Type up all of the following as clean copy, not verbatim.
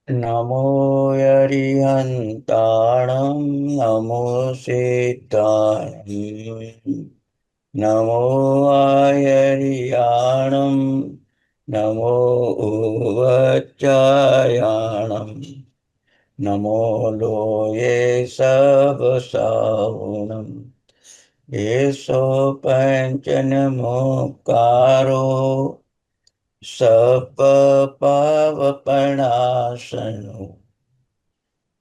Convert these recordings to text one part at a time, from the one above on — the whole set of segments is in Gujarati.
નમો યરિહંતાણં નમો સીતાણં નમો આયરિયાણં નમો ઉવચ્ચાયાણં નમો લોયે સવસાવણં એસો પંચનમુક્કારો સપપાવપણાસનો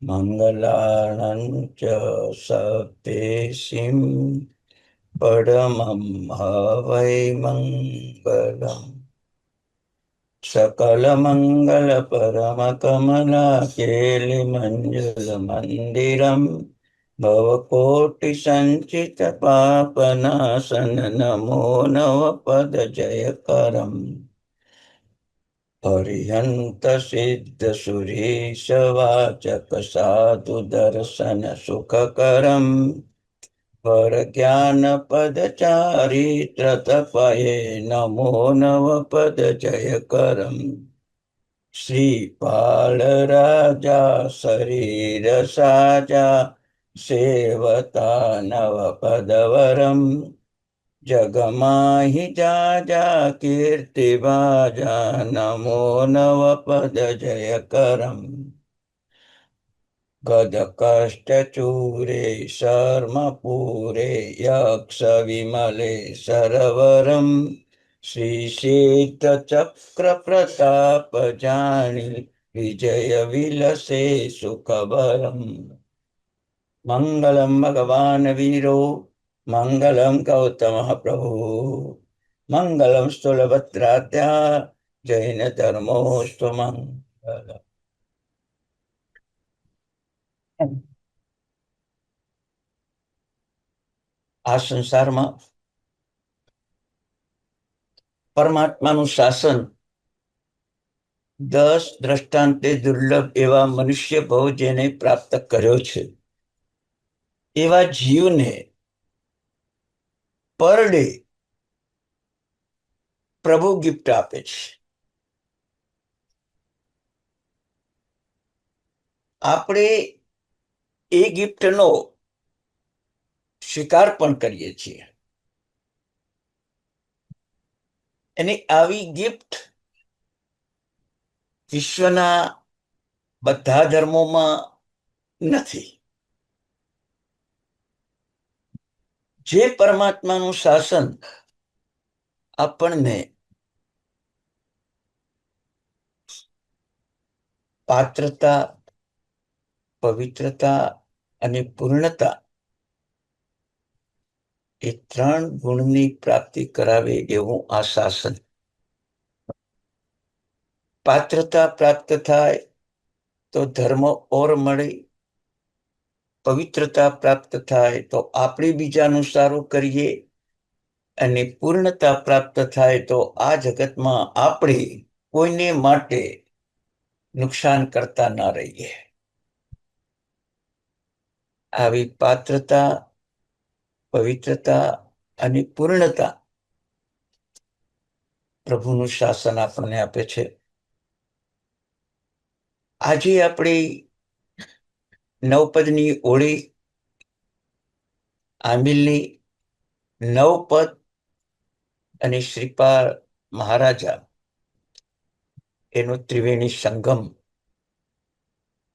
મંગલાણં ચ સપ્તેશિં પરમં હવૈ મંગલમ સકલમંગલ પરમ કમલા કેલી મંજુલ મંદિરમ ભવકોટિ સંચિત પાપનાશન નમો નવ પદ જયકરમ હરિહંત સિદ્ધ સુરીશ વાચક સાધુ દર્શન સુખકરમ પર જ્ઞાન પદ ચારિત્ર તપયે નમો નવ પદ જયકરમ શ્રીપાલ રાજા શરીર સાજા સેવતા નવ પદવરમ જગમાહી જાજા કીર્તિ બાજા નમો નવ પદ જયકરમ ગદ કષ્ટ ચૂરે શર્મ પૂરે યક્ષ વિમલે સરવરમ શ્રી સિદ્ધ ચક્ર પ્રતાપ જાણી વિજય વિલસે સુખબરમ મંગલમ ભગવાન વીરો મંગલમ ગૌતમ પ્રભુ મંગલમ સ્થૂલભદ્રાત્યા જૈન ધર્મોસ્તુ મંગલ. આ સંસારમાં પરમાત્માનું શાસન 10 દ્રષ્ટાંતે દુર્લભ એવા મનુષ્ય ભાવ જેને પ્રાપ્ત કર્યો છે એવા જીવને પર ડે પ્રભુ ગિફ્ટ આપે છે. આપણે એ ગિફ્ટનો સ્વીકાર પણ કરીએ છીએ. એની આવી ગિફ્ટ વિશ્વના બધા ધર્મોમાં નથી. જે પરમાત્માનું શાસન આપણને પાત્રતા, પવિત્રતા અને પૂર્ણતા એ 3 ગુણની પ્રાપ્તિ કરાવે એવું આ શાસન. પાત્રતા પ્રાપ્ત થાય તો ધર્મ ઓર મળે, પવિત્રતા પ્રાપ્ત થાય તો આપણે બીજાનું સારું કરીએ, અને પૂર્ણતા પ્રાપ્ત થાય તો આ જગતમાં આપણે કોઈને માટે નુકસાન કરતા ના રહીએ. આવી પાત્રતા, પવિત્રતા અને પૂર્ણતા પ્રભુનું શાસન આપણને આપે છે. આજે આપણી 9 પદની ઓળી આંબિલની 9 પદ અને શ્રીપાલ મહારાજા એનો ત્રિવેણી સંગમ,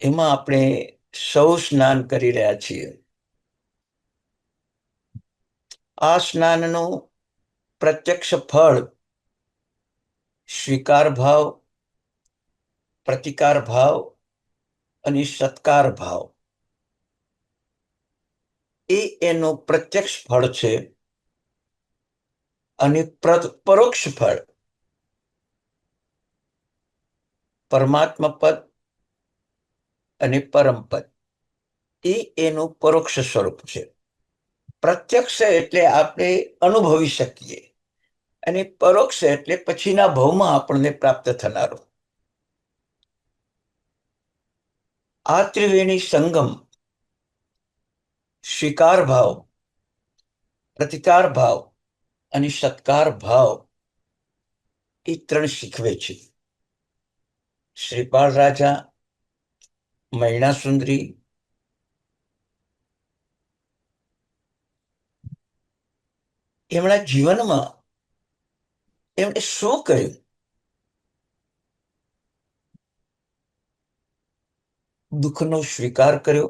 એમાં આપણે સૌ સ્નાન કરી રહ્યા છીએ. આ સ્નાનનું પ્રત્યક્ષ ફળ સ્વીકાર ભાવ, પ્રતિકાર ભાવ અને સત્કાર ભાવ એ એનું પ્રત્યક્ષ ફળ છે. અને પરોક્ષ ફળ પરમાત્મા પદ અને પરમ પદ એ એનું પરોક્ષ સ્વરૂપ છે. પ્રત્યક્ષ એટલે આપણે અનુભવી શકીએ, અને પરોક્ષ એટલે પછીના ભાવમાં આપણને પ્રાપ્ત થનારું. આ ત્રિવેણી સંગમ સ્વીકાર ભાવ, પ્રતિકાર ભાવ અને સત્કાર ભાવ એ 3 શીખવે છે. શ્રીપાલ રાજા મહિણા સુંદરી એમના જીવનમાં એમણે શું કર્યું? દુઃખનો સ્વીકાર કર્યો,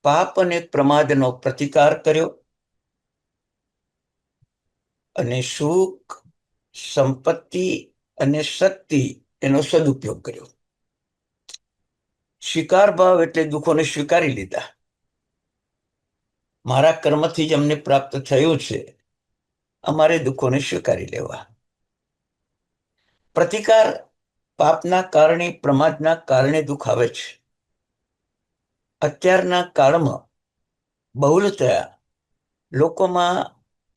પાપ અને પ્રમાદનો પ્રતિકાર કર્યો અને સુખ, સંપત્તિ અને શક્તિ એનો સદુપયોગ કર્યો. સ્વીકાર ભાવ એટલે દુઃખોને સ્વીકારી લીધા. મારા કર્મથી જ અમને પ્રાપ્ત થયું છે, અમારે દુઃખોને સ્વીકારી લેવા. પ્રતિકાર, પાપના કારણે, પ્રમાદના કારણે દુઃખ આવે છે. અત્યારના કાળમાં બહુલતયા લોકોમાં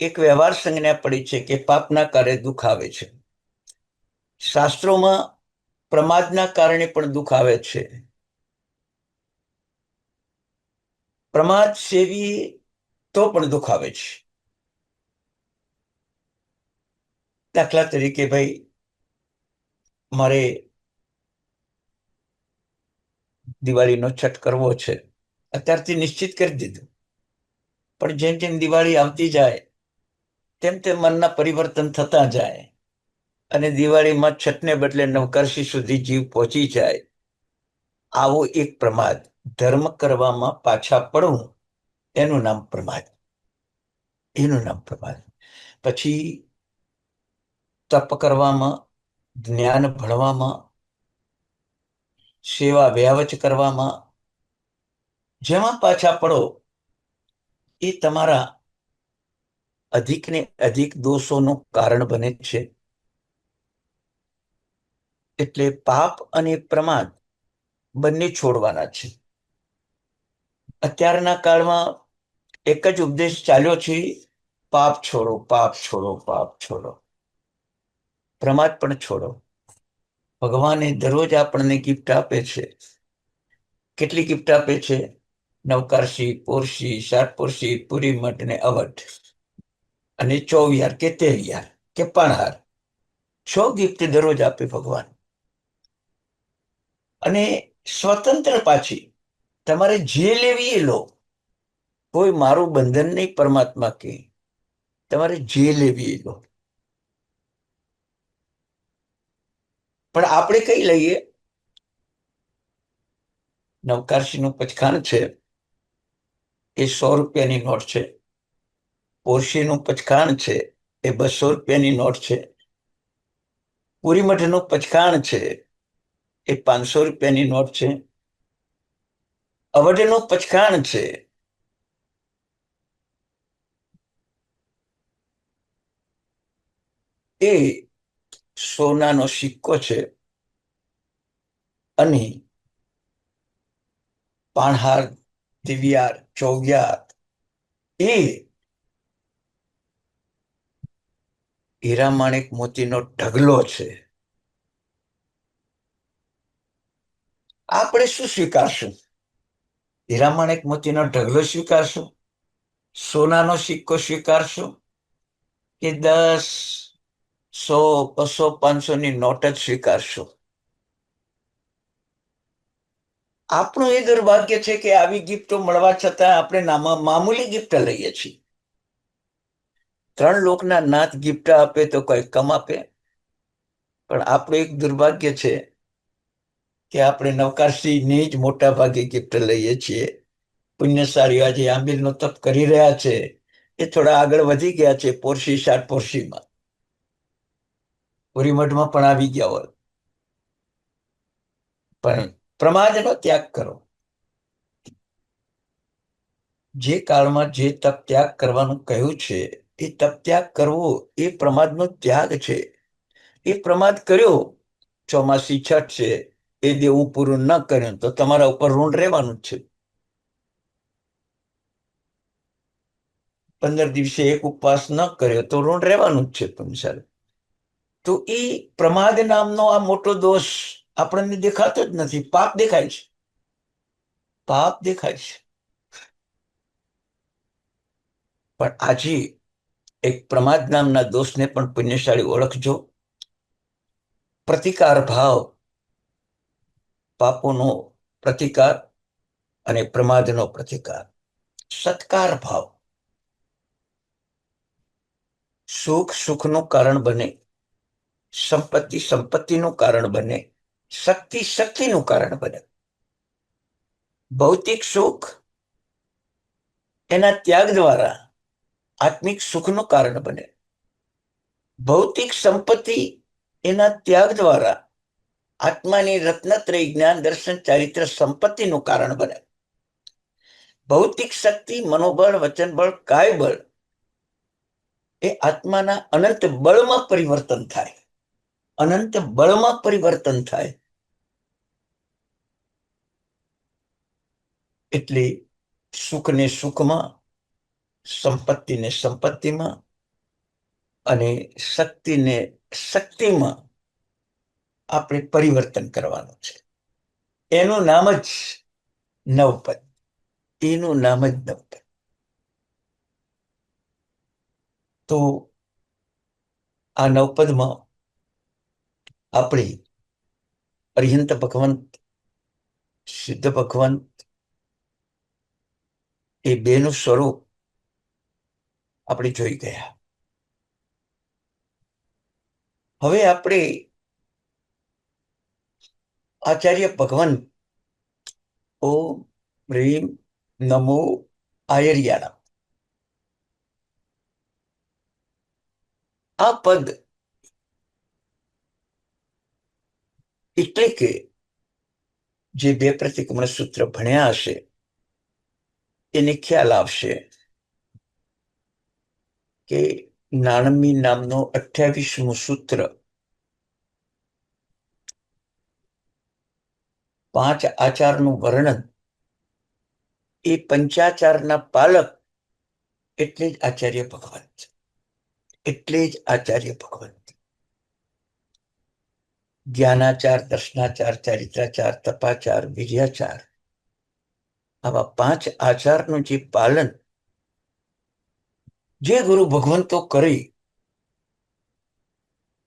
એક વ્યવહાર સંજ્ઞા પડી છે કે પાપના કારણે દુઃખ આવે છે. શાસ્ત્રોમાં પ્રમાદના કારણે પણ દુઃખ આવે છે. પ્રમાદ સેવી તો પણ દુઃખ આવે છે. દાખલા તરીકે ભાઈ, મારે દિવાળીનો છઠ કરવો છે, અત્યારથી નિશ્ચિત કરી દીધું. પણ જેમ જેમ દિવાળી આવતી જાય તેમ તેમ મનના પરિવર્તન થતા જાય અને દિવાળીમાં છઠને બદલે નવકર્ષી સુધી જીવ પહોંચી જાય. આવો એક પ્રમાદ, ધર્મ કરવામાં પાછા પડવું, એનું નામ પ્રમાદ. એનું નામ પ્રમાદ. પછી તપ કરવામાં, જ્ઞાન ભણવામાં, સેવા વ્યાવચ કરવામાં, જેમાં પાછા પડો એ તમારા અધિક ને અધિક દોષોનું કારણ બને છે. એટલે પાપ અને પ્રમાદ બંને છોડવાના છે. અત્યારના કાળમાં એક જ ઉપદેશ ચાલ્યો છે, પાપ છોડો, પાપ છોડો, પાપ છોડો. પ્રમાદ પણ છોડો. ભગવાને દરરોજ આપણને ગિફ્ટ આપે છે. કેટલી ગિફ્ટ આપે છે? નવકારશી, પોરશી, સાતપોરશી, પૂરી મઠ ને અવઢ અને ચોવિયાર કે તેવિયાર કે પણહાર. 6 ગિફ્ટ દરરોજ આપે ભગવાન. અને સ્વતંત્ર પાછી, તમારે જે લેવી એ લો. કોઈ મારું બંધન નહીં પરમાત્મા કે, તમારે જે લેવી એ લો. પણ આપણે કઈ લઈએ? નવકારશીનું પચખાણ છે એ 100 રૂપિયાની નોટ છે. પોરશીનું પચખાણ છે એ 200 રૂપિયાની નોટ છે. પૂરી મઠનું પચખાણ છે એ 500 રૂપિયાની નોટ છે. અવઢનું પચખાણ છે એ સોનાનો સિક્કો છે. અને પાણહાર, દિવ્યાર, ચોવિયાર એ હીરા માણેક મોતીનો ઢગલો છે. આપણે શું સ્વીકારશું? હીરા માણેક મોતીનો ઢગલો સ્વીકારશું? સોનાનો સિક્કો સ્વીકારશું? કે 10, 100, 200, 500ની નોટ જ સ્વીકારશું? આપણું એ દુર્ભાગ્ય છે કે આવી ગિફ્ટો મળવા છતાં આપણે મામૂલી ગિફ્ટ લઈએ છીએ. 3 લોકના નાથ ગિફ્ટ આપે તો કોઈ કમ આપે. પણ આપણું એક દુર્ભાગ્ય છે કે આપણે નવકારશીની જ મોટા ભાગે ગિફ્ટ લઈએ છીએ. પુણ્યશાળીઓ આજે આંબીલનો તપ કરી રહ્યા છે એ થોડા આગળ વધી ગયા છે પોરશી, સાતપોરશીમાં. પૂરી મઠમાં પણ આવી ગયા હોય. પણ પ્રમાદનો ત્યાગ કરો. જે કાળમાં જે તપ ત્યાગ કરવાનું કહ્યું છે એ તપ ત્યાગ કરવો એ પ્રમાદનો ત્યાગ છે. એ પ્રમાદ કર્યો, ચોમાસી છઠ છે, એ દેવું પૂરું ન કર્યું તો તમારા ઉપર ઋણ રહેવાનું જ છે. 15 દિવસે એક ઉપવાસ ન કર્યો તો ઋણ રહેવાનું જ છે પંચાલ. તો એ પ્રમાદ નામનો આ મોટો દોષ આપણને દેખાતો જ નથી. પાપ દેખાય છે, પાપ દેખાય છે. પણ આજે એક પ્રમાદ નામના દોષને પણ પુણ્યશાળી ઓળખજો. પ્રતિકાર ભાવ પાપોનો પ્રતિકાર અને પ્રમાદનો પ્રતિકાર. સત્કાર ભાવ. સુખ સુખનું કારણ બને, સંપત્તિ સંપત્તિનું કારણ બને, શક્તિ શક્તિનું કારણ બને. ભૌતિક સુખ એના ત્યાગ દ્વારા આત્મિક સુખનું કારણ બને. ભૌતિક સંપત્તિ એના ત્યાગ દ્વારા આત્માની રત્નત્રય જ્ઞાન દર્શન ચારિત્ર સંપત્તિનું કારણ બને. ભૌતિક શક્તિ મનોબળ વચનબળ કાયબળ એ આત્માના અનંત બળમાં પરિવર્તન થાય. અનંત બળમાં પરિવર્તન થાય. એટલે સુખને સુખમાં, સંપત્તિને સંપત્તિમાં અને શક્તિને શક્તિમાં આપણે પરિવર્તન કરવાનું છે. એનું નામ જ નવપદ. એનું નામ જ નવપદ. તો આ નવપદમાં આપણે અરિહંત ભગવંત, સિદ્ધ ભગવંત એ બેનું સ્વરૂપ આપણે જોઈ ગયા. હવે આપણે આચાર્ય ભગવંત ઓમ હ્રીમ નમો આયર્યાણા આ પદ એટલે કે જે બે પ્રતિક્રમણ સૂત્ર ભણ્યા હશે એને ખ્યાલ આવશે કે નાણમી નામનો 28મું સૂત્ર 5 આચારનું વર્ણન એ પંચાચારના પાલક એટલે જ આચાર્ય ભગવંત. એટલે જ આચાર્ય ભગવંત. જ્ઞાનાચાર, દર્શનાચાર, ચારિત્રાચાર, તપાચાર, વિર્યાચાર આવા 5 આચારનું જે પાલન જે ગુરુ ભગવંતો કરે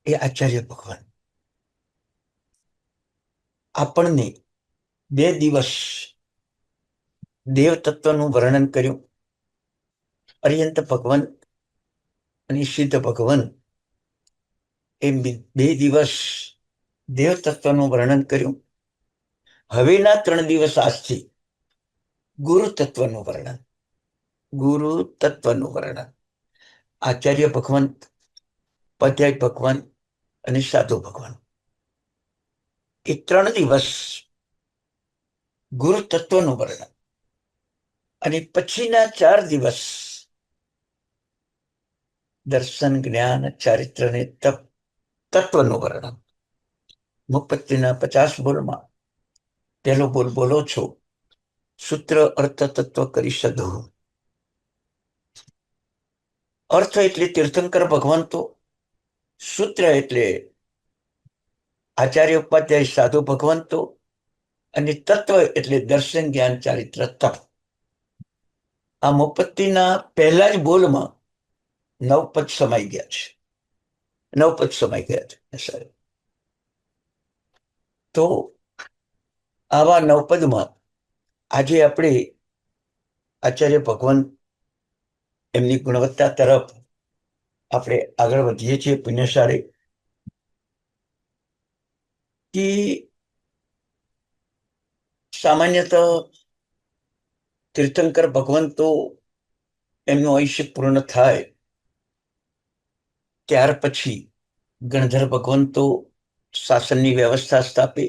એ આચાર્ય ભગવાન. આપણને 2 દિવસ દેવ તત્વનું વર્ણન કર્યું. અરિહંત ભગવંત અને સિદ્ધ ભગવંત એમ 2 દિવસ દેવ તત્વનું વર્ણન કર્યું. હવેના 3 દિવસ આજથી ગુરુ તત્વનું વર્ણન. ગુરુ તત્વનું વર્ણન. આચાર્ય ભગવંત, પધ્યાય ભગવાન અને સાધુ ભગવાન એ 3 દિવસ ગુરુ તત્વનું વર્ણન અને પછીના 4 દિવસ દર્શન, જ્ઞાન, ચારિત્ર અને તપ તત્વનું વર્ણન. મુપત્તિના 50 બોલમાં પહેલો બોલ બોલો છો, સૂત્ર અર્થ તત્વ કરી સદો. અર્થ એટલે તીર્થંકર ભગવંતો, સૂત્ર એટલે આચાર્ય ઉપાધ્યાય સાધુ ભગવંતો અને તત્વ એટલે દર્શન, જ્ઞાન, ચારિત્ર, તપ. આ મુપત્તિના પહેલા જ બોલમાં 9 પદ સમાઈ ગયા છે. 9 પદ સમાઈ ગયા છે સાહેબ. તો આવા 9 પદમાં આજે આપણે આચાર્ય ભગવંત એમની ગુણવત્તા તરફ આપણે આગળ વધીએ છીએ. પુણ્યશાળી કે સામાન્યત તીર્થંકર ભગવંતો એમનું આયુષ્ય પૂર્ણ થાય ત્યાર પછી ગણધર ભગવંતો શાસનની વ્યવસ્થા સ્થાપે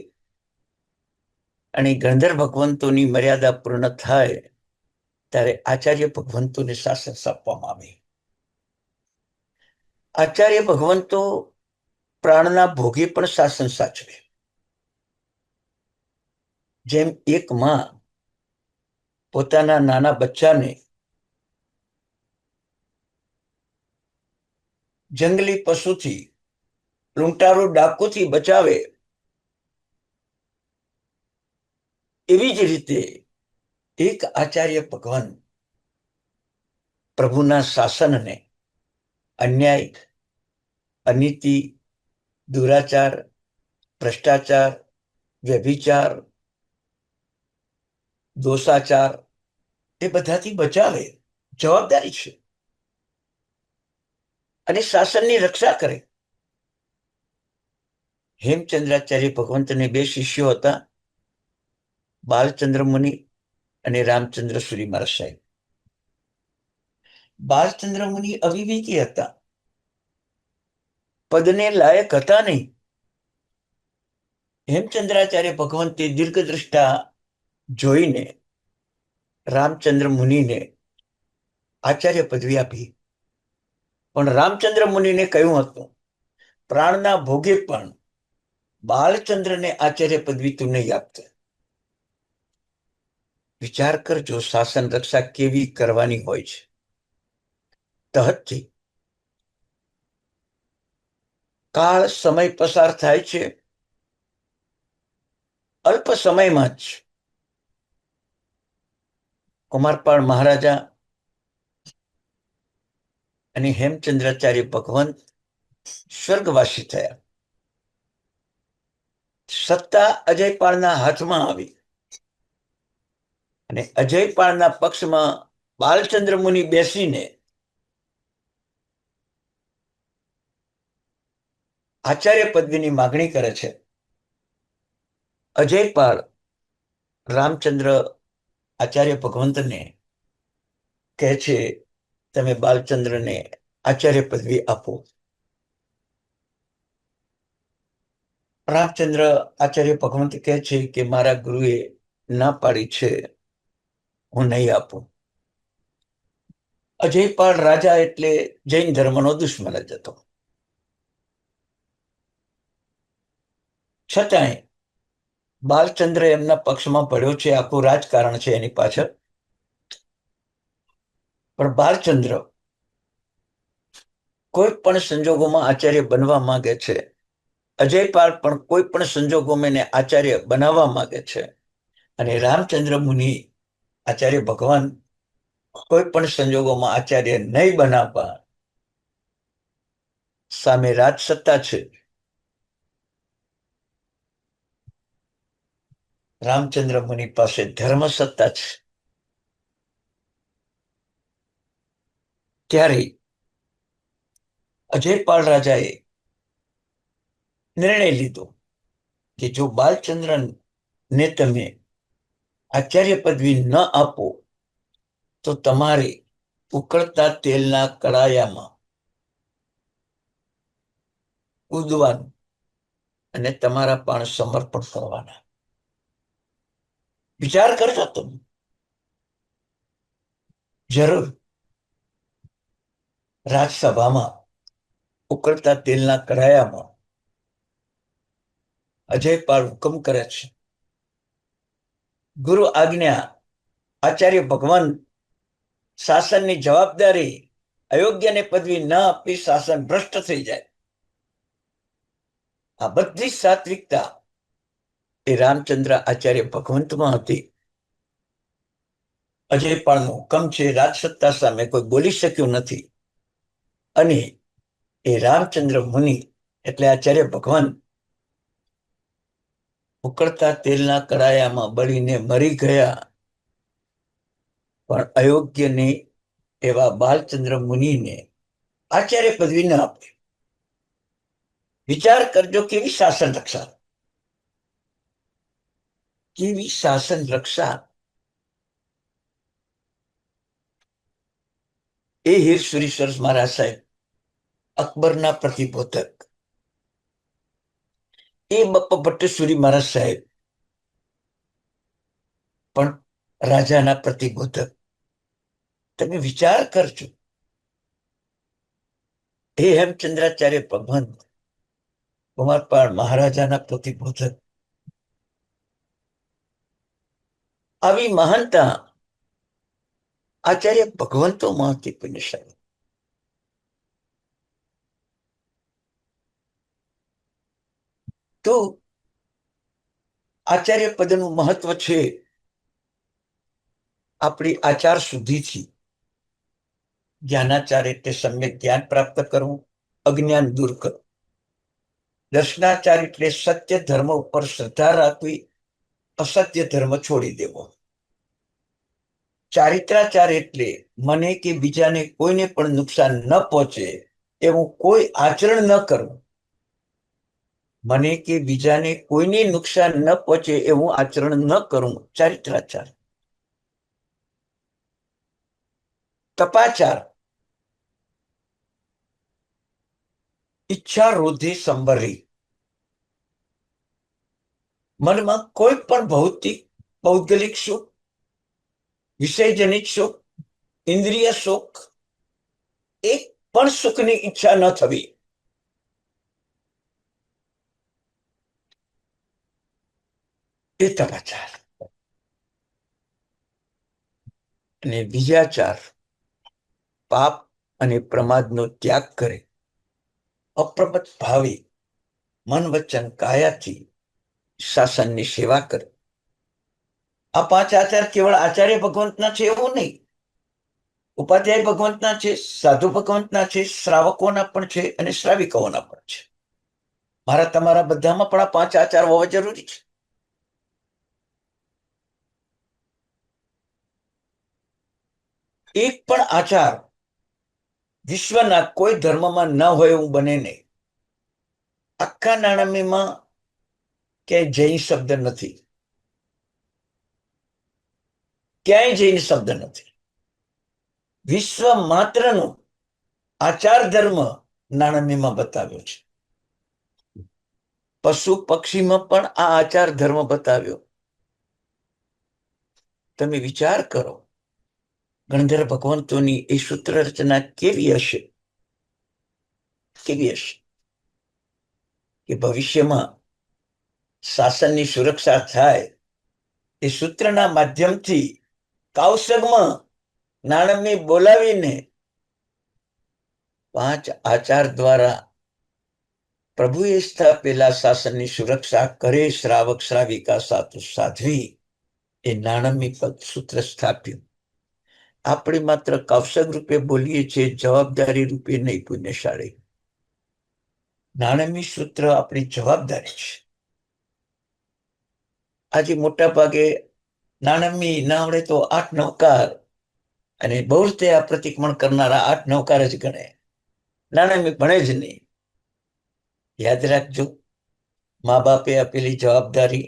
અને ગણધર ભગવંતોની મર્યાદા પૂર્ણ થાય ત્યારે આચાર્ય ભગવંતોને શાસન સોંપવામાં આવે. આચાર્ય ભગવંતો પ્રાણના ભોગે પણ શાસન સાચવે. જેમ એક માં પોતાના નાના બચ્ચાને જંગલી પશુથી, લૂંટારૂ ડાકુથી બચાવે એવી જ રીતે એક આચાર્ય ભગવાન પ્રભુના શાસનને અન્યાય, અનીતિ, દુરાચાર, ભ્રષ્ટાચાર, વ્યભિચાર, દોષાચાર એ બધાથી બચાવે, જવાબદારી છે, અને શાસનની રક્ષા કરે. હેમચંદ્રાચાર્ય ભગવંતને બે શિષ્યો હતા, બાલચંદ્ર મુનિ અને રામચંદ્ર સુરી મહારાજ સાહેબ. બાલચંદ્ર મુનિ અવિવેકી હતા, પદને લાયક હતા નહીં. હેમચંદ્રાચાર્ય ભગવંતે દીર્ઘદ્રષ્ટા જોઈને રામચંદ્ર મુનિને આચાર્ય પદવી આપી. પણ રામચંદ્ર મુનિને કહ્યું હતું, પ્રાણના ભોગે પણ બાલચંદ્રને આચાર્ય પદવી તું નહીં આપતો. વિચાર કરજો, શાસન રક્ષા કેવી કરવાની હોય છે. તહતથી કાળ સમય પસાર થાય છે, અલ્પ સમયમાં જ કુમારપાળ મહારાજા અને હેમચંદ્રાચાર્ય ભગવંત સ્વર્ગવાસી થયા. સત્તા અજયપાળના હાથમાં આવી અને અજયપાળના પક્ષમાં બાલચંદ્ર મુનિ બેસીને આચાર્ય પદવીની માગણી કરે છે. અજયપાળ રામચંદ્ર આચાર્ય ભગવંતને કહે છે, તમે બાલચંદ્રને આચાર્ય પદવી આપો. રામચંદ્ર આચાર્ય ભગવંત કહે છે કે મારા ગુરુએ ના પાડી છે, હું નહીં આપું. અજયપાળ રાજા એટલે જૈન ધર્મનો દુશ્મન જ હતો. છતાંય બાલચંદ્ર એમના પક્ષમાં પડ્યો છે, આખું રાજકારણ છે એની પાછળ. પણ બાલચંદ્ર કોઈ પણ સંજોગોમાં આચાર્ય બનવા માંગે છે. અજયપાળ પણ કોઈ પણ સંજોગોમાં એને આચાર્ય બનાવવા માંગે છે. અને રામચંદ્ર મુનિ આચાર્ય ભગવાન કોઈ પણ સંજોગોમાં આચાર્ય નહીં બનાવવા. સામે રાજસત્તા છે, રામચંદ્ર મુનિ પાસે ધર્મસત્તા છે. ત્યારે અજયપાળ રાજાએ નિર્ણય લીધો કે જો બાલચંદ્રને તમે આચાર્ય પદવી ન આપો તો તમારે ઉકળતા તેલના કડાયામાં કૂદવાનું અને તમારા પ્રાણ સમર્પણ કરવાના. વિચાર કરજો તમે. જરૂર રાજસભામાં ઉકળતા તેલના કડાયામાં અજયપાળ હુકમ કરે છે, ગુરુ આજ્ઞા, આચાર્ય ભગવાન શાસનની જવાબદારી, અયોગ્યને પદવી ન આપી શાસન ભ્રષ્ટ થઈ જાય. આ બધી સાત્વિકતા એ રામચંદ્ર આચાર્ય ભગવંતમાં હતી. અજયપાળનો હુકમ છે, રાજસત્તા સામે કોઈ બોલી શક્યું નથી. અને એ રામચંદ્ર મુનિ એટલે આચાર્ય ભગવાન ઉકળતા તેલના કડાયામાં બળીને મરી ગયા. પણ અયોગ્યને એવા બાલચંદ્ર મુનિને આચાર્ય પદવી ન આપે. વિચાર કરજો, કેવી શાસન રક્ષા, કેવી શાસન રક્ષા. એ હીર સુરેશ્વર મહારાજ સાહેબ અકબરના પ્રતિબોધક, એ બપ્પા ભટ્ટેશ્વરી મહારાજ સાહેબ પણ રાજાના પ્રતિબોધક. તમે વિચાર કરજો, હે હેમચંદ્રાચાર્ય ભગવંત કુમારપાળ મહારાજાના પ્રતિબોધક. આવી મહાનતા આચાર્ય ભગવંતોમાં હતી પુણ્યશાળી. તો આચાર્ય પદનું મહત્વ છે આપણી આચાર શુદ્ધિથી. જ્ઞાનાચાર એટલે સમ્યક જ્ઞાન પ્રાપ્ત કરવું, અજ્ઞાન દૂર કરવું. દર્શનાચાર એટલે સત્ય ધર્મ ઉપર શ્રદ્ધા રાખવી, અસત્ય ધર્મ છોડી દેવો. ચારિત્રાચાર એટલે મને કે બીજાને કોઈને પણ નુકસાન ન પહોંચે એવું કોઈ આચરણ ન કરવું. મને કે બીજાને કોઈને નુકસાન ન પહોંચે એવું આચરણ ન કરવું, ચારિત્રાચાર. તપાચાર, ઈચ્છા રોધી સંભરી. મનમાં કોઈ પણ ભૌતિક પૌદ્ગલિક સુખ, વિષયજનિત સુખ, ઇન્દ્રિય સુખ, એક પણ સુખની ઈચ્છા ન થવી. એ તપાચાર. અને બીજા ચાર, પાપ અને પ્રમાદનો ત્યાગ કરે, અપ્રમત ભાવે મન વચન કાયાથી શાસનની સેવા કરે. આ પાંચ આચાર કેવળ આચાર્ય ભગવંતના છે એવું નહીં. ઉપાધ્યાય ભગવંતના છે, સાધુ ભગવંતના છે, શ્રાવકોના પણ છે અને શ્રાવિકોના પણ છે. મારા તમારા બધામાં પણ આ પાંચ આચાર હોવા જરૂરી છે. એક પણ આચાર વિશ્વના કોઈ ધર્મમાં ન હોય એવું બને નહીં. આખા નાણામીમાં ક્યાંય જૈન શબ્દ નથી, ક્યાંય જૈન શબ્દ નથી. વિશ્વ માત્રનો આચાર ધર્મ નાણામીમાં બતાવ્યો છે. પશુ પક્ષીમાં પણ આ આચાર ધર્મ બતાવ્યો. તમે વિચાર કરો, ગણધર ભગવંતોની એ સૂત્ર રચના કેવી હશે, કેવી હશે કે ભવિષ્યમાં શાસનની સુરક્ષા થાય એ સૂત્રના માધ્યમથી કાવસગમાં નાણંદને બોલાવીને પાંચ આચાર દ્વારા પ્રભુએ સ્થાપેલા શાસનની સુરક્ષા કરે. શ્રાવક શ્રાવિકા સાધુ સાધ્વી એ નાણંદી પદ સૂત્ર સ્થાપ્યું. આપણે માત્ર કૌશક રૂપે બોલીએ છીએ, જવાબદારી રૂપે નહીં. પુણ્યશાળી, નાણંદી સૂત્ર આપણી જવાબદારી છે. આજે મોટા ભાગે નાણંદી ના આવડે તો 8-9 અને બહુ જ તે આ પ્રતિક્રમણ કરનારા 8-9 જ ગણે. નાણંદી ભણે જ નહીં. યાદ રાખજો, મા બાપે આપેલી જવાબદારી,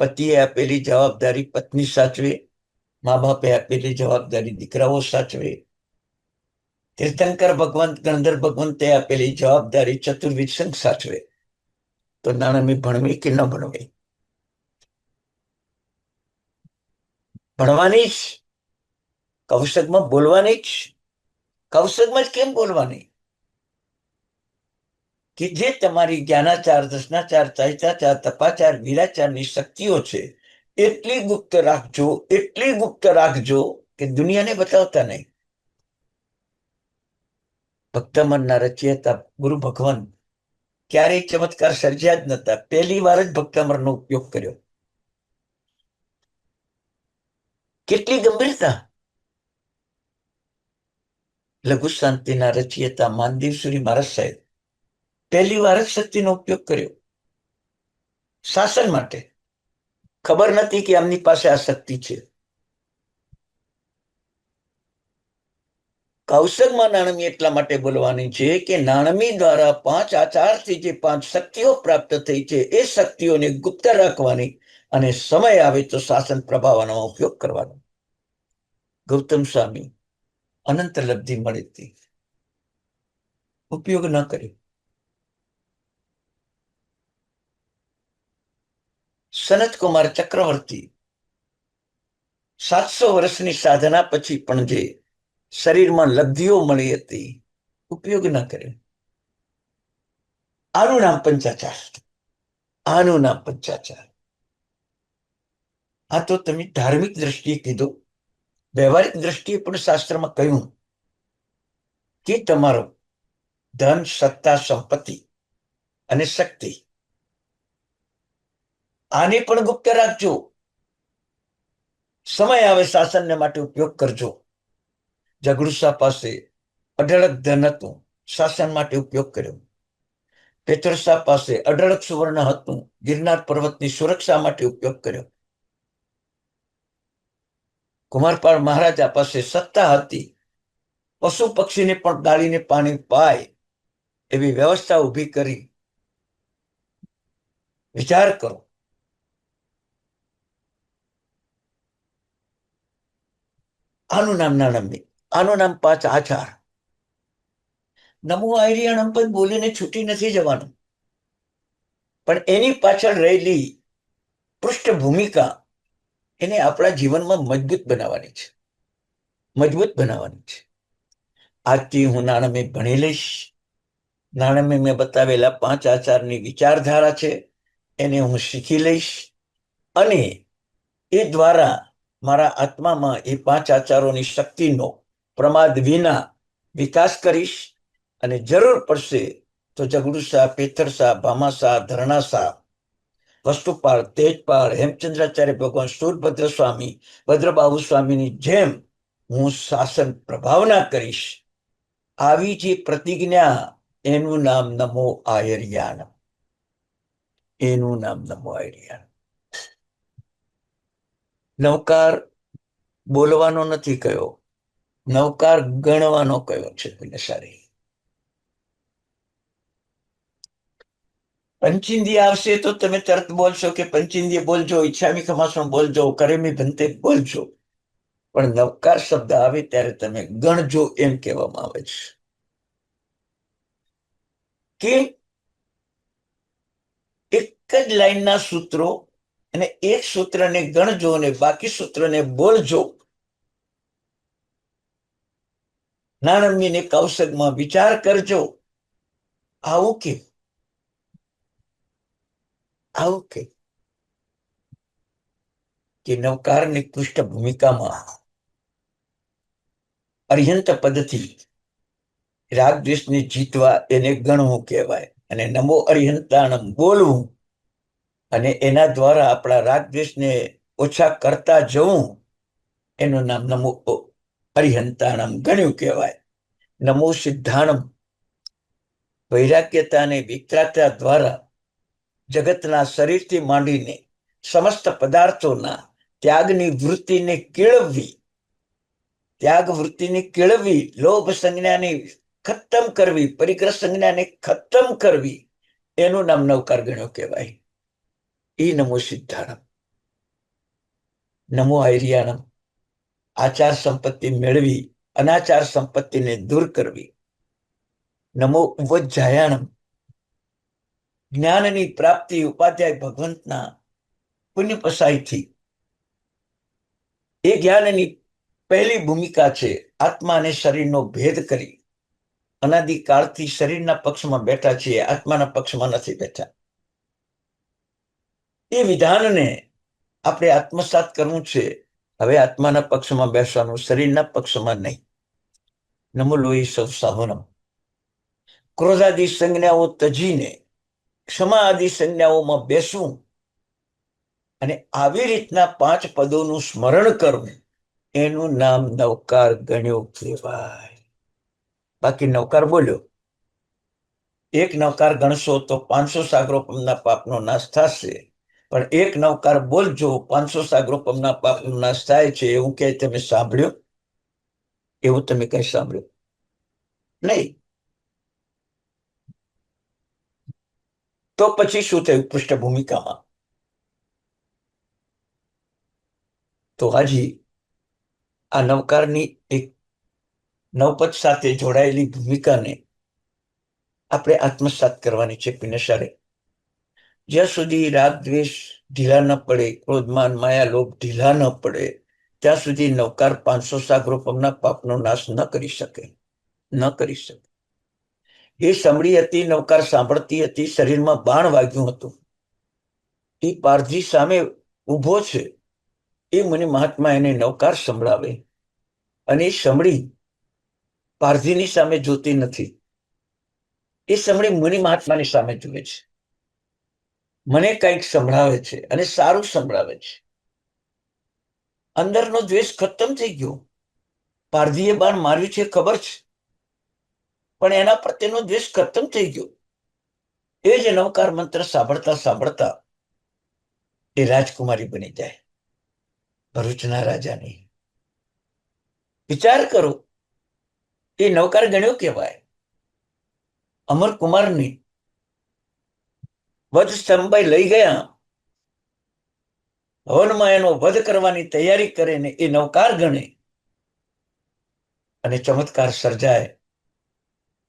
પતિએ આપેલી જવાબદારી પત્ની સાચવે, મા બાપે આપેલી જવાબદારી દીકરાઓ સાચવે, તીર્થંકર ભગવંત ગણધર ભગવંતે આપેલી જવાબદારી ચતુર્વિધ સંઘ સાચવે. તો નાણંદી ભણવી કે ન ભણવી? ભણવાની જ, કૌશકમાં બોલવાની જ. કૌશકમાં જ કેમ બોલવાની? કે જે તમારી જ્ઞાનાચાર, દર્શનાચાર, ચૈતાચાર, તપાચાર, વીરાચારની શક્તિઓ છે એટલી ગુપ્ત રાખજો, એટલી ગુપ્ત રાખજો કે દુનિયાને બતાવતા નહીં. ભક્તમનના રચયિતા ગુરુ ભગવાન ક્યારેય ચમત્કાર સર્જ્યા જ નતા. પહેલી વાર જ ભક્તમરનો ઉપયોગ કર્યો. કેટલી ગંભીરતા! લઘુ શાંતિના રચયિતા માનદેવસુરી મહારાજ સાહેબ પહેલી વાર જ શક્તિનો ઉપયોગ કર્યો શાસન માટે. ખબર નથી કે આમની પાસે આ શક્તિ છે. કૌશકમાં નાણમી એટલા માટે બોલવાની છે કે નાણમી દ્વારા પાંચ આચારથી જે પાંચ શક્તિઓ પ્રાપ્ત થઈ છે એ શક્તિઓને ગુપ્ત રાખવાની અને સમય આવે તો શાસન પ્રભાવવાનો ઉપયોગ કરવાનો. ગૌતમ સ્વામી અનંત લબ્ધિ મળી હતી, ઉપયોગ ન કર્યો. સનતકુમાર ચક્રવર્તી 700 વર્ષની સાધના પછી પણ જે શરીરમાં લબ્ધિઓ મળી હતી, ઉપયોગ ન કર્યો. આનું નામ પંચાચાર, આનું નામ પંચાચાર. આ તો તમે ધાર્મિક દ્રષ્ટિએ કીધું. વ્યવહારિક દ્રષ્ટિએ પણ શાસ્ત્રમાં કહ્યું કે તમારો ધન, સત્તા, સંપત્તિ અને શક્તિ આને પણ ગુપ્ત રાખજો. સમય આવે શાસનને માટે ઉપયોગ કરજો. જગડુસા પાસે અઢળક ધન હતું, શાસન માટે ઉપયોગ કર્યો. પેતરસા પાસે અઢળક સુવર્ણ હતું, ગિરનાર પર્વતની સુરક્ષા માટે ઉપયોગ કર્યો. કુમારપાળ મહારાજા પાસે સત્તા હતી, પશુ પક્ષીને પણ ગાળીને પાણી પાય એવી વ્યવસ્થા ઊભી કરી. વિચાર કરો, આનું નામ નાણંદી, આનું નામ પાંચ આચાર. નમો આયરિયાણમ પદ બોલીને છૂટી નથી જવાનું, પણ એની પાછળ રહેલી પૃષ્ઠભૂમિકા એને આપણા જીવનમાં મજબૂત બનાવવાની છે, મજબૂત બનાવવાની છે. આજથી હું નાણમે ભણી લઈશ. નાણમે મેં બતાવેલા પાંચ આચારની વિચારધારા છે, એને હું શીખી લઈશ અને એ દ્વારા મારા આત્મામાં એ પાંચ આચારોની શક્તિનો પ્રમાદ વિના વિકાસ કરીશ. અને જરૂર પડશે તો જગડુશા, પેથરશા, ભામાશા, ધરણાશા, વસ્તુપાળ, તેજપાળ, હેમચંદ્રાચાર્ય ભગવાન, સુરભદ્ર સ્વામી, ભદ્રબાહુ સ્વામીની જેમ હું શાસન પ્રભાવના કરીશ. આવી જે પ્રતિજ્ઞા, એનું નામ નમો આયર્યાણમ. એનું નામ નમો આયર્યાણમ. નવકાર બોલવાનો નથી કયો, નવકાર ગણવાનો કયો છે. સારી પંચિંદી આવશે તો તમે તરત બોલશો કે પંચિંદી બોલજો, ઈચ્છામી ખમાસમાં બોલજો, કરેમી ભંતે બોલજો. પણ નવકાર શબ્દ આવે ત્યારે તમે ગણજો એમ કહેવામાં આવે છે. કે એક જ લાઈનના સૂત્રો અને એક સૂત્રને ગણજો અને બાકી સૂત્રને બોલજો. નાણંદીને કૌશકમાં વિચાર કરજો. આવું કે નવકારની પૃષ્ઠભૂમિકામાં અર્યંત પદથી રાગ દ્વેષને જીતવા એને ગણવું કહેવાય. અને નમો અર્યંતાણમ બોલવું અને એના દ્વારા આપણા રાગ દ્વેષને ઓછા કરતા જવું, એનું નામ નમો અરિહંતાણમ ગણ્યું કહેવાય. નમો સિદ્ધાણમ વૈરાગ્યતા અને વિક્રાતા દ્વારા જગતના શરીરથી માંડીને સમસ્ત પદાર્થોના ત્યાગની વૃત્તિને કેળવવી, ત્યાગ વૃત્તિને કેળવવી, લોભ સંજ્ઞાને ખતમ કરવી, પરિગ્રહ સંજ્ઞાને ખતમ કરવી, એનું નામ નવકાર ગણ્યો કહેવાય. એ નમો સિદ્ધાણમ. નમો આયર્યાણમ આચાર સંપત્તિ મેળવી અનાચાર સંપત્તિને દૂર કરવી. નમો ઉપજ્જાયાણમ જ્ઞાનની પ્રાપ્તિ ઉપાધ્યાય ભગવંતના પુણ્ય પસાઈથી. એ જ્ઞાનની પહેલી ભૂમિકા છે આત્મા અને શરીરનો ભેદ કરી. અનાદિકાળથી શરીરના પક્ષમાં બેઠા છીએ, આત્માના પક્ષમાં નથી બેઠા. એ વિધાનને આપણે આત્મસાત કરવું છે. હવે આત્માના પક્ષમાં બેસવાનું, શરીરના પક્ષમાં નહીં. નમો લોહી સૌ સાહોનમ ક્રોધાદિ સંજ્ઞાઓ તજીને ક્ષમા આદિ સંજ્ઞાઓમાં બેસવું અને આવી રીતના પાંચ પદોનું સ્મરણ કરવું, એનું નામ નવકાર ગણ્યો કહેવાય. બાકી નવકાર બોલ્યો, એક નવકાર ગણશો તો 500 સાગરોપમના પાપનો નાશ થશે. પણ એક નવકાર બોલજો, 500 સાગરોપમના પાપનો નાશ થાય છે. એવું કે તમે સાંભળ્યું? એવું તમે કઈ સાંભળ્યું નહીં. તો પછી શું થયું પૃષ્ઠભૂમિકામાં? તો હાજી આ નવકારની એક નવપદ સાથે જોડાયેલી ભૂમિકાને આપણે આત્મસાત કરવાની છે. પિનસારે જ્યાં સુધી રાગ દ્વેષ ઢીલા ન પડે, ક્રોધમાન માયા લોભ ઢીલા ન પડે, ત્યાં સુધી નવકાર 500 સાગરોપમના પાપનો નાશ ન કરી શકે. એ સાંભળી હતી, નવકાર સાંભળતી હતી, શરીરમાં બાણ વાગ્યું હતું. એ પારધી સામે ઊભો છે. એ મને મહાત્મા એને નવકાર સંભળાવે અને એ સમળી પારધીની સામે જોતી નથી. એ સમળી મુનિ મહાત્માની સામે જુએ છે. મને કંઈક સંભળાવે છે અને સારું સંભળાવે છે. અંદરનો દ્વેષ ખતમ થઈ ગયો. પારધીએ બાણ માર્યું છે ખબર છે, પણ એના પ્રત્યેનો દ્વેષ ખતમ થઈ ગયો. એ જ નવકાર મંત્ર સાંભળતા સાંભળતા એ રાજકુમારી બની જાય, ભરૂચના રાજાની. વિચાર કરો, એ નૌકાર ગણ્યો કહેવાય. અમરકુમારની વધ સ્તંભાઈ લઈ ગયા, હવનમાં એનો વધ કરવાની તૈયારી કરે ને એ નૌકાર ગણે અને ચમત્કાર સર્જાય,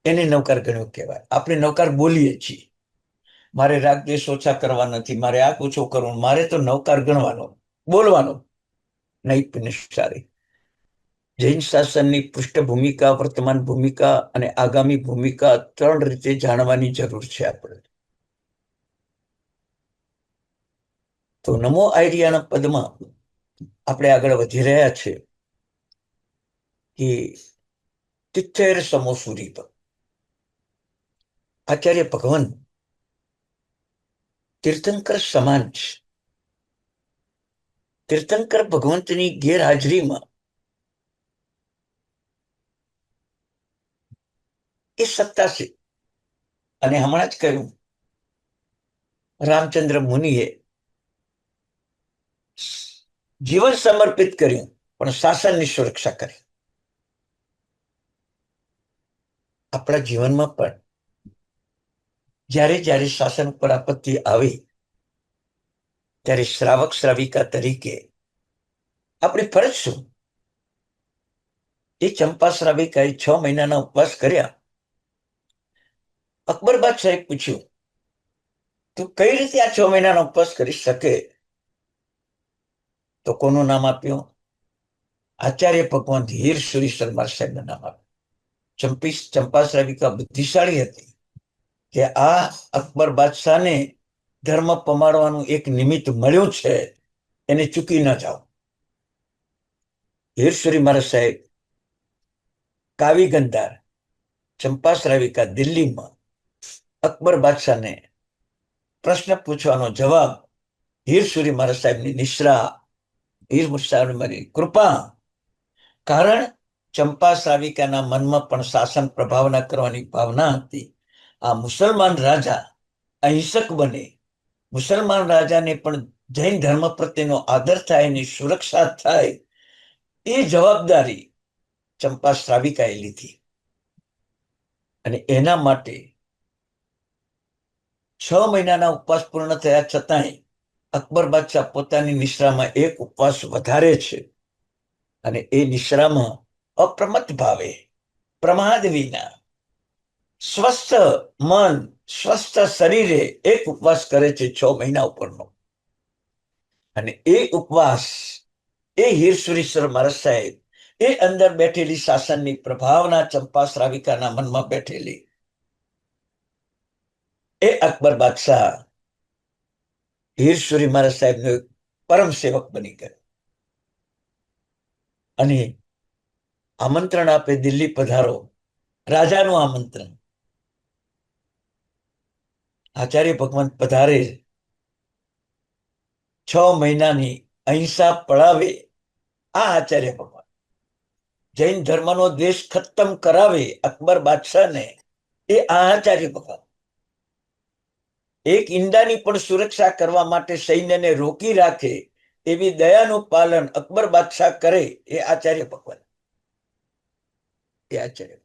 એને નૌકાર ગણ્યો કહેવાય. આપણે નૌકાર બોલીએ છીએ, મારે રાગ દ્વેષ ઓછા કરવા નથી, મારે આ ઓછો કરવું, મારે તો નૌકાર ગણવાનો, બોલવાનો. નહીં પુનિષ્ઠારી. જૈન શાસનની પૃષ્ઠભૂમિકા, વર્તમાન ભૂમિકા અને આગામી ભૂમિકા 3 રીતે જાણવાની જરૂર છે આપણે. તો નમો આર્યાના પદમાં આપણે આગળ વધી રહ્યા છે કે તિથ્યર સમોસુરી પર આચાર્ય ભગવાન તીર્થંકર સમાન છે. તીર્થંકર ભગવંતની ગેરહાજરીમાં એ સત્તા છે. અને હમણાં જ કહ્યું, રામચંદ્ર મુનિએ જીવન સમર્પિત કર્યું પણ શાસનની સુરક્ષા કરી. આપણા જીવનમાં પણ જ્યારે જ્યારે શાસન પર આપત્તિ આવે ત્યારે શ્રાવક શ્રાવિકા તરીકે આપણી ફરજ શું? એ ચંપા શ્રાવિકાએ 6 મહિનાના ઉપવાસ કર્યા. અકબર બાદશાહે પૂછ્યું, તું કઈ રીતે આ 6 મહિનાનો ઉપવાસ કરી શકે? તો કોનું નામ આપ્યું? આચાર્ય ભગવાન હીર સુરી સરમાર સાહેબનું નામ આપ્યું. ચંપા શ્રાવિકા બુદ્ધિશાળી હતી કે આ અકબર બાદશાહને ધર્મ પમાડવાનું એક નિમિત્ત મળ્યું છે, એને ચૂકી ન જાઓ. હીરસુરી મહારાજ સાહેબ કાવી ગંધાર, ચંપા શ્રાવિકા દિલ્હીમાં અકબર બાદશાહને પ્રશ્ન પૂછવાનો જવાબ હીરસુરી મહારાજ સાહેબની નિશ્રા, હીર મુસાફરી કૃપા. કારણ ચંપા શ્રાવિકાના મનમાં પણ શાસન પ્રભાવના કરવાની ભાવના હતી. આ મુસલમાન રાજા અહિંસક બને, મુસલમાન રાજાને પણ જૈન ધર્મ પ્રત્યેનો આદર થાય, એની સુરક્ષા થાય, એ જવાબદારી ચંપા શ્રાવિકાએ લીધી. અને એના માટે 6 મહિનાના ઉપવાસ પૂર્ણ થયા છતાંય અકબર બાદશાહ પોતાની નિશ્રામાં એક ઉપવાસ વધારે છે. અને એ નિશ્રામાં અપ્રમત્ત ભાવે, પ્રમાદ વિના, સ્વસ્થ મન, સ્વસ્થ શરીરે એક ઉપવાસ કરે છે 6 મહિના ઉપરનો. અને એ ઉપવાસ એ હીરસુરીશ્વર મહારાજ સાહેબ એ અંદર બેઠેલી શાસનની પ્રભાવના ચંપા શ્રાવિકાના મનમાં બેઠેલી એ અકબર બાદશાહ હીરસુરી મહારાજ સાહેબનો પરમ સેવક બની ગયો. અને આમંત્રણ આપે, દિલ્હી પધારો, રાજાનું આમંત્રણ. આચાર્ય ભગવાન પધારે, 6 મહિનાની અહિંસા પડાવે આ આચાર્ય ભગવાન, જૈન ધર્મનો દ્વેષ ખતમ કરાવે અકબર બાદશાહને, એ આ આચાર્ય ભગવાન. એક ઈંડાની પણ સુરક્ષા કરવા માટે સૈન્યને રોકી રાખે એવી દયાનું પાલન અકબર બાદશાહ કરે, એ આચાર્ય ભગવાન. એ આચાર્ય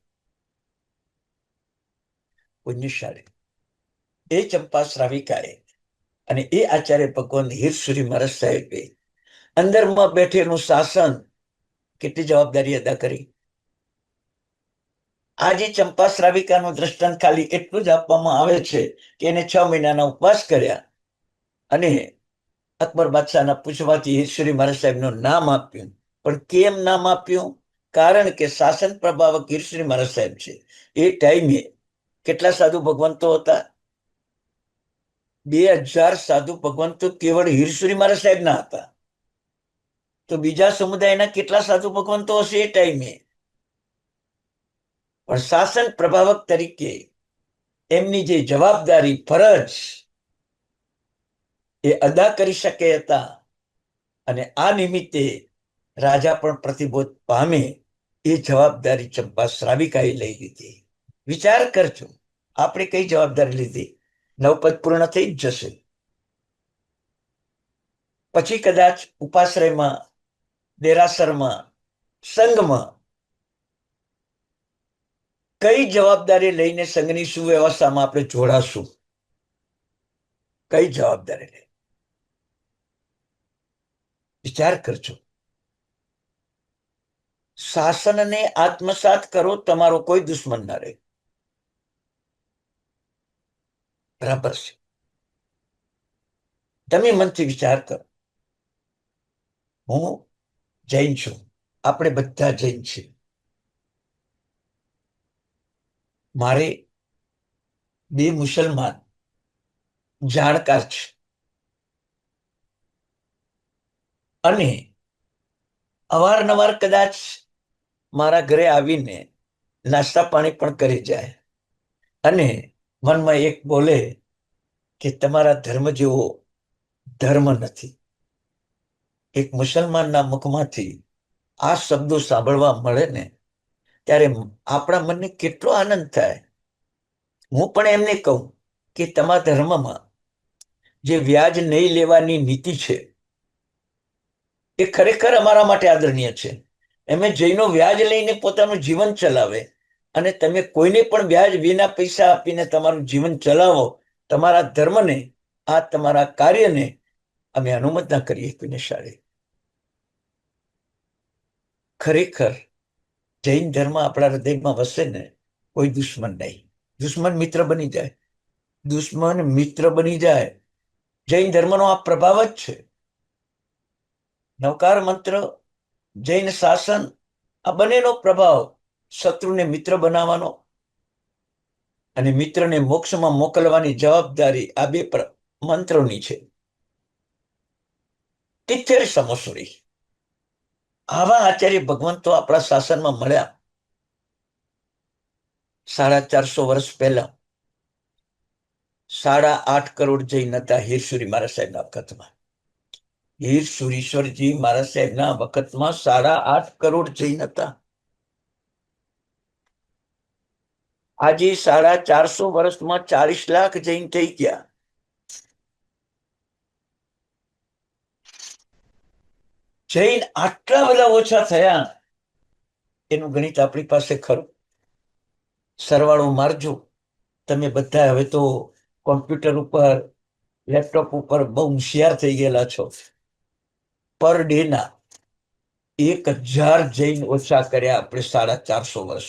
પુણ્યશાળી એ ચંપા શ્રાવિકાએ અને એ આચાર્ય ભગવાન હીરસુરી મહારાજ સાહેબે અંદરમાં બેઠેલું શાસન કેટલી જવાબદારી અદા કરી. આજે ચંપા શ્રાવિકાનું દ્રષ્ટાંત ખાલી એટલું જ આપવામાં આવે છે કે એને 6 મહિનાના ઉપવાસ કર્યા અને અકબર બાદશાહના પૂછવાથી હીરસુરી મહારાજ સાહેબનું નામ આપ્યું. પણ કેમ નામ આપ્યું? કારણ કે શાસન પ્રભાવક હીરસુરી મહારાજ સાહેબ છે. એ ટાઈમે કેટલા સાધુ ભગવંતો હતા? 2000 સાધુ ભગવંતો કેવળ હીરસુરી મહારાજ સાહેબના હતા. તો બીજા સમુદાયના કેટલા સાધુ ભગવંતો હશે એ ટાઈમે? પણ શાસન પ્રભાવક તરીકે એમની જે જવાબદારી, ફરજ એ અદા કરી શકે હતા. અને આ નિમિત્તે રાજા પણ પ્રતિબોધ પામે, એ જવાબદારી ચંપા શ્રાવિકાએ લઈ લીધી. વિચાર કરજો, આપણે કઈ જવાબદારી લીધી? નવપદ પૂર્ણ થઈ જ જશે. પછી કદાચ ઉપાશ્રયમાં, દેરાસરમાં, સંઘમાં કઈ જવાબદારી લઈને સંઘની સુવ્યવસ્થામાં આપણે જોડાશું? કઈ જવાબદારી લઈ? વિચાર કરજો. શાસનને આત્મસાત કરો, તમારો કોઈ દુશ્મન ના રહે. બરાબર છે? તમે મનથી વિચાર કરો. હું જૈન છું, આપણે બધા જૈન છીએ. મારે બે મુસલમાન જાણકાર છે, અને અવારનવાર કદાચ મારા ઘરે આવીને નાસ્તા પાણી પણ કરી જાય, અને મનમાં એક બોલે કે તમારા ધર્મ જેવો ધર્મ નથી. એક મુસલમાનના મુખમાંથી આ શબ્દો સાંભળવા મળે ને, ત્યારે આપણા મનને કેટલો આનંદ થાય. હું પણ એમને કહું કે તમારા ધર્મમાં જે વ્યાજ નહીં લેવાની નીતિ છે એ ખરેખર અમારા માટે આદરણીય છે. એમે જૈનો વ્યાજ લઈને પોતાનું જીવન ચલાવે, અને તમે કોઈને પણ વ્યાજ વિના પૈસા આપીને તમારું જીવન ચલાવો, તમારા ધર્મને, આ તમારા કાર્યને અમે અનુમત ના કરીએ કોઈને શાળે. ખરેખર જૈન ધર્મ આપણા હૃદયમાં વસે ને, કોઈ દુશ્મન નહીં. દુશ્મન મિત્ર બની જાય. દુશ્મન મિત્ર બની જાય. જૈન ધર્મનો આ પ્રભાવ જ છે. નવકાર મંત્ર, જૈન શાસન, આ બંનેનો પ્રભાવ શત્રુને મિત્ર બનાવવાનો અને મિત્રને મોક્ષમાં મોકલવાની જવાબદારી આ બે મંત્રોની છે. 73 સમસુરી આવા આચાર્ય ભગવંતો આપણા શાસનમાં મળ્યા 450 વર્ષ પહેલા. 8.5 કરોડ જૈન હતા હીરસુરી મહારાજ સાહેબના વખતમાં. હીરસુરીશ્વરજી મહારાજ સાહેબના વખતમાં 8.5 કરોડ જૈન હતા. આજે 450 વર્ષમાં 40 લાખ જૈન થઈ ગયા. જૈન આટલા બધા ઓછા થયા એનું ગણિત આપણી પાસે ખરું. સરવાળો મારજો. તમે બધા હવે તો કોમ્પ્યુટર ઉપર, લેપટોપ ઉપર બહુ હોશિયાર થઈ ગયેલા છો. પર ડે ના 1000 જૈન ઓછા કર્યા આપણે 450 વર્ષ.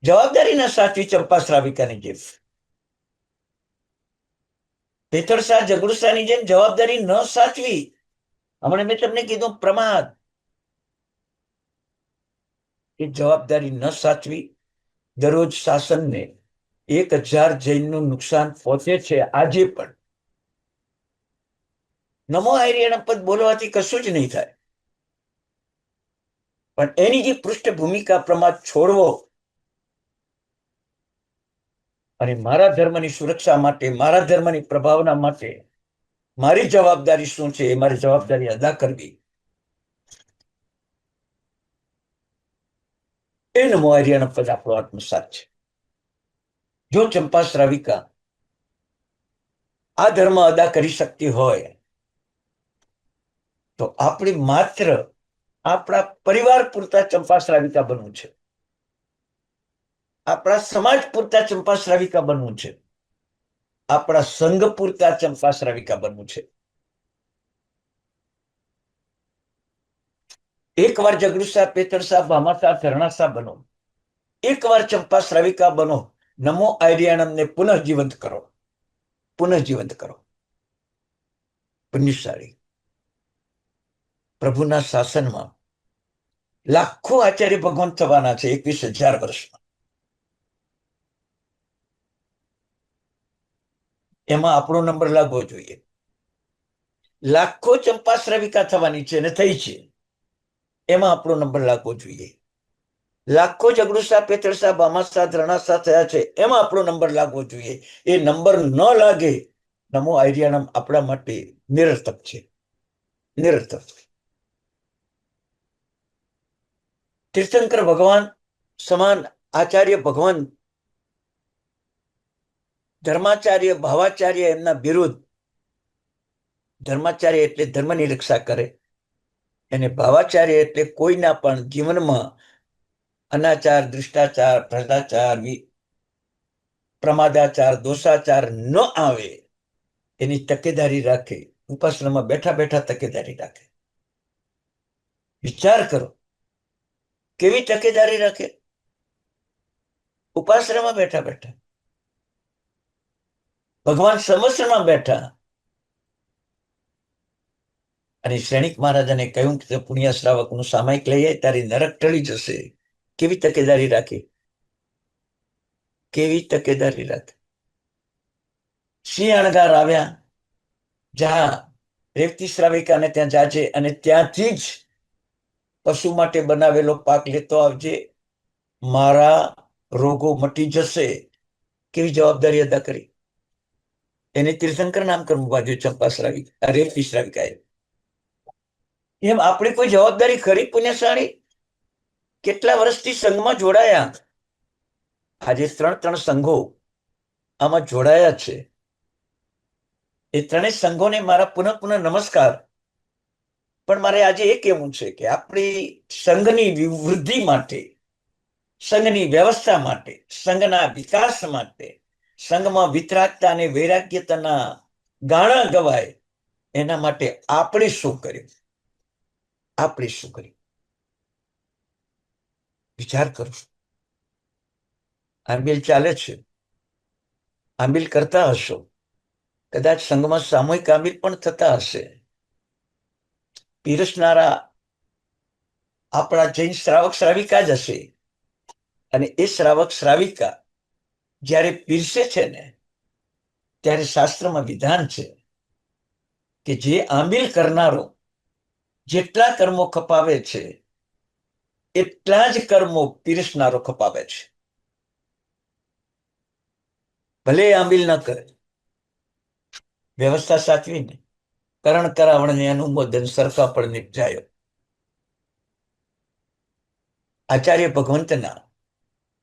જવાબદારી ના સાચવી ચંપા શ્રાવિકાની જેમ, પેથરશાહ જગડુશાની જેમ જવાબદારી ન સાચવી. હમણાં મેં તમને કીધું પ્રમાદ, એ જવાબદારી ન સાચવી. દરરોજ શાસનને 1000 જૈનનું નુકસાન પહોંચે છે આજે પણ. નમો આર્યણ પદ બોલવાથી કશું જ નહીં થાય, પણ એની જે પૃષ્ઠભૂમિકા પ્રમાદ છોડવો અને મારા ધર્મની સુરક્ષા માટે, મારા ધર્મની પ્રભાવના માટે મારી જવાબદારી શું છે, એ મારી જવાબદારી અદા કરવી, એ નમો આર્યણ પદ આપણો આત્મસાત છે. જો ચંપા શ્રાવિકા આ ધર્મ અદા કરી શકતી હોય તો આપણે માત્ર આપણા પરિવાર પૂરતા ચંપા શ્રાવિકા બનવું છે. આપણા સમાજ પૂરતા ચંપા શ્રાવિકા બનવું છે. આપણા સંઘ પૂરતા ચંપા શ્રાવિકા બનવું છે. એકવાર જગડુશાહ, પેથરશાહ, ભામાશાહ, ધરણાશાહ બનો. એકવાર ચંપા શ્રાવિકા બનો. નમો આર્યાણમને પુનઃ જીવંત કરો. પુનઃ જીવંત કરો. પુણ્યશાળી પ્રભુના શાસનમાં લાખો આચાર્ય ભગવાન થવાના છે 21,000 વર્ષમાં. એમાં આપણો નંબર લાગવો જોઈએ. લાખો ચંપા શ્રાવિકા થવાની છે અને થઈ છે, એમાં આપણો નંબર લાગવો જોઈએ. લાખો જગડુશાહ, પેથરશાહ, ભામાશાહ, ધરણાશાહ થયા છે, એમાં આપણો નંબર લાગવો જોઈએ. એ નંબર ન લાગે, નમો આર્યાણમ આપણા માટે નિરર્થક છે. નિરર્થક. તીર્થંકર ભગવાન સમાન આચાર્ય ભગવાન, ધર્માચાર્ય, ભાવાચાર્ય એમના વિરુદ્ધ. ધર્માચાર્ય એટલે ધર્મની રક્ષા કરે, અને ભાવાચાર્ય એટલે કોઈના પણ જીવનમાં અનાચાર, દૃષ્ટાચાર, ભ્રષ્ટાચાર, પ્રમાદાચાર, દોષાચાર ન આવે એની તકેદારી રાખે. ઉપાસનામાં બેઠા બેઠા તકેદારી રાખે. વિચાર કરો કેવી તકેદારી રાખે ઉપાસનામાં બેઠા બેઠા. ભગવાન સમસ્યામાં બેઠા અને શ્રેણિક મહારાજાને કહ્યું કે પુણ્ય શ્રાવકનું સામાયિક લઈએ તારી નરક ટળી જશે. કેવી તકેદારી રાખી, કેવી તકેદારી રાખી. સિંહ અણગાર આવ્યા, જ્યાં રેવતી શ્રાવિકાને ત્યાં જાજે અને ત્યાંથી જ પશુ માટે બનાવેલો પાક લેતો આવજે, મારા રોગો મટી જશે. કેવી જવાબદારી અદા કરી. એને તીર્થંકર નામકરણ બાંધ્યું ચંપા શ્રાવિકા, રેવતી શ્રાવિકાએ. એમ આપણે કોઈ જવાબદારી ખરી પુણ્યશાળી? કેટલા વર્ષથી સંઘમાં જોડાયા, આજે 3 સંઘો આમાં જોડાયા છે. એ ત્રણેય સંઘોને મારા પુનઃ પુનઃ નમસ્કાર. પણ મારે આજે એ કહેવું છે કે આપણી સંઘની વૃદ્ધિ માટે, સંઘની વ્યવસ્થા માટે, સંઘના વિકાસ માટે, સંઘમાં વિતરાગતા અને વૈરાગ્યતાના ગાણા ગવાય એના માટે આપણે શું કર્યું, આપણે શું કર્યું? વિચાર કરો. આંબિલ ચાલે છે, આંબિલ કરતા હશો, કદાચ સંઘમાં સામૂહિક આંબિલ પણ થતા હશે. પીરસનારા આપણા જૈન શ્રાવક શ્રાવિકા જ હશે. અને એ શ્રાવક શ્રાવિકા જ્યારે પીરસે છે ને, ત્યારે શાસ્ત્રમાં વિધાન છે કે જે આંબિલ કરનારો જેટલા કર્મો ખપાવે છે એટલા જ કર્મો પીરસનારો ખપાવે છે. ભલે આંબિલ ન કરે, વ્યવસ્થા સાચવીને કરણ કરાવણને અનુમોદન સરખા પણ નિપજાયો. આચાર્ય ભગવંતના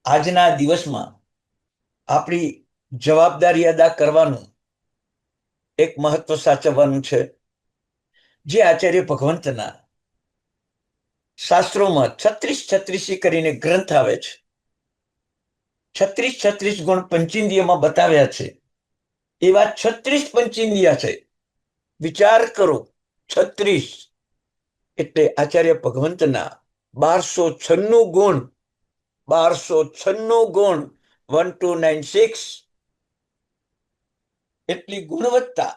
આજના દિવસમાં આપણી જવાબદારી અદા કરવાનું એક મહત્વ સાચવવાનું છે. જે આચાર્ય ભગવંતના શાસ્ત્રોમાં 36 કરીને ગ્રંથ આવે છે. 36 ગુણ પંચેન્દ્રિયમાં બતાવ્યા છે. એવા 36 પંચેન્દ્રિયા છે. વિચાર કરો, 36 એટલે આચાર્ય ભગવંતના 1296 ગુણ. 1296 ગુણ, 1296 એટલી ગુણવત્તા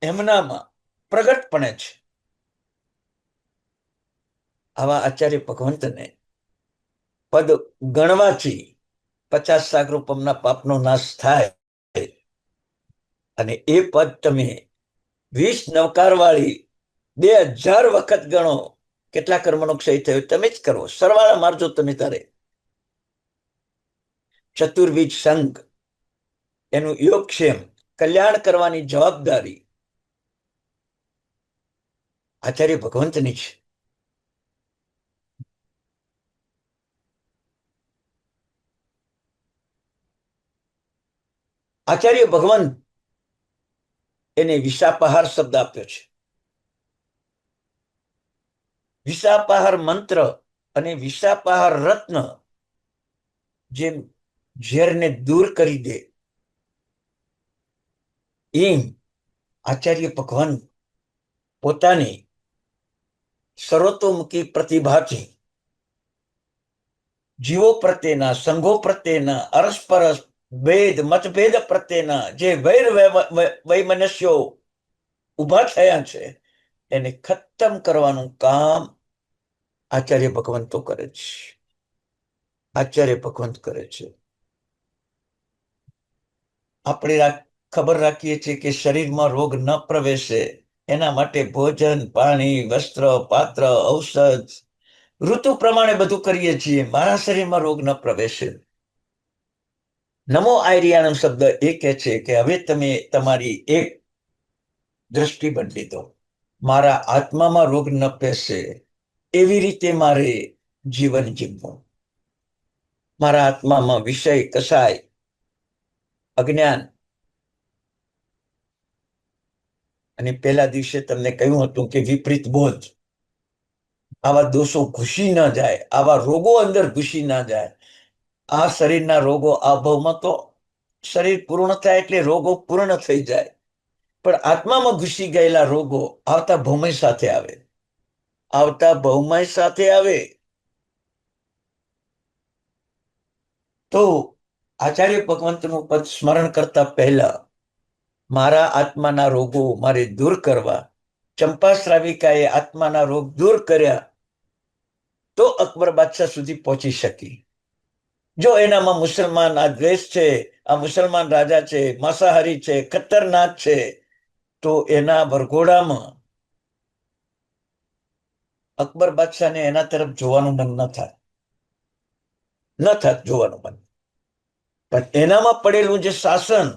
એમનામાં પ્રગટપણે છે. આવા આચાર્ય ભગવંતને પદ ગણવાથી 50 સાગરોપમના પાપનો નાશ થાય. અને એ પદ તમે 20 નવકારવાળી 2000 વખત ગણો, કેટલા કર્મનો ક્ષય થયો તમે જ કરો. સરવાળા મારજો તમે તારે. ચતુર્વિધ સંઘ એનું યોગક્ષેમ કલ્યાણ કરવાની જવાબદારી આચાર્ય ભગવંતની છે. આચાર્ય ભગવંત એને વિશાપાહાર શબ્દ આપ્યો છે. વિશાપાહાર મંત્ર અને વિશાપાહાર રત્ન જેમ ઝેરને દૂર કરી દે, એમ આચાર્ય ભગવાન પોતાની સર્વતોમુખી પ્રતિભાથી જીવો પ્રત્યેના, સંઘો પ્રત્યેના, અરસપરસ ભેદ મતભેદ પ્રત્યેના જે વૈર વૈમનસ્યો ઉભા થયા છે એને ખતમ કરવાનું કામ આચાર્ય ભગવંતો કરે છે. આચાર્ય ભગવંત કરે છે. આપણે ખબર રાખીએ છીએ કે શરીરમાં રોગ ન પ્રવેશે એના માટે ભોજન, પાણી, વસ્ત્ર, પાત્ર, ઔષધ ઋતુ પ્રમાણે બધું કરીએ છીએ. મારા શરીરમાં રોગ ન પ્રવેશે. નમો આયરિયાનો શબ્દ એ કહે છે કે હવે તમે તમારી એક દ્રષ્ટિ બદલી દો. મારા આત્મામાં રોગ ન પેસે એવી રીતે મારે જીવન જીવવું. મારા આત્મામાં વિષય, કસાય, અજ્ઞાન, અને પહેલા દિવસે તમને કહ્યું હતું કે વિપરીત બોધ, આવા દોષો ઘૂસી ન જાય, આવા રોગો અંદર ઘૂસી ના જાય. આ શરીરના રોગો આ ભાવમાં તો શરીર પૂર્ણ થાય એટલે રોગો પૂર્ણ થઈ જાય, પણ આત્મામાં ઘૂસી ગયેલા રોગો આવતા ભૌમય સાથે આવે, આવતા ભૌમય સાથે આવે. તો આચાર્ય ભગવંતનું પદ સ્મરણ કરતા પહેલા મારા આત્માના રોગો મારે દૂર કરવા, ચંપા શ્રાવિકાએ આત્માના રોગ દૂર કર્યા તો અકબર બાદશાહ સુધી પહોંચી શકી. જો એનામાં મુસલમાન આ દ્વેષ છે, આ મુસલમાન રાજા છે, માંસાહારી છે, ખતરનાક છે, તો એના વરઘોડામાં અકબર બાદશાહને એના તરફ જોવાનું મન ન થાય, ન થાત જોવાનું મન. પણ એનામાં પડેલું જે શાસન,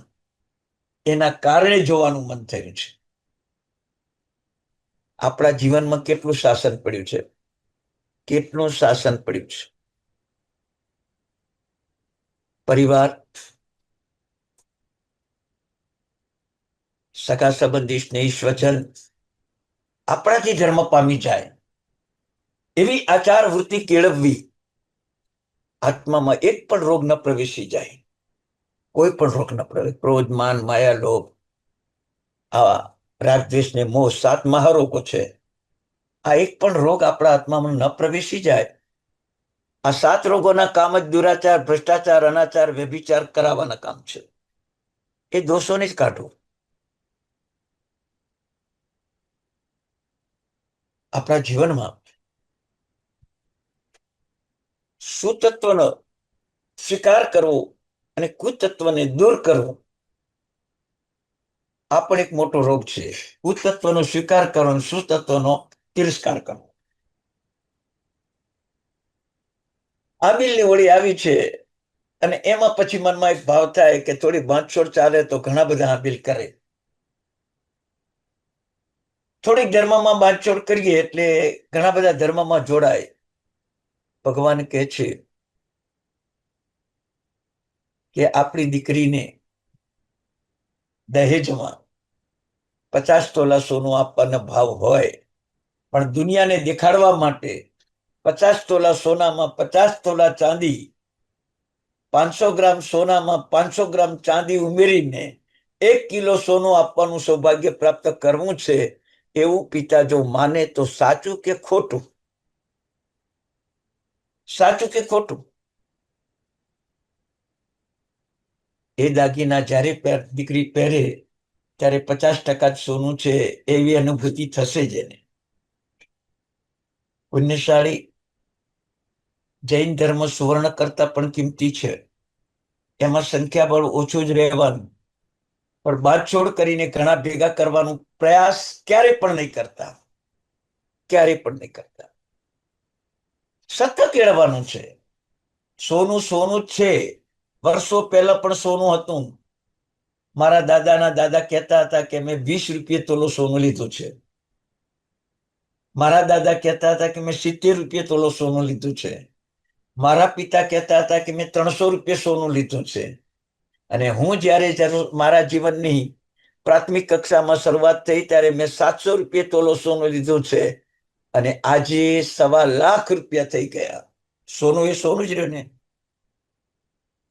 એના કારણે જોવાનું મન થયું છે. આપણા જીવનમાં કેટલું શાસન પડ્યું છે, કેટલું શાસન પડ્યું છે. પરિવાર, સગા સંબંધી, સ્નેહી સ્વજન આપણાથી ધર્મ પામી જાય એવી આચાર વૃત્તિ કેળવવી. આત્મામાં એક પણ રોગ ન પ્રવેશી જાય, કોઈ પણ રોગ ન પ્રવેશ. ક્રોધ, માન, માયા, લોભ, આવા રાગ, દ્વેષ ને મોહ 7 મહારોગો છે. આ એક પણ રોગ આપણા આત્મામાં ન પ્રવેશી જાય. આ 7 રોગોના કામ જ દુરાચાર, ભ્રષ્ટાચાર, અનાચાર, વ્યભિચાર કરાવવાના કામ છે. એ દોષોને જ કાઢો. આપણા જીવનમાં સુતત્વનો સ્વીકાર કરવો અને કુતત્વને દૂર કરવો આ પણ એક મોટો રોગ છે. કુતત્વનો સ્વીકાર કરવો, સુતત્વનો તિરસ્કાર કરવો. આબિલની હોળી આવી છે અને એમાં પછી મનમાં એક ભાવ થાય કે થોડી બાંધછોડ ચાલે તો ઘણા બધા આબિલ કરે. થોડીક ધર્મમાં બાંધછોડ કરીએ એટલે ઘણા બધા ધર્મમાં જોડાય. ભગવાન કહે છે કે આપણી દીકરીને દહેજમાં 50 તોલા સોનું આપવાનો ભાવ હોય, પણ દુનિયાને દેખાડવા માટે 50 તોલા સોનામાં 50 તોલા ચાંદી, 500 ગ્રામ સોનામાં 500 ગ્રામ ચાંદી ઉમેરીને 1 કિલો સોનું આપવાનું સૌભાગ્ય પ્રાપ્ત કરવું છે. એવું પિતા જો માને તો સાચું કે ખોટું? સાચું કે ખોટું? એ દાગીના જ્યારે દીકરી પહેરે ત્યારે 50% જ સોનું છે એવી અનુભૂતિ થશે જ એને. પુણ્યશાળી જૈન ધર્મ સુવર્ણ કરતા પણ કિંમતી છે. એમાં સંખ્યાબળ ઓછું જ રહેવાનું, પણ બાદછોડ કરીને ઘણા ભેગા કરવાનો પ્રયાસ ક્યારે પણ નહીં કરતા, ક્યારે પણ નહીં કરતા. સતત કેળવવાનું છે. સોનું સોનું જ છે. વર્ષો પહેલા પણ સોનું હતું. મારા દાદાના દાદા કહેતા હતા કે મેં 20 રૂપિયે તોલો સોનું લીધું છે. મારા દાદા કહેતા હતા કે મેં 70 રૂપિયે તોલો સોનું લીધું છે. મારા પિતા કહેતા હતા કે મેં 300 રૂપિયે સોનું લીધું છે. અને હું જ્યારે મારા જીવનની પ્રાથમિક કક્ષામાં શરૂઆત થઈ ત્યારે મેં 700 રૂપિયે તોલો સોનું લીધું છે. અને આજે 1.25 લાખ રૂપિયા થઈ ગયા. સોનું એ સોનું જ રહ્યું ને,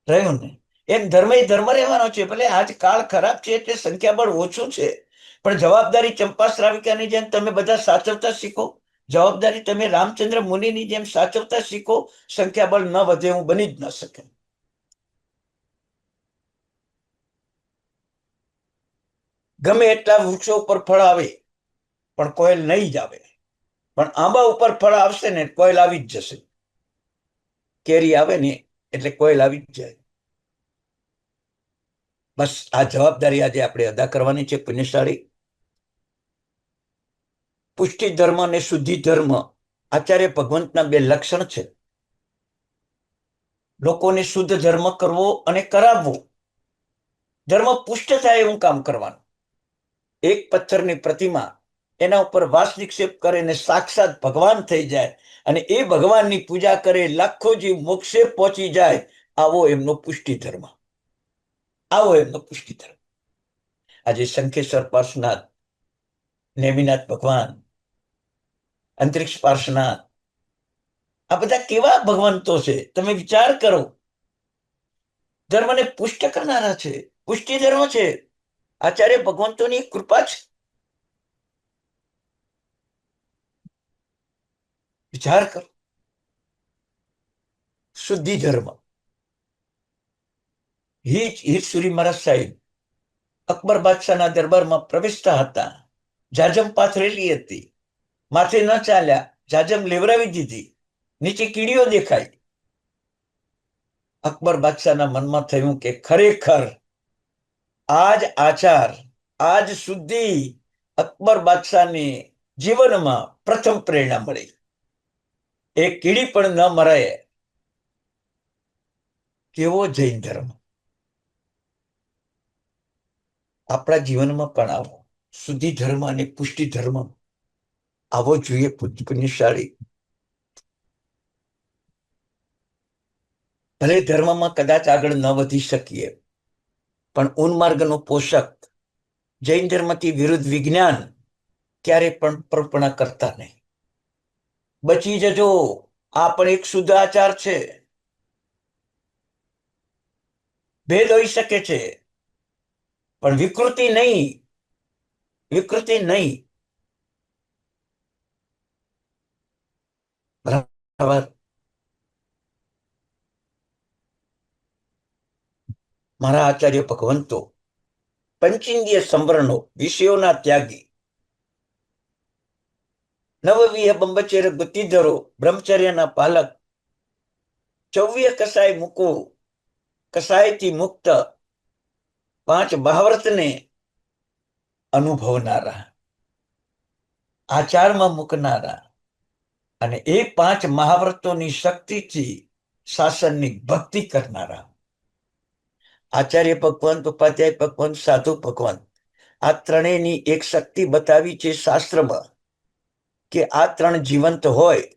રહ્યું ને. એમ ધર્મ એ ધર્મ રહેવાનો છે. ભલે આજ કાળ ખરાબ છે એટલે સંખ્યાબળ ઓછું છે, પણ જવાબદારી ચંપા શ્રાવિકાની જેમ તમે બધા સાચવતા શીખો. જવાબદારી તમે રામચંદ્ર મુનિની જેમ સાચવતા શીખો. સંખ્યાબળ ન વધે એવું બની જ ન શકે. ગમે એટલા વૃક્ષો ઉપર ફળ આવે પણ કોયલ નહીં જ આવે. પણ આંબા ઉપર ફળ આવશે ને કોયલ આવી જ જશે. કેરી આવે ને એટલે કોયલ આવી જ જાય. બસ આ જવાબદારી આજે આપણે અદા કરવાની છે. પુણ્યશાળી પુષ્ટિ ધર્મ અને શુદ્ધિ ધર્મ આચાર્ય ભગવંતના 2 લક્ષણ છે. લોકોને શુદ્ધ ધર્મ કરવો અને કરાવવો. ધર્મ પુષ્ટ થાય એવું કામ કરવાનું. એક પથ્થરની પ્રતિમા, એના ઉપર વાસ નિક્ષેપ કરે ને સાક્ષાત ભગવાન થઈ જાય અને એ ભગવાનની પૂજા કરે, લાખો જીવ મોક્ષે પહોંચી જાય. આવો એમનો પુષ્ટિ ધર્મ, આવો એમનો પુષ્ટિ ધર્મ. આજે શંખેશ્વર પાર્શ્વનાથ, નેમિનાથ ભગવાન અંતરિક્ષ પાર્શ્વનાથ, આ બધા કેવા ભગવંતો છે, તમે વિચાર કરો. ધર્મને પુષ્ટ કરનારા છે, પુષ્ટિ ધર્મ છે. આચાર્ય ભગવંતોની કૃપા છે. વિચાર કરો. શુદ્ધિ ધર્મ, હીરસુરી મહારાજ સાહેબ અકબર બાદશાહના દરબારમાં પ્રવેશતા હતા. જાજમ પાથરેલી હતી, માથે ન ચાલ્યા, જાજમ લેવરાવી દીધી, નીચે કીડીઓ દેખાઈ. અકબર બાદશાહના મનમાં થયું કે ખરેખર આજ આચાર, આજ શુદ્ધિ અકબર બાદશાહને જીવનમાં પ્રથમ પ્રેરણા મળી. એ કીડી પણ ન મરાય. કેવો જૈન ધર્મ! આપણા જીવનમાં પણ આવો શુદ્ધિ ધર્મ અને પુષ્ટિ ધર્મ આવો જોઈએ. પુણ્યશાળી ભલે ધર્મમાં કદાચ આગળ ન વધી શકીએ, પણ ઉન્માર્ગનો પોષક જૈન ધર્મથી વિરુદ્ધ વિજ્ઞાન ક્યારે પણ પ્રપણા કરતા નહીં. બચી જજો, આ પણ એક શુદ્ધ આચાર છે. ભેદ હોઈ શકે છે, પણ વિકૃતિ નહીં. વિકૃતિ નહીં. બરાબર. મારા આચાર્ય ભગવંતો પંચેન્દ્રિય સંવરણો, વિષયોના ત્યાગી, નવવિહ બંબચેર ગતિધરો, બ્રહ્મચર્યના પાલક, ચૌવ્ય કસાય મૂકો, કસાયથી મુક્ત, 5 મહાવ્રતને અનુભવનારા, આચારમાં મૂકનારા, અને એ 5 મહાવ્રતોની શક્તિથી શાસનની ભક્તિ કરનારા આચાર્ય ભગવંત, ઉપાધ્યાય ભગવંત, સાધુ ભગવંત, આ ત્રણેયની એક શક્તિ બતાવી છે શાસ્ત્રમાં કે આ 3 જીવંત હોય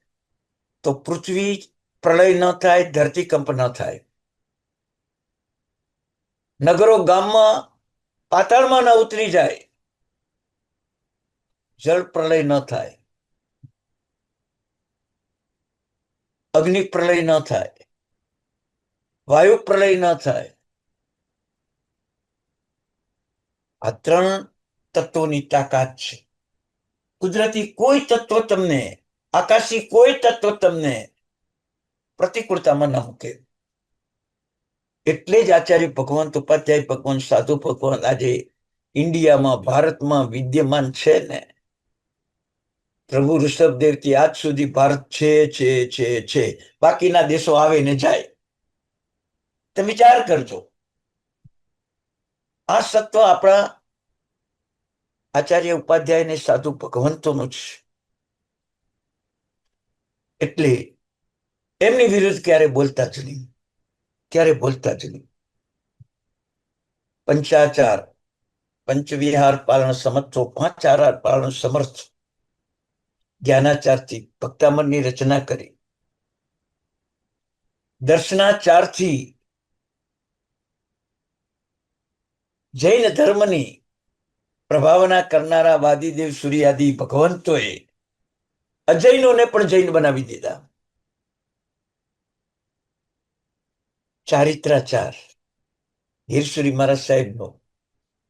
તો પૃથ્વી પ્રલય ન થાય, ધરતીકંપ ન થાય, નગરો ગામમાં પાતાળમાં ન ઉતરી જાય, જળ પ્રલય ન થાય, અગ્નિ પ્રલય ન થાય, વાયુ પ્રલય ન થાય. આ 3 તત્વોની તાકાત છે. કુદરતી કોઈ તત્વ તમને, આકાશી કોઈ તત્વ તમને પ્રતિકૂળતામાં ન મૂકે. એટલે જ આચાર્ય ભગવંત, ઉપાધ્યાય ભગવંત, સાધુ ભગવંત આજે ઇન્ડિયામાં, ભારતમાં વિદ્યમાન છે ને. પ્રભુ ઋષભદેવથી આજ સુધી ભારત છે. બાકીના દેશો આવે ને જાય. તમે વિચાર કરજો. આ સત્વ આપણા આચાર્ય ઉપાધ્યાય ને સાધુ ભગવંતોનું જ. એટલે એમની વિરુદ્ધ ક્યારે બોલતા જ નહીં, ક્યારે બોલતા જ નહીં. પંચાચાર, પંચવિહાર પાલન સમર્થો, 5 આહાર પાલન સમર્થ, જ્ઞાનાચારથી ભક્તામણની રચના કરી, દર્શનાચારથી જૈન ધર્મની પ્રભાવના કરનારા વાદીદેવ સૂર્યાદિ ભગવંતોએ અજૈનોને પણ જૈન બનાવી દીધા. ચારિત્રાચાર હીરસુરી મહારાજ સાહેબનો,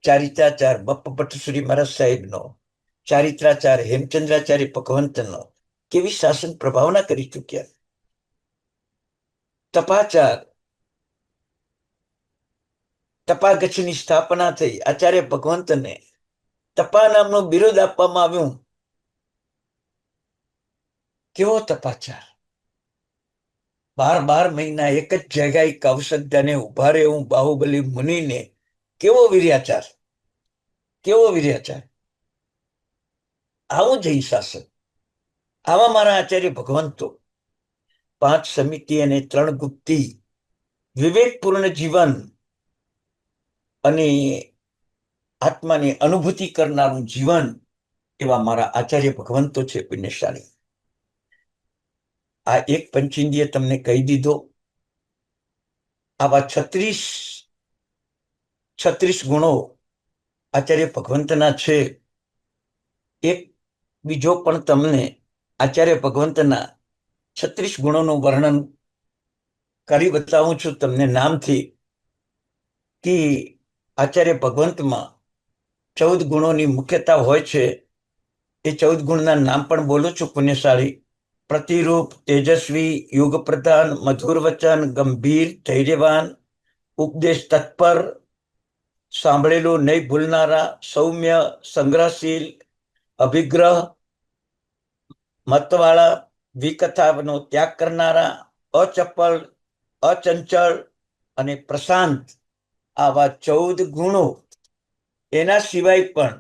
ચારિત્રાચાર બપ્પભટ્ટસુરી મહારાજ સાહેબનો, ચારિત્રાચાર હેમચંદ્રાચાર્ય ભગવંતનો કેવી શાસન પ્રભાવના કરી ચૂક્યા. તપાચાર, તપાગચ્છની સ્થાપના થઈ, આચાર્ય ભગવંતને તપા નામનું બિરુદ આપવામાં આવ્યું. કેવો તપાચાર! 12 મહિના એક જ જગ્યાએ કૌશલ્યને ઉભા રહેવું બાહુબલી મુનિને કેવો વીર્યાચાર! કેવો વીર્યાચાર! આવું જૈન શાસન, આવા મારા આચાર્ય ભગવંતો. 5 સમિતિ અને 3 ગુપ્તિ, વિવેકપૂર્ણ જીવન અને આત્માની અનુભૂતિ કરનારું જીવન, એવા મારા આચાર્ય ભગવંતો છે પુણ્યશાળી. આ એક પંચેન્દ્રિય તમને કહી દીધો. આવા 36 ગુણો આચાર્ય ભગવંતના છે. એક બીજો પણ તમને આચાર્ય ભગવંતના 36 ગુણોનું વર્ણન કરી બતાવું છું તમને નામથી કે આચાર્ય ભગવંતમાં 14 ગુણોની મુખ્યતા હોય છે. એ 14 ગુણના નામ પણ બોલું છું પુણ્યશાળી. પ્રતિરૂપ, તેજસ્વી, યુગ પ્રધાન, મધુર વચન, ગંભીર, ધૈર્યવાન, ઉપદેશ તત્પર, સાંભળેલું નહીં ભૂલનારા, સૌમ્ય, સંગ્રહશીલ, અભિગ્રહ, મતવાળા, વિકથાનો ત્યાગ કરનારા, અચપળ, અચંચળ અને પ્રશાંત. આવા 14 ગુણો. એના સિવાય પણ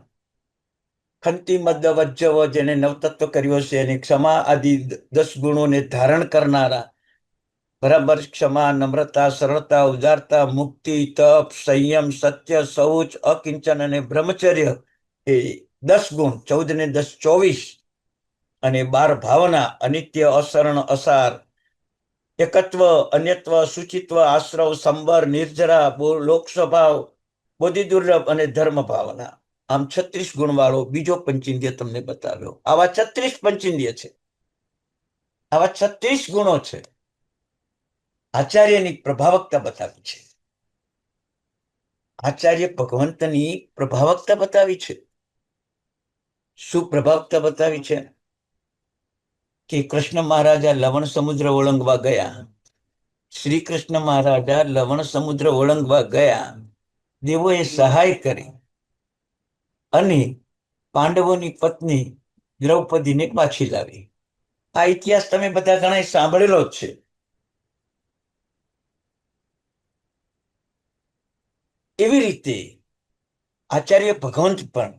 ખંતી મદ વજ્જવ, જેને નવતત્વ કર્યો છે, અને ક્ષમા આદિ 10 ગુણોને ધારણ કરનારા. બરાબર. ક્ષમા, નમ્રતા, સરળતા, ઉદારતા, મુક્તિ, તપ, સંયમ, સત્ય, શૌચ, અકિંચન અને બ્રહ્મચર્ય. એ 10 ગુણ. 14 ને 10 24. અને 12 ભાવના: અનિત્ય, અસરણ, અસાર, એકત્વ, અન્યત્વ, શુચિત્વ, આશ્રવ, સંબર, નિર્જરા, લોક સ્વભાવ, બોધિ દુર્લભ અને ધર્મ ભાવના. આમ 36 ગુણ વાળો બીજો પંચેન્દ્રિય તમને બતાવ્યો. આવા 36 પંચેન્દ્રિય છે. આવા 36 ગુણો છે. આચાર્યની પ્રભાવકતા બતાવી છે. આચાર્ય ભગવંતની પ્રભાવકતા બતાવી છે. શું પ્રભાવકતા બતાવી છે? કે કૃષ્ણ મહારાજા લવણ સમુદ્ર ઓળંગવા ગયા. શ્રી કૃષ્ણ મહારાજા લવણ સમુદ્ર ઓળંગવા ગયા. દેવોએ સહાય કરી અને પાંડવોની પત્ની દ્રૌપદીને પાછી લાવી. આ ઇતિહાસ તમે બધા ઘણા સાંભળેલો જ છે. એવી રીતે આચાર્ય ભગવંત પણ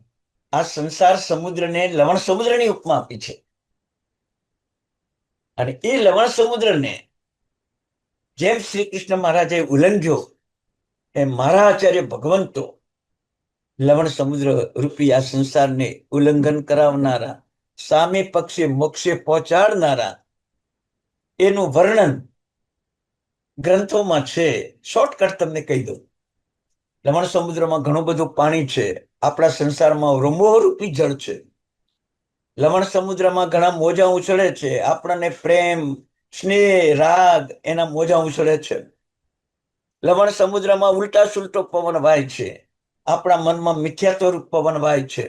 આ સંસાર સમુદ્રને લવણ સમુદ્રની ઉપમા આપી છે. અને એ લવણ સમુદ્રને જેમ શ્રી કૃષ્ણ મહારાજે ઉલ્લંઘ્યો એમ મારા આચાર્ય ભગવંતો લવણ સમુદ્ર રૂપી આ સંસારને ઉલ્લંઘન કરાવનારા, સામે પક્ષે મોક્ષે પહોંચાડનારા, એનું વર્ણન ગ્રંથોમાં છે. શોર્ટકટ તમને કહી દઉં. લવણ સમુદ્રમાં ઘણું બધું પાણી છે. આપણા સંસારમાં રમોહરૂપી જળ છે. લવણ સમુદ્રમાં ઘણા મોજા ઉછળે છે. આપણને પ્રેમ, સ્નેહ, રાગ એના મોજા ઉછળે છે. લવણ સમુદ્રમાં ઉલટા સુલટો પવન વાય છે. આપણા મનમાં મિથ્યાત્વરૂપ પવન વાય છે.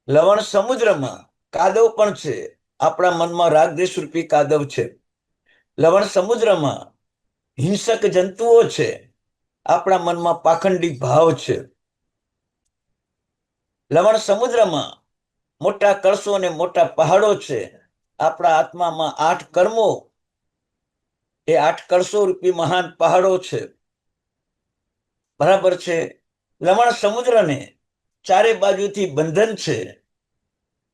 લવણ સમુદ્રમાં કાદવ પણ છે. આપણા મનમાં રાગદ્વેષ રૂપી કાદવ છે. લવણ સમુદ્રમાં હિંસક જંતુઓ છે. આપણા મનમાં પાખંડી ભાવ છે. લવણ સમુદ્રમાં મોટા કળશો અને મોટા પહાડો છે. આપણા આત્મામાં 8 કર્મો, એ 8 કળશો રૂપી મહાન પહાડો છે. બરાબર છે. લવણ સમુદ્રને ચારે બાજુથી બંધન છે.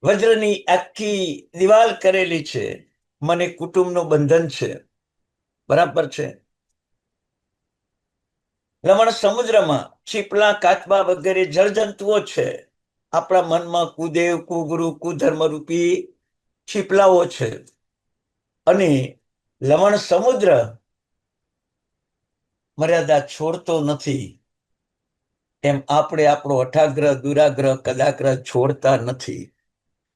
વજ્રની આખી દિવાલ કરેલી છે. મને કુટુંબનું બંધન છે. બરાબર છે. લવણ સમુદ્રમાં છીપલા, કાચબા વગેરે જળજંતુઓ છે. આપણા મનમાં કુદેવ, કુગુરુ, કુધર્મ રૂપી છીપલાઓ છે. અને લવણ સમુદ્ર મર્યાદા છોડતો નથી. એમ આપણે આપણો અઠાગ્રહ, દુરાગ્રહ, કદાગ્રહ છોડતા નથી.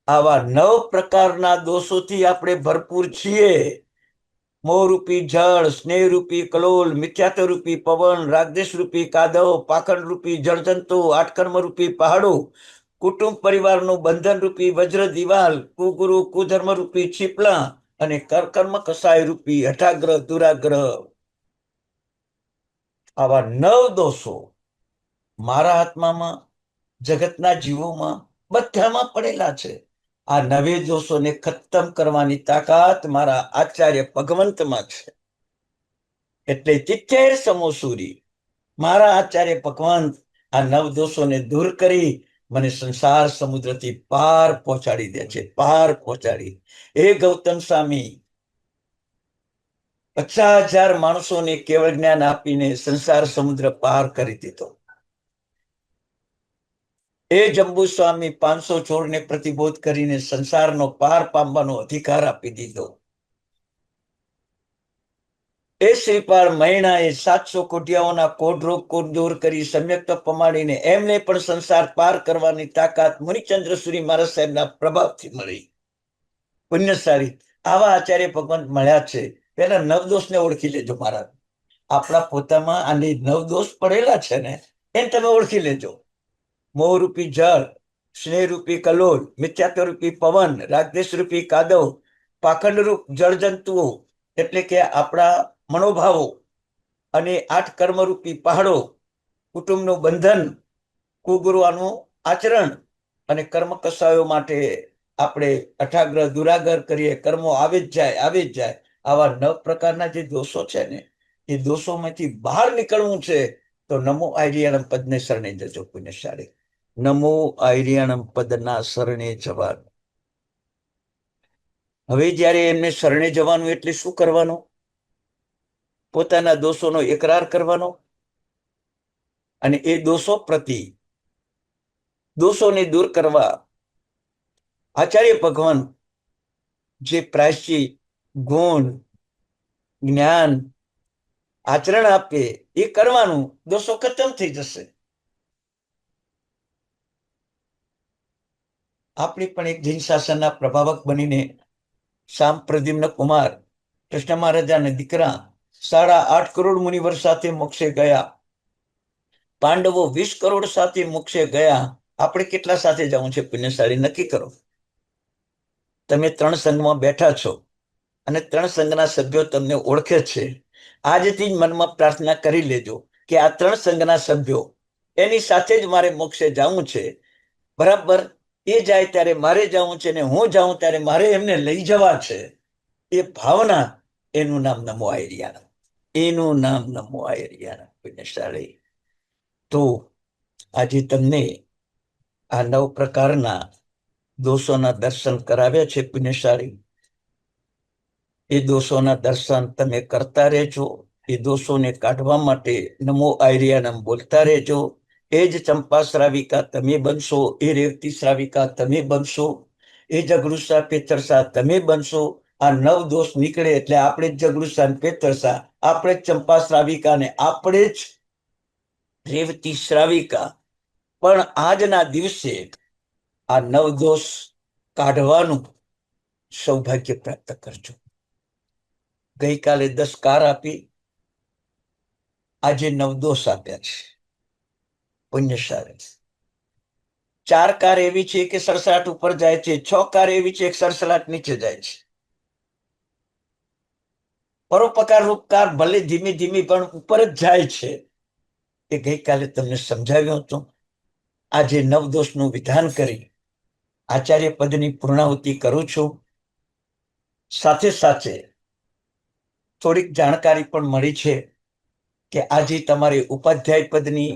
આવા 9 પ્રકારના દોષોથી આપણે ભરપૂર છીએ. મોહરૂપી જળ, સ્નેહરૂપી કલોલ, મિથ્યાત્વરૂપી પવન, રાગદેશરૂપી કાદવ, પાખંડ રૂપી જળજંતુ, 8 કર્મરૂપી પહાડો, કુટુંબ પરિવારનું બંધન રૂપી વજ્ર દિવાલ, કુગુરુ, કુધર્મ રૂપી છીપલા અને કર્મ કસાય રૂપી અઠાગ્રહ, દુરાગ્રહ. આવા 9 દોષો મારા આત્મામાં, જગતના જીવોમાં બધામાં પડેલા છે. આ 9 દોષોને ખતમ કરવાની તાકાત મારા આચાર્ય ભગવંતમાં છે. એટલે 73 સમોસુરી મારા આચાર્ય ભગવંત આ 9 દોષોને દૂર કરી મને સંસાર સમુદ્રથી પાર પહોંચાડી દે છે. પાર પહોંચાડી. એ ગૌતમ સ્વામી 50,000 માણસોને કેવળ જ્ઞાન આપીને સંસાર સમુદ્ર પાર કરી દીધો. એ જંબુ સ્વામી 500 છોડને પ્રતિબોધ કરીને સંસારનો પાર પામવાનો અધિકાર આપી દીધો. એ શ્રીપાળ મહિનાએ 700 કોટિયાઓના કોઢરોગ દૂર કરી સમ્યક પમાડીને એમને પણ સંસાર પાર કરવાની તાકાત મુનિચંદ્ર સુરી મહારાજ સાહેબના પ્રભાવથી મળી. પુણ્યશાળી આવા આચાર્ય ભગવાન મળ્યા છે. પેલા નવદોષને ઓળખી લેજો મહારાજ. આપણા પોતામાં આની નવદોષ પડેલા છે ને એને તમે ઓળખી લેજો. મોહરૂપી જળ, સ્નેહરૂપી કલોલ, મિથ્યાત્વરૂપી પવન, રાગદેશરૂપી કાદવ, પાખંડરૂપ જળજંતુઓ એટલે કે આપણા મનોભાવો, અને 8 કર્મરૂપી પહાડો, કુટુંબનું બંધન, કુગુરવાનું આચરણ, અને કર્મ કસાયો માટે આપણે અઠાગ્રહ દુરાગ્રહ કરીએ, કર્મો આવે જ જાય. આવા 9 પ્રકારના જે દોષો છે ને એ દોષોમાંથી બહાર નીકળવું છે તો નમો આયર્યાણમ પદને શરણે જજો પુણ્યશાળી. નમો આયર્યાણમ પદના શરણે જવાનું. હવે જ્યારે એમને શરણે જવાનું એટલે શું કરવાનું? પોતાના દોષોનો એકરાર કરવાનો, અને એ દોષો પ્રતિ દોષોને દૂર કરવા આચાર્ય ભગવાન જે પ્રાયશ્ચિત, ગુણ, જ્ઞાન, આચરણ આપે એ કરવાનું, દોષો ખતમ થઈ જશે. આપણી પણ એક જૈન શાસનના પ્રભાવક બનીને શામ પ્રદ્યુમ્ન કુમાર કૃષ્ણ મહારાજાના દીકરા 8.5 કરોડ મુનિવર સાથે મોક્ષે ગયા. પાંડવો 20 કરોડ સાથે મોક્ષે ગયા. આપણે કેટલા સાથે જવું છે પુણ્યશાળી નક્કી કરો. તમે 3 સંઘમાં બેઠા છો અને 3 સંઘના સભ્યો તમને ઓળખે છે. આજથી જ મનમાં પ્રાર્થના કરી લેજો કે આ 3 સંઘના સભ્યો એની સાથે જ મારે મોક્ષે જવું છે. બરાબર એ જાય ત્યારે મારે જવું છે ને હું જાઉં ત્યારે મારે એમને લઈ જવા છે. એ ભાવના, એનું નામ નમો આયર્યાણમ. એનું નામ નમો આયર્યાણમ પુણ્યશાળી. તો આજે તમને આ 9 પ્રકારના દોષોના દર્શન કરાવ્યા છે પુણ્યશાળી. એ દોષોના દર્શન તમે કરતા રહેજો. એ દોષોને કાઢવા માટે નમો આયર્યાણમ બોલતા રહેજો. એ જ ચંપા શ્રાવિકા તમે બનશો, એ રેવતી શ્રાવિકા તમે બનશો, એ જગડુસા પેતરસા તમે બનશો. આ 9 દોષ નીકળે એટલે આપણે જ જગડુસા પેતરસા, આપણે જ ચંપા શ્રાવિકા ને આપણે જ રેવતી શ્રાવિકા. પણ આજના દિવસે આ 9 દોષ કાઢવાનું સૌભાગ્ય પ્રાપ્ત કરજો. ગઈકાલે 10 કાર આપી, આજે 9 દોષ આપ્યા છે પુણ્યશાળી. 4 કાર એવી છે કે સડસઠ ઉપર જાય છે, 6 કાર એવી છે કે સડસઠ નીચે જાય છે. પરોપકાર રૂપકાર ભલે ધીમે ધીમે પણ ઉપર જ જાય છે. એ ગઈકાલે તમને સમજાવ્યું હતું. આજે 9 દોષનું વિધાન કરી આચાર્ય પદની પૂર્ણાહુતિ કરું છું. સાથે સાથે થોડીક જાણકારી પણ મળી છે કે આજે તમારી ઉપાધ્યાય પદની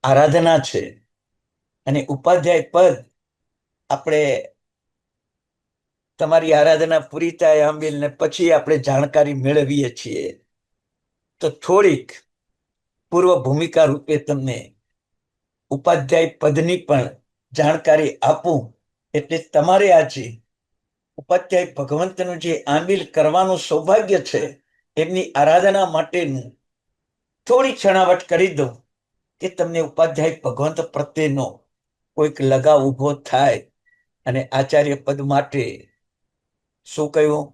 આરાધના છે, અને ઉપાધ્યાય પદ આપણે તમારી આરાધના પૂરી થાય આંબેલ ને પછી આપણે જાણકારી મેળવીએ છીએ. તો થોડીક પૂર્વ ભૂમિકા રૂપે તમને ઉપાધ્યાય પદની પણ જાણકારી આપું. એટલે તમારે આજે ઉપાધ્યાય ભગવંતનું જે આંબિલ કરવાનું સૌભાગ્ય છે, એમની આરાધના માટેનું થોડી છણાવટ કરી દઉં કે તમને ઉપાધ્યાય ભગવંત પ્રત્યેનો કોઈક લગાવ ઉભો થાય. અને આચાર્ય પદ માટે શું કહ્યું?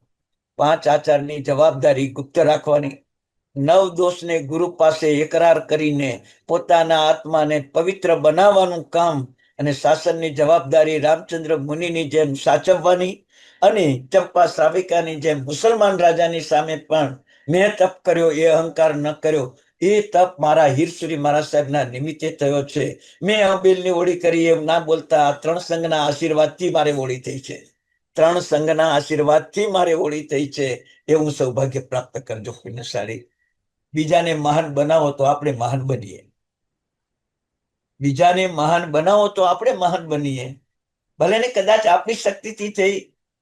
5 આચારની જવાબદારી ગુપ્ત રાખવાની. 9 દોષને ગુરુ પાસે એકરાર કરીને પોતાના આત્માને પવિત્ર બનાવવાનું કામ, અને શાસનની જવાબદારી રામચંદ્ર મુનિની જેમ સાચવવાની, અને ચંપા શ્રાવિકાની જેમ મુસલમાન રાજાની સામે પણ મેં તપ કર્યો એ અહંકાર ન કર્યો. એ તપ મારા હીરસુરી મહારાજ સાહેબના નિમિત્તે થયો છે. મેં આંબેલની ઓળી કરી એમ ના બોલતા 3 સંઘના આશીર્વાદથી મારે ઓળી થઈ છે. 3 સંઘના આશીર્વાદથી મારે ઓળી થઈ છે. એવું સૌભાગ્ય પ્રાપ્ત કરજો પુણ્યશાળી. બીજાને મહાન બનાવો તો આપણે મહાન બનીએ. બીજાને મહાન બનાવો તો આપણે મહાન બનીએ. ભલે ને કદાચ આપણી શક્તિથી થઈ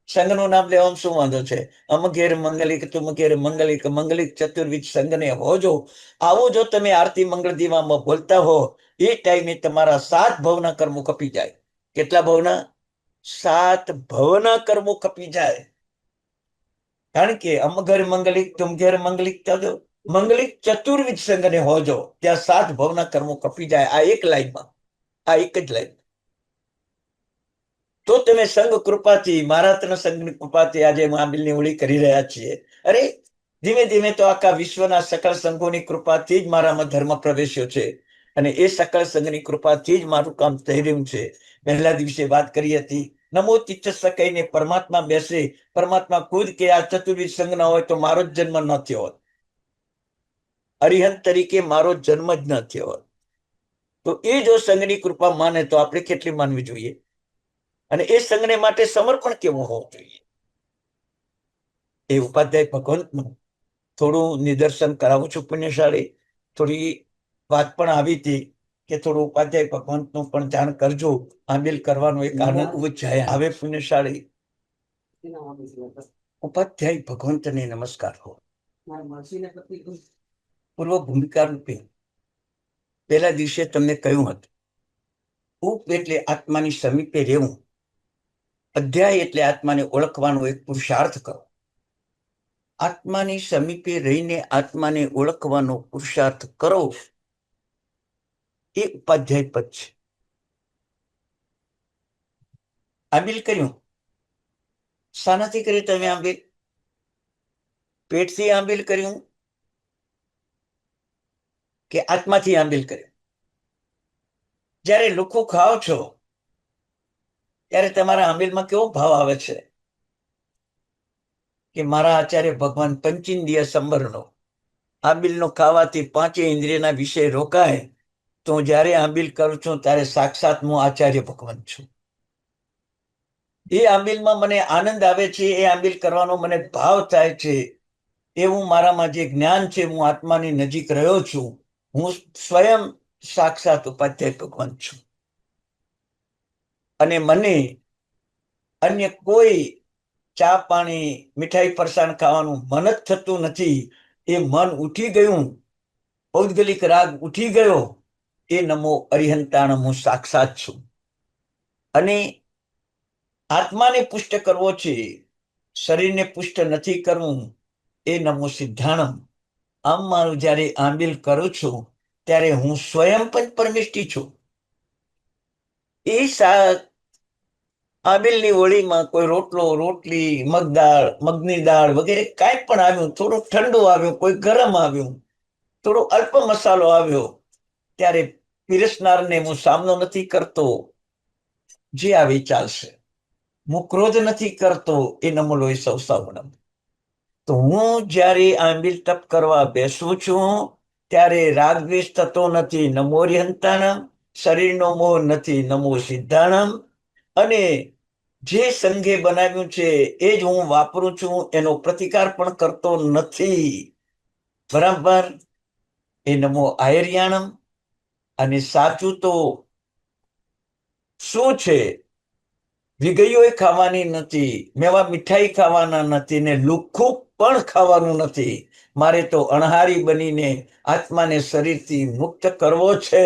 સંઘનું નામ લેવામાં શું વાંધો છે? અમ ઘેર મંગલિક તુમ ઘેર મંગલિક, મંગલિક ચતુર્વિધ સંઘને હોજો. આવું જો તમે આરતી મંગળ દીવામાં બોલતા હો, એ ટાઈમે તમારા 7 ભવના કર્મો કપી જાય. કેટલા ભવના? 7 ભવના કર્મો કપી જાય. કારણ કે અમ ઘર મંગલિક તુમ ઘેર મંગલિક મંગલિક ચતુર્વિધ સંઘને હોજો. ત્યાં 7 ભવના કર્મો કપી જાય. આ એક લાઈનમાં, આ એક જ લાઈન. તો તમે સંઘ કૃપાથી મારા સંઘની કૃપાથી આજે આંબીલની હોળી કરી રહ્યા છીએ. અરે ધીમે ધીમે તો આખા વિશ્વના સકળ સંઘોની કૃપાથી જ મારામાં ધર્મ પ્રવેશ્યો છે અને એ સકળ સંઘની કૃપાથી જ મારું કામ થઈ રહ્યું છે. પહેલા દિવસે વાત કરી હતી નમો તિચ્છ કહીને પરમાત્મા બેસે, પરમાત્મા ખુદ કે આ ચતુર્વિધ સંઘ ના હોય તો મારો જ જન્મ ન થયો હોત, અરિહંત તરીકે મારો જન્મ જ ન થયો હોત. તો એ જો સંઘની કૃપા માને તો આપણે કેટલી માનવી જોઈએ અને એ સંઘને માટે સમર્પણ કેવું હોવું જોઈએ. એ ઉપાધ્યાય ભગવંતનું થોડું નિદર્શન કરાવું છું પુણ્યશાળી. થોડી વાત પણ આવી હતી કે થોડું ઉપાધ્યાય ભગવંતનું પણ જાણ કરજો. આંબિલ કરવાનો એક આનંદ ઉચ્ચાય આવે પુણ્યશાળી. ઉપાધ્યાય ભગવંતને નમસ્કાર હો. પૂર્વ ભૂમિકા રૂપે પહેલા દિવસે તમને કહ્યું હતું ઉપ એટલે આત્માની સમીપે રહેવું, અધ્યાય એટલે આત્માને ઓળખવાનો એક પુરુષાર્થ કરો. આત્માની સમીપે રહીને આત્માને ઓળખવાનો પુરુષાર્થ કરો એ ઉપાધ્યાય પદ છે. આંબિલ કર્યું, શાનાથી કર્યું તમે આંબિલ? પેટથી આંબિલ કર્યું કે આત્માથી આંબિલ કર્યું? જ્યારે લુખું ખાઓ છો ત્યારે તમારા આંબિલમાં કેવો ભાવ આવે છે કે મારા આચાર્ય ભગવાન પંચિંદ્રિય સંવરણો આંબિલનો ખાવાથી પાંચે ઇન્દ્રિયના વિષય રોકાય તો જ્યારે આંબિલ કરું છું ત્યારે સાક્ષાત હું આચાર્ય ભગવાન છું. એ આંબિલમાં મને આનંદ આવે છે, એ આંબિલ કરવાનો મને ભાવ થાય છે. એવું મારામાં જે જ્ઞાન છે, હું આત્માની નજીક રહ્યો છું, હું સ્વયં સાક્ષાત ઉપાધ્યાય ભગવાન છું અને મને અન્ય કોઈ ચા પાણી મીઠાઈ ફરસાણ ખાવાનું મન જ થતું નથી. એ મન ઉઠી ગયું, પૌદ્ગલિક રાગ ઉઠી ગયો. એ નમો અરિહંતાણ હું સાક્ષાત છું અને આત્માને પુષ્ટ કરવો છે, શરીરને પુષ્ટ નથી કરવું. એ નમો સિદ્ધાણમ. આમ મારું જ્યારે આંબિલ કરું છું ત્યારે હું સ્વયં પણ પરમિષ્ટિ છું. એ આંબિલની હોળીમાં કોઈ રોટલો, રોટલી, મગદાળ, મગની દાળ વગેરે કાંઈ પણ આવ્યું, થોડું ઠંડુ આવ્યું, કોઈ ગરમ આવ્યું, થોડો અલ્પ મસાલો આવ્યો, ત્યારે પીરસનારને હું સામનો નથી કરતો, જે આવી ચાલશે. હું ક્રોધ નથી કરતો, એ નમો લોહી સૌ સાવણમ. તો હું જ્યારે આંબિલ તપ કરવા બેસું છું ત્યારે રાગ દ્વેષ થતો નથી. નમો અરિહંતાણમ. શરીરનો મોહ નથી. નમો સિદ્ધાણમ. અને જે સંઘે બનાવ્યું છે એ જ હું વાપરું છું, એનો પ્રતિકાર પણ કરતો નથી. બરાબર. એ નમો આયર્યાણમ. અને સાચું તો શું છે? વિગઈઓ ખાવાની નથી, મેવા મીઠાઈ ખાવાના નથી, ને લુખ્ખું પણ ખાવાનું નથી. મારે તો અણહારી બનીને આત્માને શરીરથી મુક્ત કરવો છે.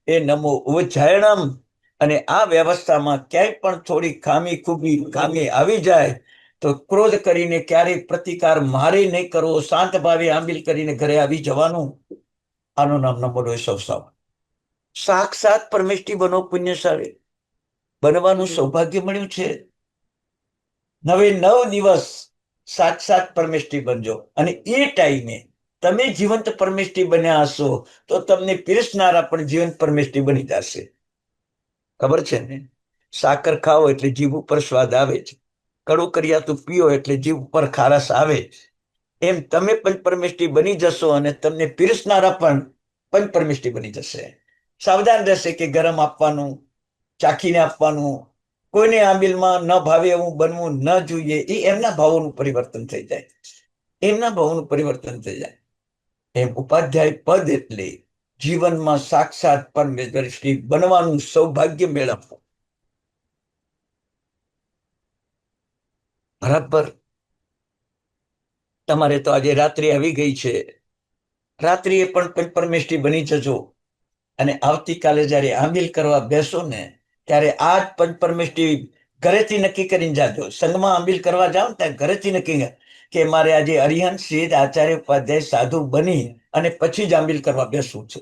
એ નમો ઉજ્જયણમ. અને આ વ્યવસ્થામાં ક્યાંય પણ થોડી ખામી આવી જાય તો ક્રોધ કરીને ક્યારેય પ્રતિકાર મારે નહીં કરવો, શાંત ભાવે આંબિલ કરીને ઘરે આવી જવાનું. આનું નામ નમો લોહી સૌ સાવણ. સાક્ષાત પરમેષ્ટિ બનો પુણ્યશાળી. બનવાનું સૌભાગ્ય મળ્યું છે. 9 દિવસ સાક્ષાત પરમેષ્ટિ બનજો અને એ ટાઈમે તમે જીવંત પરમેષ્ટિ બન્યા હશો તો તમને પીરસનારા પણ જીવંત પરમેષ્ટિ બની જશે. ખબર છે ને? સાકર ખાઓ એટલે જીભ ઉપર સ્વાદ આવે છે, કડું કરિયાતું પીઓ એટલે જીભ ઉપર ખારસ આવે છે. એમ તમે પંચપરમેષ્ટિ બની જશો અને તમને પીરસનારા પણ પંચપરમેષ્ટિ બની જશે. સાવધાન રહેશે કે ગરમ આપવાનું, ચાખીને આપવાનું, કોઈને આંબિલમાં ન ભાવે એવું બનવું ન જોઈએ. એ એમના ભાવોનું પરિવર્તન થઈ જાય, એમના ભાવોનું પરિવર્તન થઈ જાય. એમ ઉપાધ્યાય પદ એટલે જીવનમાં સાક્ષાત પરમેશ્વરી બનવાનું સૌભાગ્ય મેળવવું. બરાબર. તમારે તો આજે રાત્રિ આવી ગઈ છે, રાત્રિએ પણ પરમેષ્ટિ બની જજો અને આવતીકાલે જ્યારે આંબિલ કરવા બેસો ને ત્યારે આ જ પંચપરમેષ્ટિ ઘરેથી નક્કી કરીને જાજો. સંઘમાં આંબિલ કરવા જાઓ ત્યાં ઘરેથી નક્કી કે મારે આજે અરિહંત સિદ્ધ આચાર્ય ઉપાધ્યાય સાધુ બની અને પછી જ આંબિલ કરવા બેસવું છે.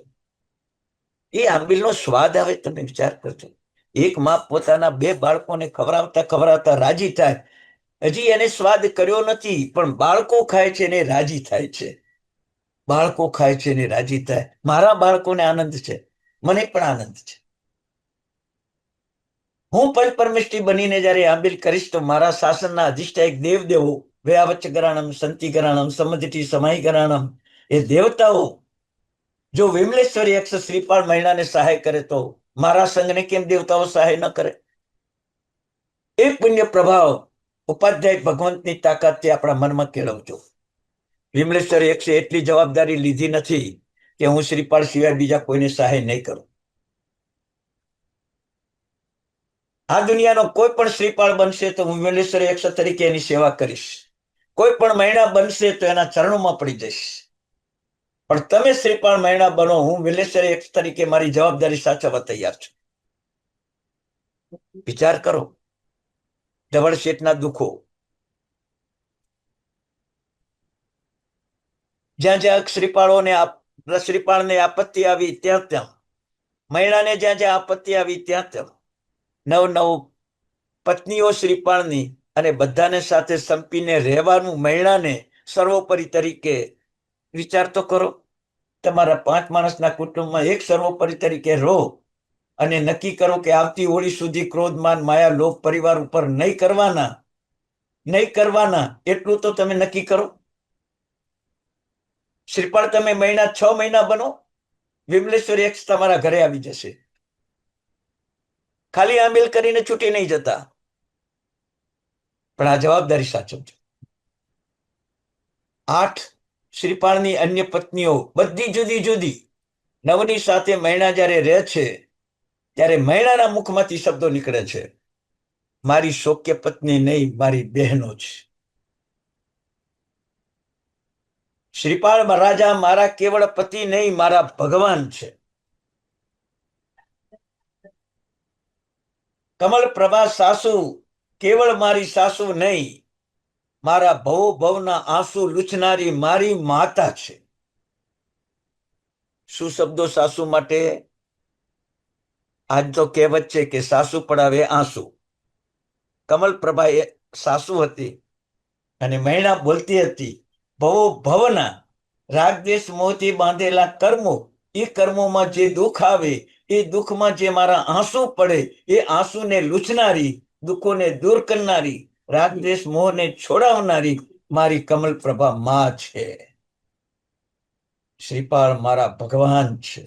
એ આંબિલનો સ્વાદ આવે, તમે વિચાર કરજો. એક માં પોતાના બે બાળકોને ખવડાવતા ખવડાવતા રાજી થાય. હજી એને સ્વાદ કર્યો નથી, પણ બાળકો ખાય છે ને રાજી થાય છે. બાળકો ખાય છે ને રાજી થાય. મારા બાળકોને આનંદ છે, મને પણ આનંદ છે. હું પંચપરમેષ્ઠી બનીને જયારે આંબિલ કરીશ તો મારા શાસનના અધિષ્ઠાયક દેવદેવો વ્યાવચ્ચગરાણમ સંતિગરાણમ સમજટી સમાહિગરાણમ એ દેવતાઓ જો વિમલેશ્વરી યક્ષ શ્રીપાળ મહિલાને સહાય કરે તો મારા સંઘને કેમ દેવતાઓ સહાય ન કરે? એ પુણ્ય પ્રભાવ ઉપાધ્યાય ભગવંતની તાકાતથી આપણા મનમાં કેળવજો. વિમલેશ્વરી યક્ષે એટલી જવાબદારી લીધી નથી કે હું શ્રીપાળ સિવાય બીજા કોઈને સહાય નહીં કરું. આ દુનિયાનો કોઈ પણ શ્રીપાળ બનશે તો હું વિમલેશ્વરી યક્ષ તરીકે એની સેવા કરીશ. કોઈ પણ મહિના બનશે તો એના ચરણોમાં પડી જઈશ. પણ તમે શ્રીપાળ મહિના બનો, હું વિમલેશ્વરી યક્ષ તરીકે મારી જવાબદારી સાચવવા તૈયાર છું. વિચાર કરો. ધવળ શેઠના દુઃખો, જ્યાં જ્યાં શ્રીપાળને આપત્તિ આવી ત્યાં ત્યાં, મહિલાને જ્યાં જ્યાં આપત્તિ આવી ત્યાં ત્યાં નવ નવ પત્નીઓ શ્રીપાળની અને બધાને સાથે સંપીને રહેવાનું મહિલાને સર્વોપરી તરીકે વિચાર તો કરો. તમારા 5 માણસના કુટુંબમાં એક સર્વોપરી તરીકે રહો અને નક્કી કરો કે આવતી હોળી સુધી ક્રોધ માન માયા લોભ પરિવાર ઉપર નહીં કરવાના. એટલું તો તમે નક્કી કરો. શ્રીપાળ તમે 6 મહિના બનો, વિમલેશ્વરી યક્ષ તમારા ઘરે આવી જશે. ખાલી આંબિલ કરીને છૂટી નહીં જતા, પણ આ જવાબદારી સાચવજો. 8 શ્રીપાળની અન્ય પત્નીઓ બધી જુદી જુદી, નવની સાથે મહિના જ્યારે રહે છે ત્યારે મહિનાના મુખમાંથી શબ્દો નીકળે છે, મારી શોક્ય પત્ની નહીં, મારી બહેનો છે. શ્રીપાળ રાજા મારા કેવળ પતિ નહીં, મારા ભગવાન છે. કમલ પ્રભા સાસુ કેવળ મારી સાસુ નહીં, મારા ભવ ભવના આંસુ લૂછનારી મારી માતા છે. શું શબ્દો સાસુ માટે! આજ તો કહેવત છે કે સાસુ પડાવે આંસુ. કમલ પ્રભા એ સાસુ હતી અને મહિના બોલતી હતી, ભવો ભવના રાગદ્વેષ મોહથી બાંધેલા કર્મો, એ કર્મોમાં જે દુઃખ આવે, એ દુઃખમાં જે મારા આંસુ પડે, એ આંસુને લૂછનારી, દુઃખોને દૂર કરનારી, રાગદ્વેષ મોહને છોડાવનારી મારી કમલ પ્રભા માં છે. શ્રીપાળ મારા ભગવાન છે.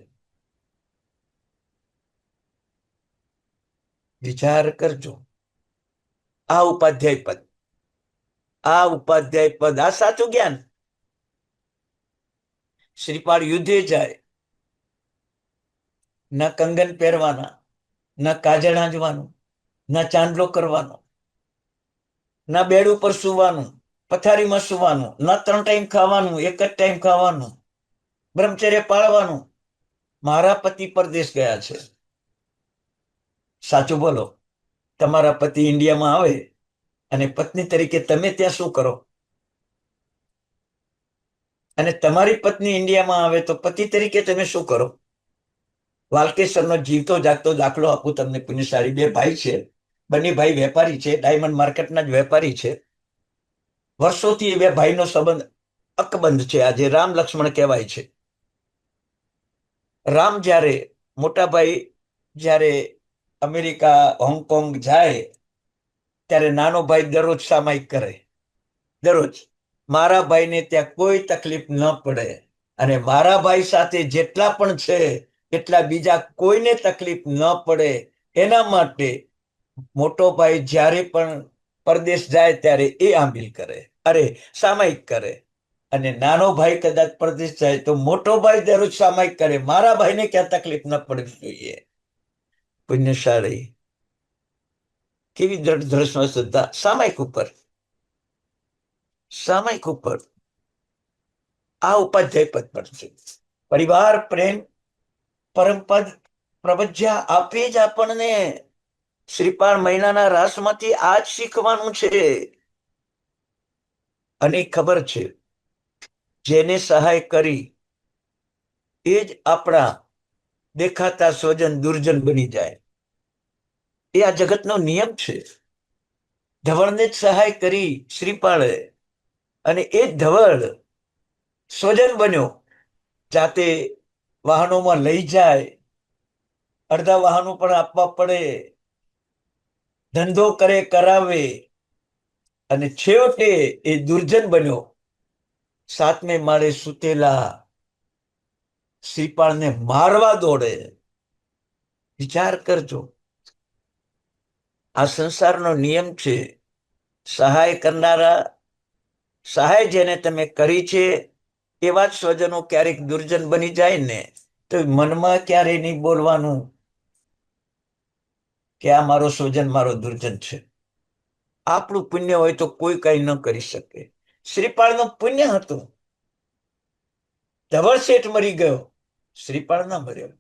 વિચાર કરજો. આ ઉપાધ્યાય પદ આ સાચું જ્ઞાન. શ્રીપાળ યુદ્ધે જાય, ન કંગન પહેરવાના, ન કાજળ આંજવાનું, ન ચાંદલો કરવાનો, ન બેડ ઉપર સુવાનું, પથારીમાં સુવાનું, ન 3 ટાઈમ ખાવાનું, એક જ ટાઈમ ખાવાનું, બ્રહ્મચર્ય પાળવાનું. મારા પતિ પરદેશ ગયા છે. સાચું બોલો, તમારા પતિ ઇન્ડિયામાં આવે અને પત્ની તરીકે તમે ત્યાં શું કરો? અને તમારી પત્ની ઇન્ડિયામાં આવે તો પતિ તરીકે તમે શું કરો? વાલકેશ્વરનો જીવતો જાગતો દાખલો આપું તમને પુણ્યશાળી. 2 ભાઈ છે, બંને ભાઈ વેપારી છે, ડાયમંડ માર્કેટના જ વેપારી છે. વર્ષોથી એ 2 ભાઈનો સંબંધ અકબંધ છે. આજે રામ લક્ષ્મણ કહેવાય છે. રામ જ્યારે મોટા ભાઈ જ્યારે અમેરિકા હોંગકોંગ જાય ત્યારે નાનો ભાઈ દરરોજ સામાયિક કરે, દરરોજ. મારા ભાઈને ત્યાં કોઈ તકલીફ ન પડે અને મારા ભાઈ સાથે જેટલા પણ છે એટલા બીજા કોઈને તકલીફ ન પડે, એના માટે મોટો ભાઈ જ્યારે પણ પરદેશ જાય ત્યારે એ આંબિલ કરે, સામાયિક કરે. અને નાનો ભાઈ કદાચ પરદેશ જાય તો મોટો ભાઈ દરરોજ સામાયિક કરે. મારા ભાઈને ક્યાં તકલીફ ન પડવી જોઈએ. પુણ્યશાળી કેવી દ્રઢ શ્રદ્ધા! સામાયિક ઉપર આ ઉપાધ્યાય પદ પર છે. પરિવાર પ્રેમ પરમપદ પ્રવજ્યા આપે જ આપણને. શ્રીપાળ મહિનાના રાસમાંથી આ જ શીખવાનું છે. અને ખબર છે, જેને સહાય કરી એ જ આપણા દેખાતા સ્વજન દુર્જન બની જાય. એ આ જગતનો નિયમ છે. ધવળને જ સહાય કરી શ્રીપાળે, અને એ ધવળ સ્વજન બન્યો. જાતે વાહનોમાં લઈ જાય, અડધા વાહનો પણ આપવા પડે, ધંધો કરે કરાવે, અને છેવટે એ દુર્જન બન્યો. 7મે માળે સુતેલા શ્રીપાળને મારવા દોડે. વિચાર કરજો, આ સંસારનો નિયમ છે. સહાય કરનારા, સહાય જેને તમે કરી છે એવા જ સ્વજનો ક્યારેક દુર્જન બની જાય ને, તો મનમાં ક્યારેય નહીં બોલવાનું કે આ મારો સ્વજન મારો દુર્જન છે. આપણું પુણ્ય હોય તો કોઈ કઈ ન કરી શકે. શ્રીપાળનું પુણ્ય હતું. ધવળ શેઠ મરી ગયો, શ્રીપાળ ના મર્યો.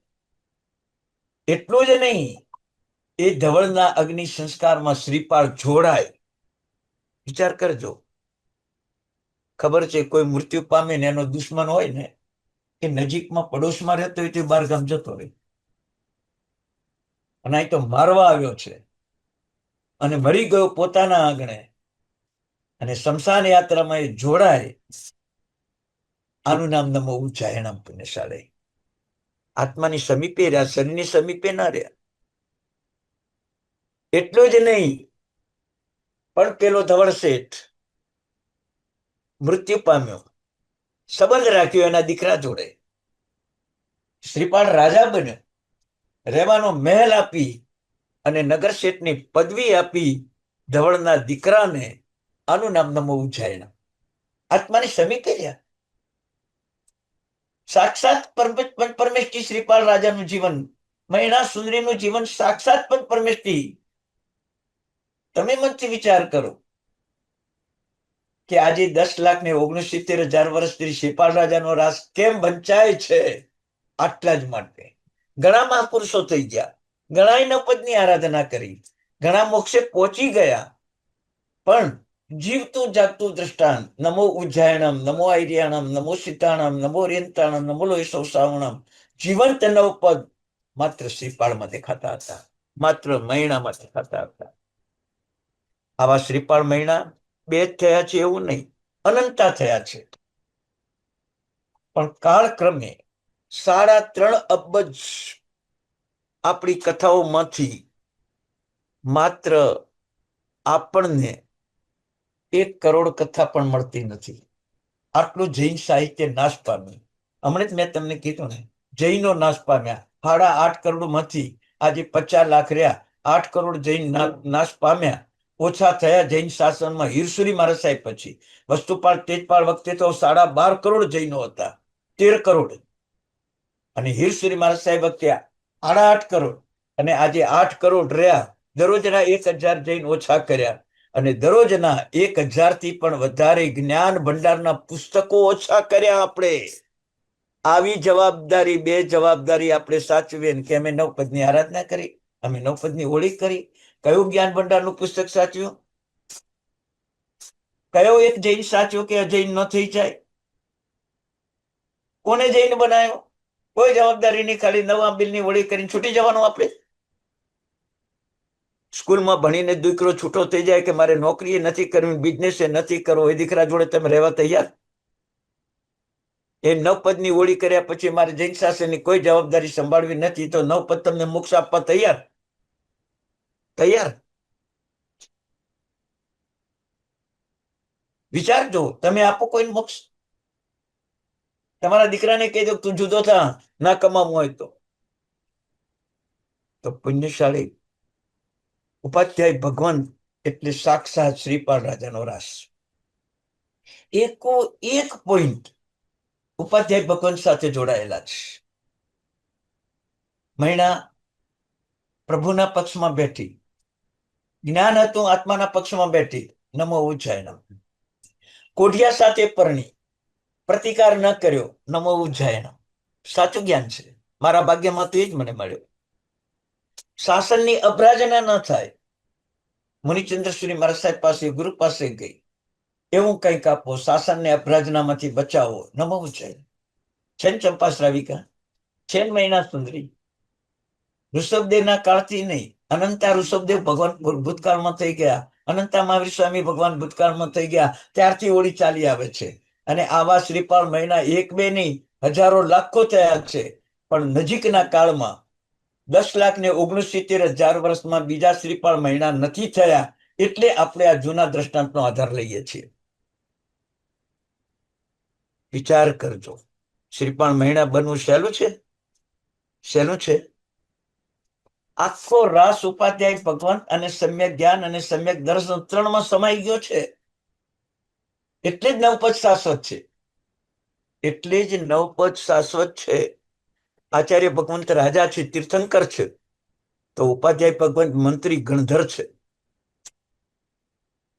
એટલું જ નહીં, એ ધવળના અગ્નિ સંસ્કારમાં શ્રીપાળ જોડાય. વિચાર કરજો. ખબર છે, કોઈ મૃત્યુ પામે ને એનો દુશ્મન હોય ને, એ નજીકમાં પડોશમાં રહેતો હોય તો બહાર ગામ જતો રહે, અને અહીં તો મારવા આવ્યો છે અને મરી ગયો પોતાના આંગણે, અને શમશાન યાત્રામાં એ જોડાય. આનું નામ નમો ઉચ્ચાયણમ પુણ્યશાળી. આત્માની સમીપે રહ્યા, શરીરની સમીપે ના રહ્યા. એટલું જ નહીં, પણ પેલો ધવળ શેઠ મૃત્યુ પામ્યો, સંબંધ રાખ્યો એના દીકરા જોડે. શ્રીપાળ રાજા બન્યો, રહેવાનો મહેલ આપી અને નગર શેઠની પદવી આપી ધવળના દીકરાને. આનું નામ નમો ઉચ્ચાયણમ. આત્માની સમીપે રહ્યા. સાક્ષાત પરમેષ્ઠી શ્રીપાળ રાજાનું જીવન, મહિના સુંદરીનું જીવન સાક્ષાત પરમેષ્ઠી. તમે મનથી વિચાર કરો કે આજે 10,69,70,000 વર્ષથી શ્રીપાળ રાજાનો રાસ કેમ વંચાય છે? આટલા જ માટે. ઘણા મહાપુરુષો થઈ ગયા, ઘણા નવપદની આરાધના કરી, ઘણા મોક્ષે પહોંચી ગયા, પણ જીવતું જાગતું દ્રષ્ટાંત નમો ઉજ્જાયણમ, નમો આર્યાણમ, નમો સીતાણમ, નમો રેંતાણમ, નમો લોહિસો સાવણમ, જીવંત નવપદ માત્ર શ્રીપાળમાં દેખાતા હતા, માત્ર મહિનામાં દેખાતા હતા. આવા શ્રીપાળ મહિના 2 જ થયા છે એવું નહીં, અનંતા થયા છે. પણ કાળક્રમે 3.5 અબજ આપણી કથાઓમાંથી માત્ર આપણને 1 કરોડ કથા પણ મળતી નથી. આટલું જૈન સાહિત્ય નાશ પામ્યું. હમણાં જ મેં તમને કીધું ને, જૈનો નાશ પામ્યા. 8.5 કરોડ માંથી આજે 50 લાખ રહ્યા. 8 કરોડ જૈન નાશ પામ્યા. ઓછા થયા જૈન શાસનમાં હીરસુરી મહારાજ સાહેબ પછી. વસ્તુપાલ તેજપાલ વખતે તો 12.5 કરોડ જૈનો હતા, 13 કરોડ. અને હીરસુરી મહારાજ સાહેબ વખતે 8.5 કરોડ, અને આજે 8 કરોડ રહ્યા. દરરોજના 1000 જૈન ઓછા કર્યા, અને દરરોજના 1000 થી પણ વધારે જ્ઞાન ભંડારના પુસ્તકો ઓછા કર્યા. આપણે આવી જવાબદારી, 2 જવાબદારી આપણે સાચવીએ કે અમે નવપદની આરાધના કરી, અમે નવપદની હોળી કરી. કયું જ્ઞાન ભંડારનું પુસ્તક સાચ્યું? કયો એક જૈન સાચો કે અજૈન ન થઈ જાય? કોને જૈન બનાવ્યો? કોઈ જવાબદારી નહીં, ખાલી નવા બિલની હોળી કરીને છૂટી જવાનું. આપણે સ્કૂલમાં ભણીને દીકરો છૂટો થઈ જાય કે મારે નોકરી નથી કરવી, બિઝનેસ નથી કરવો, એ દીકરા જોડે તમે રહેવા તૈયાર? એ નવપદની હોળી કર્યા પછી મારે જૈન શાસનની કોઈ જવાબદારી સંભાળવી નથી, તો નવપદ તમને મોક્ષ આપવા તૈયાર? તૈયાર? વિચારજો, તમે આપો કોઈ મોક્ષ? તમારા દીકરાને કહી દો તું જુદો થા, ના કમાવું હોય તો પુણ્યશાળી ઉપાધ્યાય ભગવાન એટલે સાક્ષાત શ્રીપાળ રાજાનો રાસ. એક પોઈન્ટ ઉપાધ્યાય ભગવાન સાથે જોડાયેલા છે. મહિના પ્રભુના પક્ષમાં બેઠી, જ્ઞાન હતું આત્માના પક્ષમાં બેઠી, નમો ઉજ્જાયણમ. કોઢિયા સાથે પરણી, પ્રતિકાર ન કર્યો, નમો ઉજ્જાયણમ. સાચું જ્ઞાન છે, મારા ભાગ્યમાં તો એ જ મને મળ્યો. શાસનની અભ્રાજના ન થાય. મુનિચંદ્રશ્રી મહારાજ સાહેબ પાસે, ગુરુ પાસે ગઈ, એવું કંઈક આપો, શાસનને અભ્રાજનામાંથી બચાવો, નમો ઉજ્જાયણમ. છેન ચંપા શ્રાવિકા, છેન મહિના સુંદરી, ઋષભદેવના કાળથી નહીં, અનંતા ઋષભદેવ ભગવાન ભૂતકાળમાં થઈ ગયા, અનંતા મહાવીર સ્વામી ભગવાન ભૂતકાળમાં થઈ ગયા, ત્યારથી હોળી ચાલી આવે છે. અને આવા શ્રીપાળ મહિના એક બે નહીં, હજારો લાખો થયા છે. પણ નજીકના કાળમાં 10,69,000 વર્ષમાં બીજા શ્રીપાળ મહિના નથી થયા. એટલે આપણે આ જૂના દ્રષ્ટાંતનો આધાર લઈએ છીએ. વિચાર કરજો, શ્રીપાળ મહિના બનવું સહેલું છે? સહેલું છે? આખો રાસ ઉપાધ્યાય ભગવાન અને સમ્યક જ્ઞાન અને સમ્યક દર્શન ત્રણમાં સમાઈ ગયો છે. એટલે જ નવપદ શાશ્વત છે. એટલે જ નવપદ શાશ્વત છે. આચાર્ય ભગવંત રાજા છે, તીર્થંકર છે, તો ઉપાધ્યાય ભગવંત મંત્રી ગણધર છે.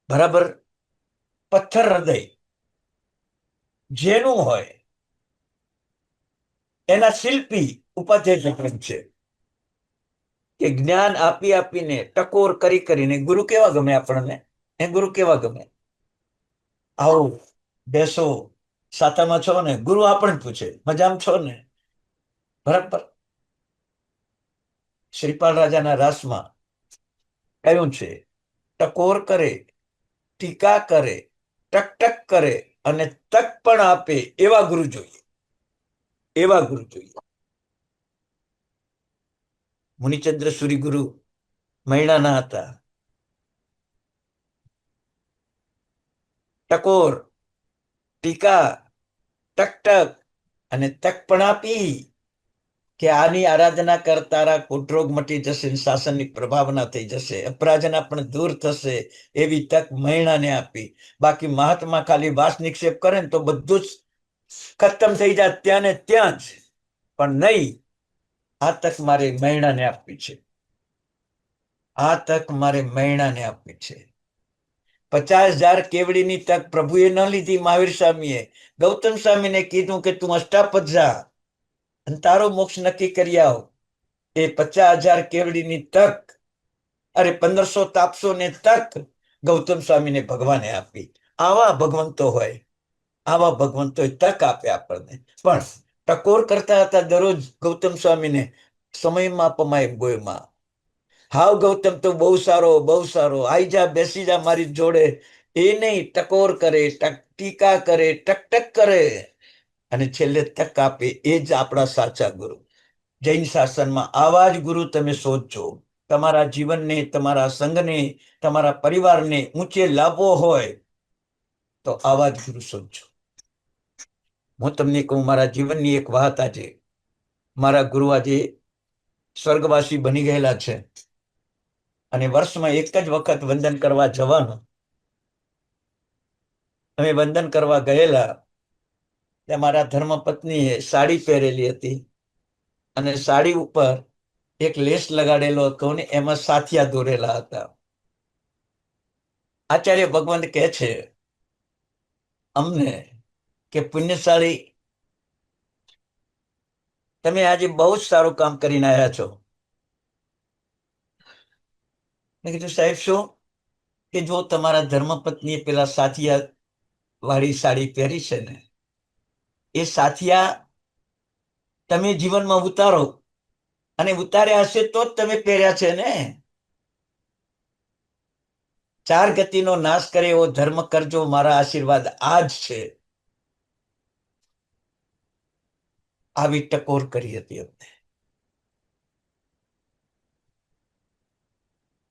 બરાબર. પથ્થર હૃદય જેનું હોય એના શિલ્પી ઉપાધ્યાય ભગવંત છે. કે જ્ઞાન આપી આપીને ટકોર કરી કરીને ગુરુ કેવા ગમે આપણને? એ ગુરુ કેવા ગમે? આવો બેસો, સાતામાં છો ને? ગુરુ આપણને પૂછે મજામાં છો ને? બરાબર. શ્રીપાલ રાજાના રાસમાં કહ્યું છે, ટકોર કરે, ટીકા કરે, ટક કરે અને તક પણ આપે એવા ગુરુ જોઈએ. એવા ગુરુ જોઈએ. મુનિચંદ્ર સુરી ગુરુ મહિનાના હતા. ટકોર, ટીકા, ટક અને તક પણ આપી કે આની આરાધના કર, તારા કુટરોગ મટી જશે, શાસનની પ્રભાવના થઈ જશે, અપરાધના પણ દૂર થશે, એવી તક મહિનાને આપી. બાકી મહાત્મા ખાલી વાસ નિક્ષેપ કરે ને તો બધું જ ખતમ થઈ જાય ત્યાં ને ત્યાં જ. પણ નહીં, આ તક મારે મહિનાને આપવી છે. આ તક મારે મહિનાને આપવી છે. 50,000 કેવડીની તક પ્રભુએ ન લીધી, મહાવીર સ્વામીએ. ગૌતમ સ્વામીને કીધું કે તું અષ્ટાપદ જા અને તારો મોક્ષ નક્કી કરી આવ. એ 50,000 કેવડીની તક, અરે 1500 તાપસો ને તક ગૌતમ સ્વામીને ભગવાને આપી. આવા ભગવંતો હોય, આવા ભગવંતોએ તક આપે આપણને. પણ ટકોર કરતા હતા દરરોજ ગૌતમ સ્વામીને, સમયમાં પમાય બોયમાં. હાવ ગૌતમ તો બહુ સારો, બહુ સારો, આઈ જા, બેસી જા મારી જોડે. એ નહીં, ટકોર કરે, ટીકા કરે, ટક કરે અને છેલ્લે તક આપે. એ જ આપણા સાચા ગુરુ. જૈન શાસનમાં આવા જ ગુરુ તમે શોધજો. તમારા જીવનને, તમારા સંઘને, તમારા પરિવારને ઊંચે લાવવો હોય તો આવા જ ગુરુ શોધજો. હું તમને કહું, મારા જીવનની એક વાત, આજે મારા ગુરુ આજે સ્વર્ગવાસી બની ગયેલા છે અને વર્ષમાં એક જ વખત વંદન કરવા જવાનું. અમે વંદન કરવા ગયેલા ત્યાં મારા ધર્મપત્નીએ સાડી પહેરેલી હતી અને સાડી ઉપર એક લેસ લગાડેલો હતો ને એમાં સાથિયા દોરેલા હતા. આચાર્ય ભગવંત કહે છે અમને કે પુણ્યશાળી, તમે આજે બહુ જ સારું કામ કરીને આવ્યા છો. મેં કીધું સાહેબ શું? કે જો તમારા ધર્મપત્નીએ પેલા સાથિયા વાળી સાડી પહેરી છે ને, એ સાથિયા તમે જીવનમાં ઉતારો અને ઉતાર્યા હશે તો જ તમે પહેર્યા છે ને. 4 ગતિનો નાશ કરે એવો ધર્મ કરજો, મારા આશીર્વાદ આજ છે. આવી ટકોર કરી હતી અમને.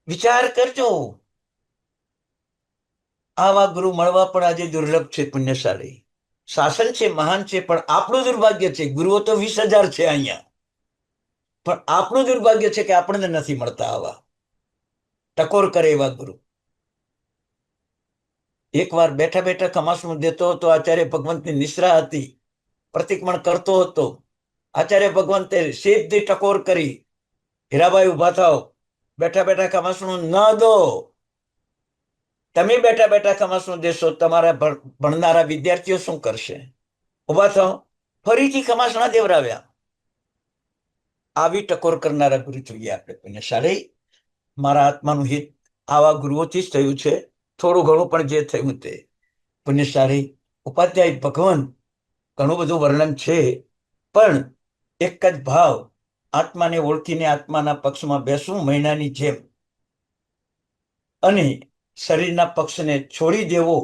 વિચાર કરજો, આવા ગુરુ મળવા પણ આજે દુર્લભ છે. પુણ્યશાળી શાસન છે, મહાન છે, પણ આપણું દુર્ભાગ્ય છે. ગુરુઓ તો 20,000 છે અહીંયા, પણ આપણું દુર્ભાગ્ય છે કે આપણને નથી મળતા આવા ટકોર કરે એવા ગુરુ. એકવાર બેઠા બેઠા ખમાસનું દેતો હતો. આચાર્ય ભગવંતની નિશ્રા હતી, પ્રતિક્રમણ કરતો હતો. આચાર્ય ભગવંતે સીધી ટકોર કરી, હીરાભાઈ ઉભા થાવ, બેઠા બેઠા ખમાસનું ન દો. તમે બેઠા બેઠા ખમાસનું દેશો, તમારા ભણનારા વિદ્યાર્થીઓ શું કરશે? ઉભા થાવ. ફરીથી ખમાસણા દેવરાવ્યા. આવી ટકોર કરનારા ગુરુ જોઈએ આપણે. પુણ્યશાળી, મારા આત્માનું હિત આવા ગુરુઓથી જ થયું છે. થોડું ઘણું પણ જે થયું તે. પુણ્યશાળી ઉપાધ્યાય ભગવાન ઘણું બધું વર્ણન છે, પણ એક જ ભાવ આત્માને ઓળખીને આત્માના પક્ષમાં બેસવું મહિનાની જેમ, અને શરીરના પક્ષને છોડી દેવો.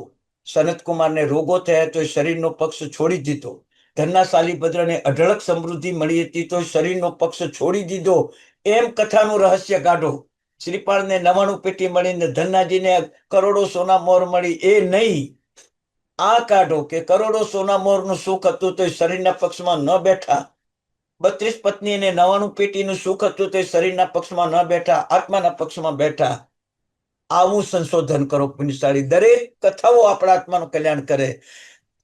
સનતકુમારને રોગો થયા તો શરીરનો પક્ષ છોડી દીધો. ધનના શાલીભદ્રને અઢળક સમૃદ્ધિ મળી હતી તો શરીરનો પક્ષ છોડી દીધો. એમ કથાનું રહસ્ય કાઢો. શ્રીપાળને 99 પેટી મળીને ધન્નાજીને કરોડો સોના મોર મળી, એ નહીં. આ કાઢો કે કરોડો સોના મોરનું સુખ હતું તો શરીરના પક્ષમાં ન બેઠા. 32 પત્નીને 99 પેટીનું સુખ હતું તો શરીરના પક્ષમાં ન બેઠા, આત્માના પક્ષમાં બેઠા. આવું સંશોધન કરો પુણ્યશાળી. દરેક કથાઓ આપણા આત્માનું કલ્યાણ કરે.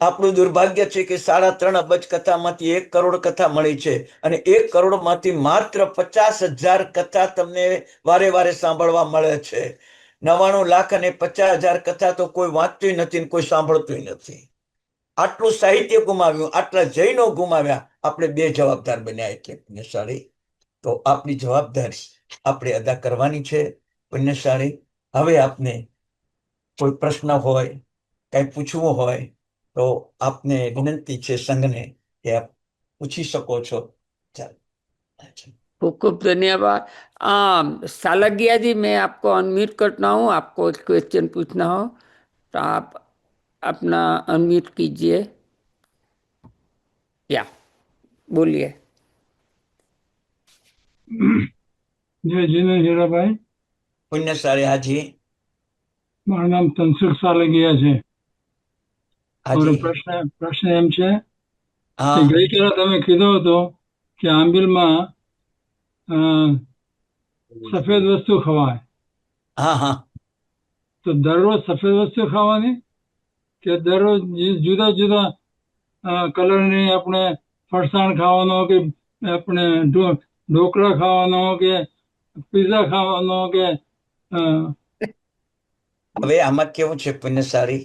આપણું દુર્ભાગ્ય છે કે 3.5 અબજ કથામાંથી 1 કરોડ કથા મળી છે, અને 1 કરોડમાંથી માત્ર 50,000 કથા તમને વારે વારે સાંભળવા મળે છે. 99 લાખ અને 50,000 કથા તો કોઈ વાંચતું નથી, કોઈ સાંભળતું નથી. આટલું સાહિત્ય ગુમાવ્યું, આટલા જૈનો ગુમાવ્યા. આપણે 2 જવાબદાર બન્યા. એટલે પુણ્યશાળી, તો આપણી જવાબદારી આપણે અદા કરવાની છે. પુણ્યશાળી, હવે આપને કોઈ પ્રશ્ન હોય, કઈ પૂછવું હોય તો આપને વિનંતી છે સંઘને કે આપ પૂછી શકો છો. ચાલો, खूब खूब धन्यवाद। सालगिया जी, मैं आपको अनम्यूट करता हूँ। आपको क्वेश्चन पूछना हो तो आप अपना अनम्यूट कीजिए, या बोलिए। जय जिने हीराभाई, પુણ્યશાળી હાજી. મારું નામ તનસુખ સાલગીયા છે. મારો હાજી. પ્રશ્ન એમ છે કે હા ગઈકાલે તમે કીધું હતું કે આંબીલમાં સફેદ વસ્તુ ખવાય, હા હા તો દરરોજ સફેદ વસ્તુ ખાવાની કે દરરોજ જુદા જુદા કલરની આપણે ફરસાણ ખાવાનો કે આપણે ઢોકળા ખાવાનો કે પીઝા ખાવાનો કે હવે આમાં કેવું છે પુણ્યશાળી,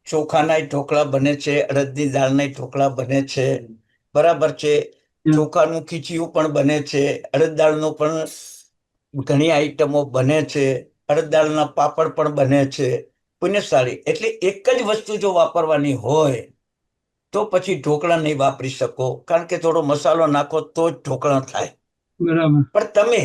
ચોખાના ઢોકળા બને છે, અડદની દાળના ઢોકળા બને છે, બરાબર છે. ચોખાનું ખીચિયું પણ બને છે, અડદ દાળનું પણ ઘણી આઈટમો બને છે, અડદ દાળના પાપડ પણ બને છે. પુણ્યશાળી, એટલે એક જ વસ્તુ જો વાપરવાની હોય તો પછી ઢોકળા નહીં વાપરી શકો, કારણ કે થોડો મસાલો નાખો તો જ ઢોકળા થાય. બરાબર. પણ તમે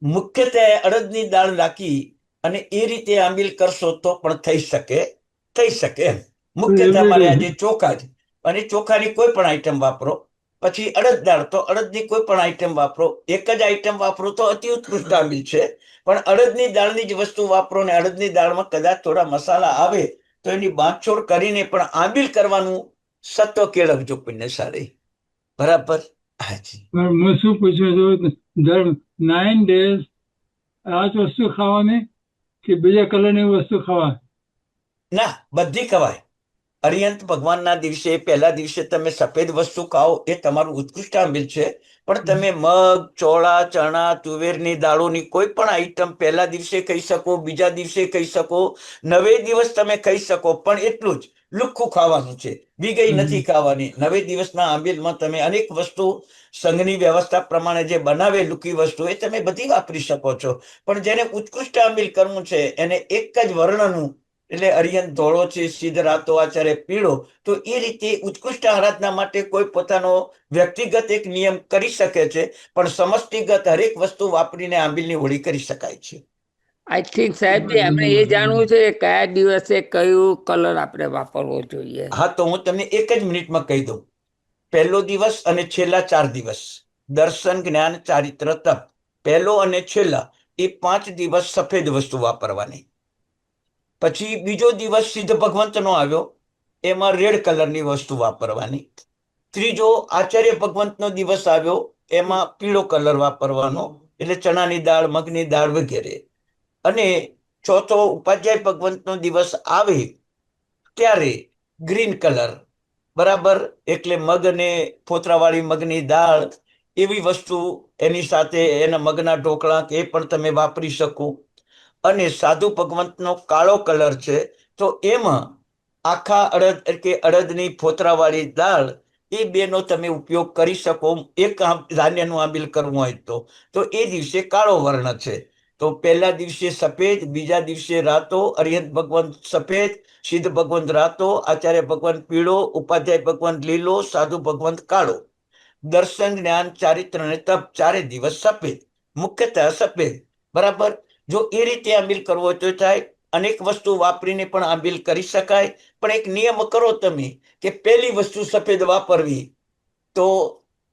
મુખ્યત્વે અડદની દાળ નાખી અને એ રીતે આંબીલ કરશો તો પણ થઈ શકે એમ. મુખ્ય તમારે આજે ચોખા જ, અને ચોખાની કોઈ પણ આઈટમ વાપરો. પછી અડદ દાળ, તો અડદની કોઈ પણ આઈટમ વાપરો. એક જ આઈટમ વાપરો તો અતિ ઉત્કૃષ્ટ આંબીલ છે. પણ અડદની દાળની જ વસ્તુ વાપરો ને અડદની દાળમાં કદાચ થોડા મસાલા આવે તો એની બાંધછોડ કરીને પણ આંબીલ કરવાનું સત્વ કેળવજો પુણ્યશાળી. બરાબર. હાજી. હું શું પૂછું છું, દર 9 days આ જ વસ્તુ ખાવાની કે બીજા કલરની વસ્તુ ખાવા? ના, બધી ખવાય. અરિયંત ભગવાનના દિવસે, પહેલા દિવસે તમે સફેદ વસ્તુ ખાઓ, એ તમારું ઉત્કૃષ્ટ આંબીલ છે. પણ તમે મગ, ચોળા, ચણા, તુવેરની દાળોની કોઈ પણ આઈટમ પહેલા દિવસે ખાઈ શકો, બીજા દિવસે ખાઈ શકો, 9 દિવસ તમે ખાઈ શકો. પણ એટલું જ લુખ્ખું ખાવાનું છે, બીગઈ નથી ખાવાની. 9 દિવસના આંબીલમાં તમે અનેક વસ્તુ સંઘની વ્યવસ્થા પ્રમાણે જે બનાવે લુકી વસ્તુ એ તમે બધી વાપરી શકો છો. પણ જેને ઉત્કૃષ્ટ આંબીલ કરવું છે એને એક જ વર્ણનું, એટલે અરિયંત ધોળો છે, સિદ્ધ રાતો આચાર્ય પીળો, તો એ રીતે ઉત્કૃષ્ટ આરાધના માટે કોઈ પોતાનો વ્યક્તિગત એક નિયમ કરી શકે છે, પણ સમષ્ટિગત હરેક વસ્તુ વાપરીને આંબીલની હોળી કરી શકાય છે. આઈ થિંક સાહેબજી આપણે એ જાણવું છે કે કયા દિવસે કયું કલર આપણે વાપરવો જોઈએ. હા, તો હું તમને એક જ મિનિટમાં કહી દઉં. પહેલો દિવસ અને છેલ્લા 4 દિવસ દર્શન, જ્ઞાન, ચારિત્ર, તપ, પહેલો અને છેલ્લા એ 5 દિવસ સફેદ વસ્તુ વાપરવાની. પછી બીજો દિવસ સિદ્ધ ભગવંતનો આવ્યો, એમાં રેડ કલરની વસ્તુ વાપરવાની. ત્રીજો આચાર્ય ભગવંતનો દિવસ આવ્યો, એમાં પીળો કલર વાપરવાનો, એટલે ચણાની દાળ, મગની દાળ વગેરે. અને ચોથો ઉપાધ્યાય ભગવંતનો દિવસ આવે ત્યારે ગ્રીન કલર, બરાબર, એટલે મગ ને ફોતરાવાળી મગની દાળ એવી વસ્તુ એની સાથે, એના મગના ઢોકળા એ પણ તમે વાપરી શકો. અને સાધુ ભગવંતનો કાળો કલર છે, તો એમાં આખા અડદ કે અડદની ફોતરાવાળી દાળ એ બેનો તમે ઉપયોગ કરી શકો. એક ધાન્યનું આંબીલ કરવું હોય તો એ દિવસે કાળો વર્ણ છે. તો પહેલા દિવસે સફેદ, બીજા દિવસે રાતો, અરિહંત ભગવંત સફેદ, સિદ્ધ ભગવંત રાતો, આચાર્ય ભગવંત પીળો, ઉપાધ્યાય ભગવંત લીલો, સાધુ ભગવંત કાળો. દર્શન, જ્ઞાન, ચારિત્ર અને તપ ચારે દિવસ સફેદ, મુખ્યતઃ સફેદ. બરાબર. જો એ રીતે આંબીલ કરવો હોય તો થાય. અનેક વસ્તુ વાપરીને પણ આંબીલ કરી શકાય, પણ એક નિયમ કરો તમે કે પહેલી વસ્તુ સફેદ વાપરવી, તો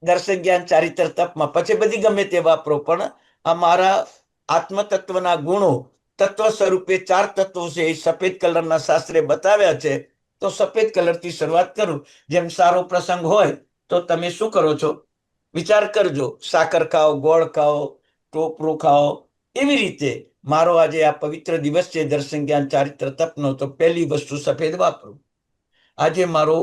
દર્શન, જ્ઞાન, ચારિત્ર, તપમાં પછી બધી ગમે તે વાપરો, પણ આ મારા આત્મતત્વના ગુણો તત્વ સ્વરૂપે 4 તત્વો છે એ સફેદ કલરના શાસ્ત્રે બતાવ્યા છે, તો સફેદ કલરથી શરૂઆત કરું. જેમ સારો પ્રસંગ હોય તો તમે શું કરો છો, વિચાર કરજો, સાકર ખાઓ, ગોળ ખાઓ, ટોપરું ખાઓ. એવી રીતે મારો આજે આ પવિત્ર દિવસ છે દર્શન, જ્ઞાન, ચારિત્ર, તપનો, તો પહેલી વસ્તુ સફેદ વાપરું. આજે મારો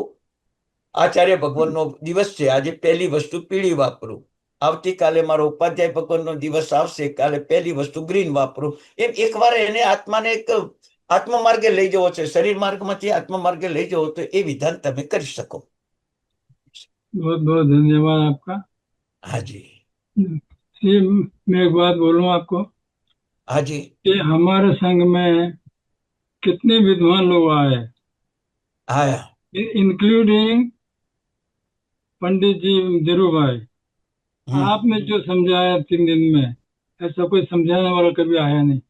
આચાર્ય ભગવાનનો દિવસ છે, આજે પહેલી વસ્તુ પીળી વાપરું. આવતીકાલે મારો ઉપાધ્યાય ભગવાનનો દિવસ આવશે, કાલે પહેલી વસ્તુ ગ્રીન વાપરું. એમ એકવાર એને આત્માને એક આત્મમાર્ગે લઈ જવો છે, શરીર માર્ગમાંથી આત્મમાર્ગે લઈ જવો, તો એ વિધાન તમે કરી શકો. बहुत बहुत धन्यवाद आपका। હાજી. ये मैं एक बात बोलूं आपको હાજી. कि हमारे संघ में कितने विद्वान लोग आए, હા. इंक्लूडिंग पंडित जी धीरू भाई। હમ. आपने जो समझाया 3 दिन में, ऐसा कोई समझाने वाला कभी आया नहीं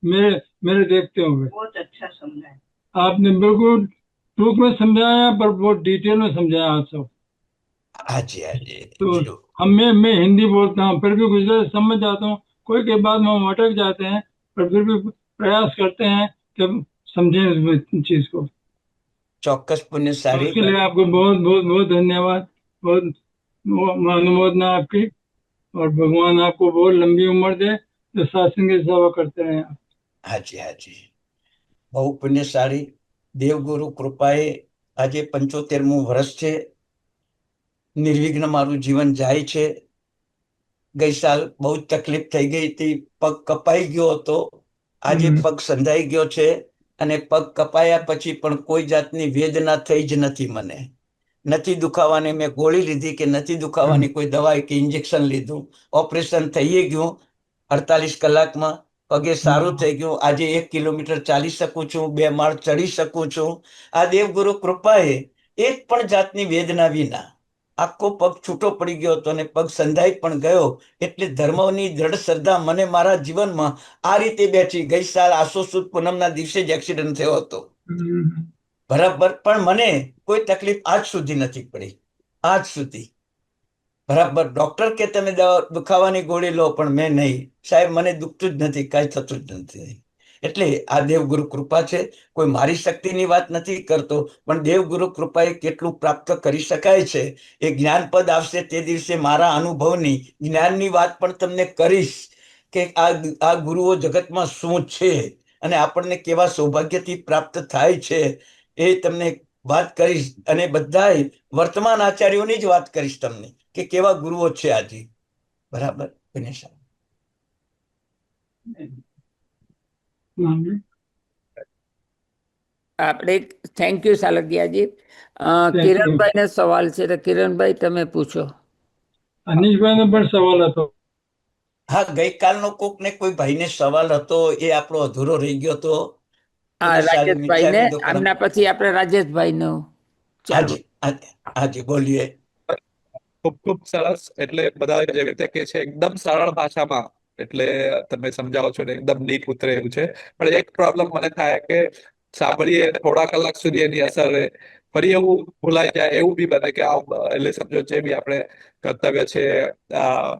मेरे मेरे देखते हुए। बहुत अच्छा समझाया। आपने बिल्कुल टूक में समझाया, पर बहुत डिटेल में समझाया आप सब। હાજી. હાજી. तो જરૂર. मैं हिंदी बोलता हूँ, फिर भी गुजराती समझ जाता हूँ, कोई के बाद में हम अटक जाते हैं, पर फिर भी प्रयास करते हैं कि समझें इस चीज को। ચોક્કસ तो પુણ્યશાળી. उसके लिए आपको बहुत बहुत बहुत धन्यवाद, बहुत अनुमोदना आपकी, और भगवान आपको बहुत लंबी उम्र दे, जो शासन की सेवा करते रहे आप। હાજી. હાજી. બહુ પુણ્યશાળી. દેવગુરુ કૃપાએ આજે 75મું વર્ષ છે. નિર્વિઘ્ન મારું જીવન જાય છે. ગઈ સાલ બહુ જ તકલીફ થઈ ગઈ હતી, પગ કપાઈ ગયો હતો. આજે પગ સંધાઈ ગયો છે, અને પગ કપાયા પછી પણ કોઈ જાતની વેદના થઈ જ નથી મને. નથી દુખાવાની મેં ગોળી લીધી કે નથી દુખાવાની કોઈ દવા કે ઇન્જેક્શન લીધું. ઓપરેશન થઈ ગયું 48 કલાકમાં, પગે સારું થઈ ગયું. આજે 1 કિલોમીટર ચાલી શકું છું, 2 માળ ચડી શકું છું. આ દેવગુરુ કૃપાએ એક પણ જાતની વેદના વિના આખો પગ છૂટો પડી ગયો હતો, અને પગ સંધાઈ પણ ગયો. એટલે ધર્મની દ્રઢ શ્રદ્ધા મને મારા જીવનમાં આ રીતે બેઠી. ગઈ સાલ આસો સુદ પૂનમના દિવસે જ એક્સિડન્ટ થયો હતો, બરાબર, પણ મને કોઈ તકલીફ આજ સુધી નથી પડી, આજ સુધી. બરાબર. ડોક્ટર કે તમે દુખાવાની ગોળી લો, પણ મેં નહીં, સાહેબ મને દુખતું જ નથી, કાંઈ થતું જ નથી. એટલે આ દેવગુરુ કૃપા છે. કોઈ મારી શક્તિની વાત નથી કરતો, પણ દેવગુરુ કૃપાએ કેટલું પ્રાપ્ત કરી શકાય છે એ જ્ઞાનપદ આવશે તે દિવસે મારા અનુભવની જ્ઞાનની વાત પણ તમને કરીશ, કે આ ગુરુઓ જગતમાં શું છે અને આપણને કેવા સૌભાગ્યથી પ્રાપ્ત થાય છે એ તમને વાત કરીશ. અને બધાય વર્તમાન આચાર્યોની જ વાત કરીશ તમને, કે કેવા ગુરુઓ છે આજે. બરાબર. વિનેશા. આપણે થેન્ક યુ સાલગિયાજી. કિરણભાઈને સવાલ છે, તો કિરણભાઈ તમે પૂછો. અનિશભાઈને પણ સવાલ હતો. હા, ગઈકાલનો કોક ને કોઈ ભાઈને સવાલ હતો, એ આપણો અધૂરો રહી ગયો હતો. હા, રાજેશભાઈને, આમના પછી આપણે રાજેશભાઈનો. ચાલો. હાજી. હાજી, બોલીએ. ખૂબ ખૂબ સરસ. એટલે બધા જે રીતે કે છે એકદમ સરળ ભાષામાં, એટલે તમે સમજાવો છો ને એકદમ ડીપ ઉતરે એવું છે. પણ એક પ્રોબ્લેમ મને થાય કે સાંભળીએ થોડા કલાક સુધી એની અસર રહે, ફરી એવું ભૂલાઈ જાય, એવું બી બને કે એટલે સમજો જે બી આપણે કર્તવ્ય છે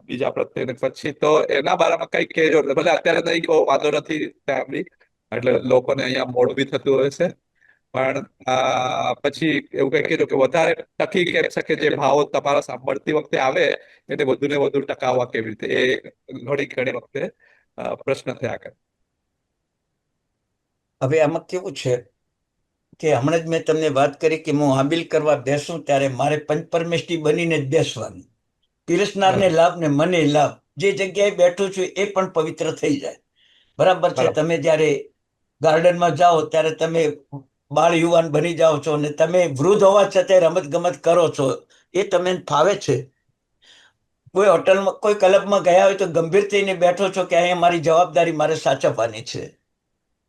બીજા પ્રત્યે, પછી તો એના બારામાં કઈ કહેજો. ભલે અત્યારે નહીં, બહુ વાંધો નથી ત્યાં બી, એટલે લોકોને અહીંયા મોડું બી થતું હોય છે, પણ પછી એવું કઈ કહેજો કે વધારે ટકી કેમ શકે જે ભાવો તમારા સાંભળતી વખતે આવે એને વધુ ને વધુ ટકાવવા કેવી રીતે, એ ઘણી વખતે પ્રશ્ન થયા કરે. હવે આમાં કેવું છે કે હમણાં જ મેં તમને વાત કરી કે હું આંબીલ કરવા બેસું ત્યારે મારે પંચપરમેષ્ઠી બનીને જ બેસવાનું. પીરસનારને લાભ ને મને લાભ. જે જગ્યાએ બેઠું છું એ પણ પવિત્ર થઈ જાય. બરાબર છે. તમે જયારે ગાર્ડનમાં જાઓ ત્યારે તમે બાળ યુવાન બની જાઓ છો, અને તમે વૃદ્ધ હોવા છતાં રમત ગમત કરો છો, એ તમને ફાવે છે. કોઈ હોટલમાં, કોઈ ક્લબમાં ગયા હોય તો ગંભીર થઈને બેઠો છો કે અહીંયા મારી જવાબદારી મારે સાચવવાની છે.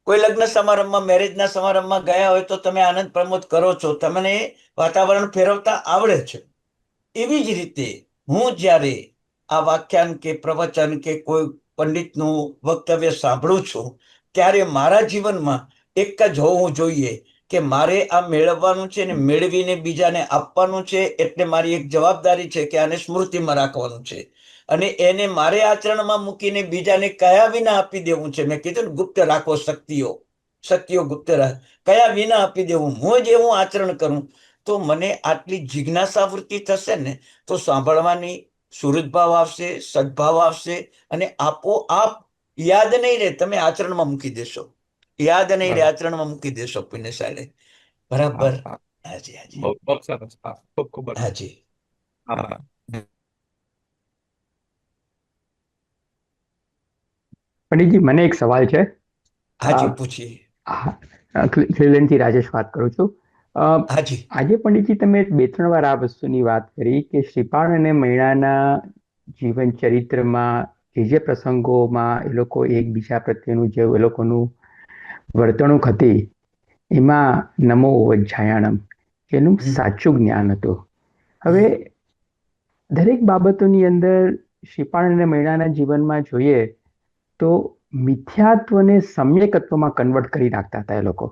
કોઈ લગ્ન સમારંભમાં, મેરેજના સમારંભમાં ગયા હોય તો તમે આનંદ પ્રમોદ કરો છો, તમને વાતાવરણ ફેરવતા આવડે છે. એવી જ રીતે હું જ્યારે આ વ્યાખ્યાન કે પ્રવચન કે કોઈ પંડિતનું વક્તવ્ય સાંભળું છું ત્યારે મારા જીવનમાં એક જ હોવું જોઈએ કે મારે આ મેળવવાનું છે ને મેળવીને બીજાને આપવાનું છે, એટલે મારી એક જવાબદારી છે કે આને સ્મૃતિમાં રાખવાનું છે અને એને મારે આચરણમાં મૂકીને બીજાને કયા વિના આપી દેવું છે. મેં કીધું ને, ગુપ્ત રાખો શક્તિઓ ગુપ્ત રાખ, કયા વિના આપી દેવું. હું જે હું આચરણ કરું તો મને આટલી જિજ્ઞાસા વૃત્તિ થશે ને તો સાંભળવાની સુહૃદભાવ આવશે, સદભાવ આવશે અને આપોઆપ યાદ નહીં રહે, તમે આચરણમાં મૂકી દેશો. યાદ નહીં રહે, બરાબર. આચરણમાં મૂકી દેશો. પુણ્ય સાહેબ, હા, બરાબર. હા. હાજી હાજી બહુ બહુ સરસ. હા, ખૂબ ખૂબ આભાર. હાજી. હા. પંડિતજી, મને એક સવાલ છે. હાજી પૂછીએ. ક્લિવલેન્ડથી રાજેશ વાત કરું છું. હાજી. આજે પંડિતજી તમે 2-3 વાર આ વસ્તુની વાત કરી કે શ્રીપાળ અને મૈણાના જીવન ચરિત્રમાં જે પ્રસંગોમાં એ લોકો એકબીજા પ્રત્યેનું જે એ લોકોનું વર્તણૂક હતી એમાં નમો વજ્જાયાણમ એનું સાચું જ્ઞાન હતું. હવે દરેક બાબતોની અંદર શ્રીપાળ અને મૈણાના જીવનમાં જોઈએ તો મિથ્યાત્વને સમ્યકત્વમાં કન્વર્ટ કરી નાખતા હતા એ લોકો.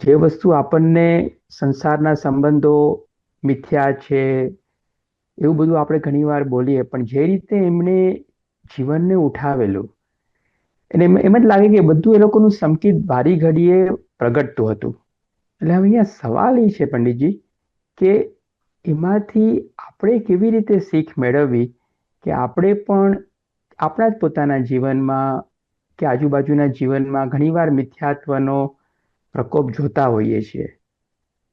જે વસ્તુ આપણને સંસારના સંબંધો મિથ્યા છે એવું બધું આપણે ઘણીવાર બોલીએ, પણ જે રીતે એમણે જીવનને ઉઠાવેલું અને એમ જ લાગે કે બધું એ લોકોનું સંકિત બારી ઘડીએ પ્રગટતું હતું. એટલે હવે અહીંયા સવાલ એ છે પંડિતજી કે એમાંથી આપણે કેવી રીતે શીખ મેળવવી કે આપણે પણ આપણા જ પોતાના જીવનમાં કે આજુબાજુના જીવનમાં ઘણીવાર મિથ્યાત્વનો પ્રકોપ જોતા હોઈએ છીએ,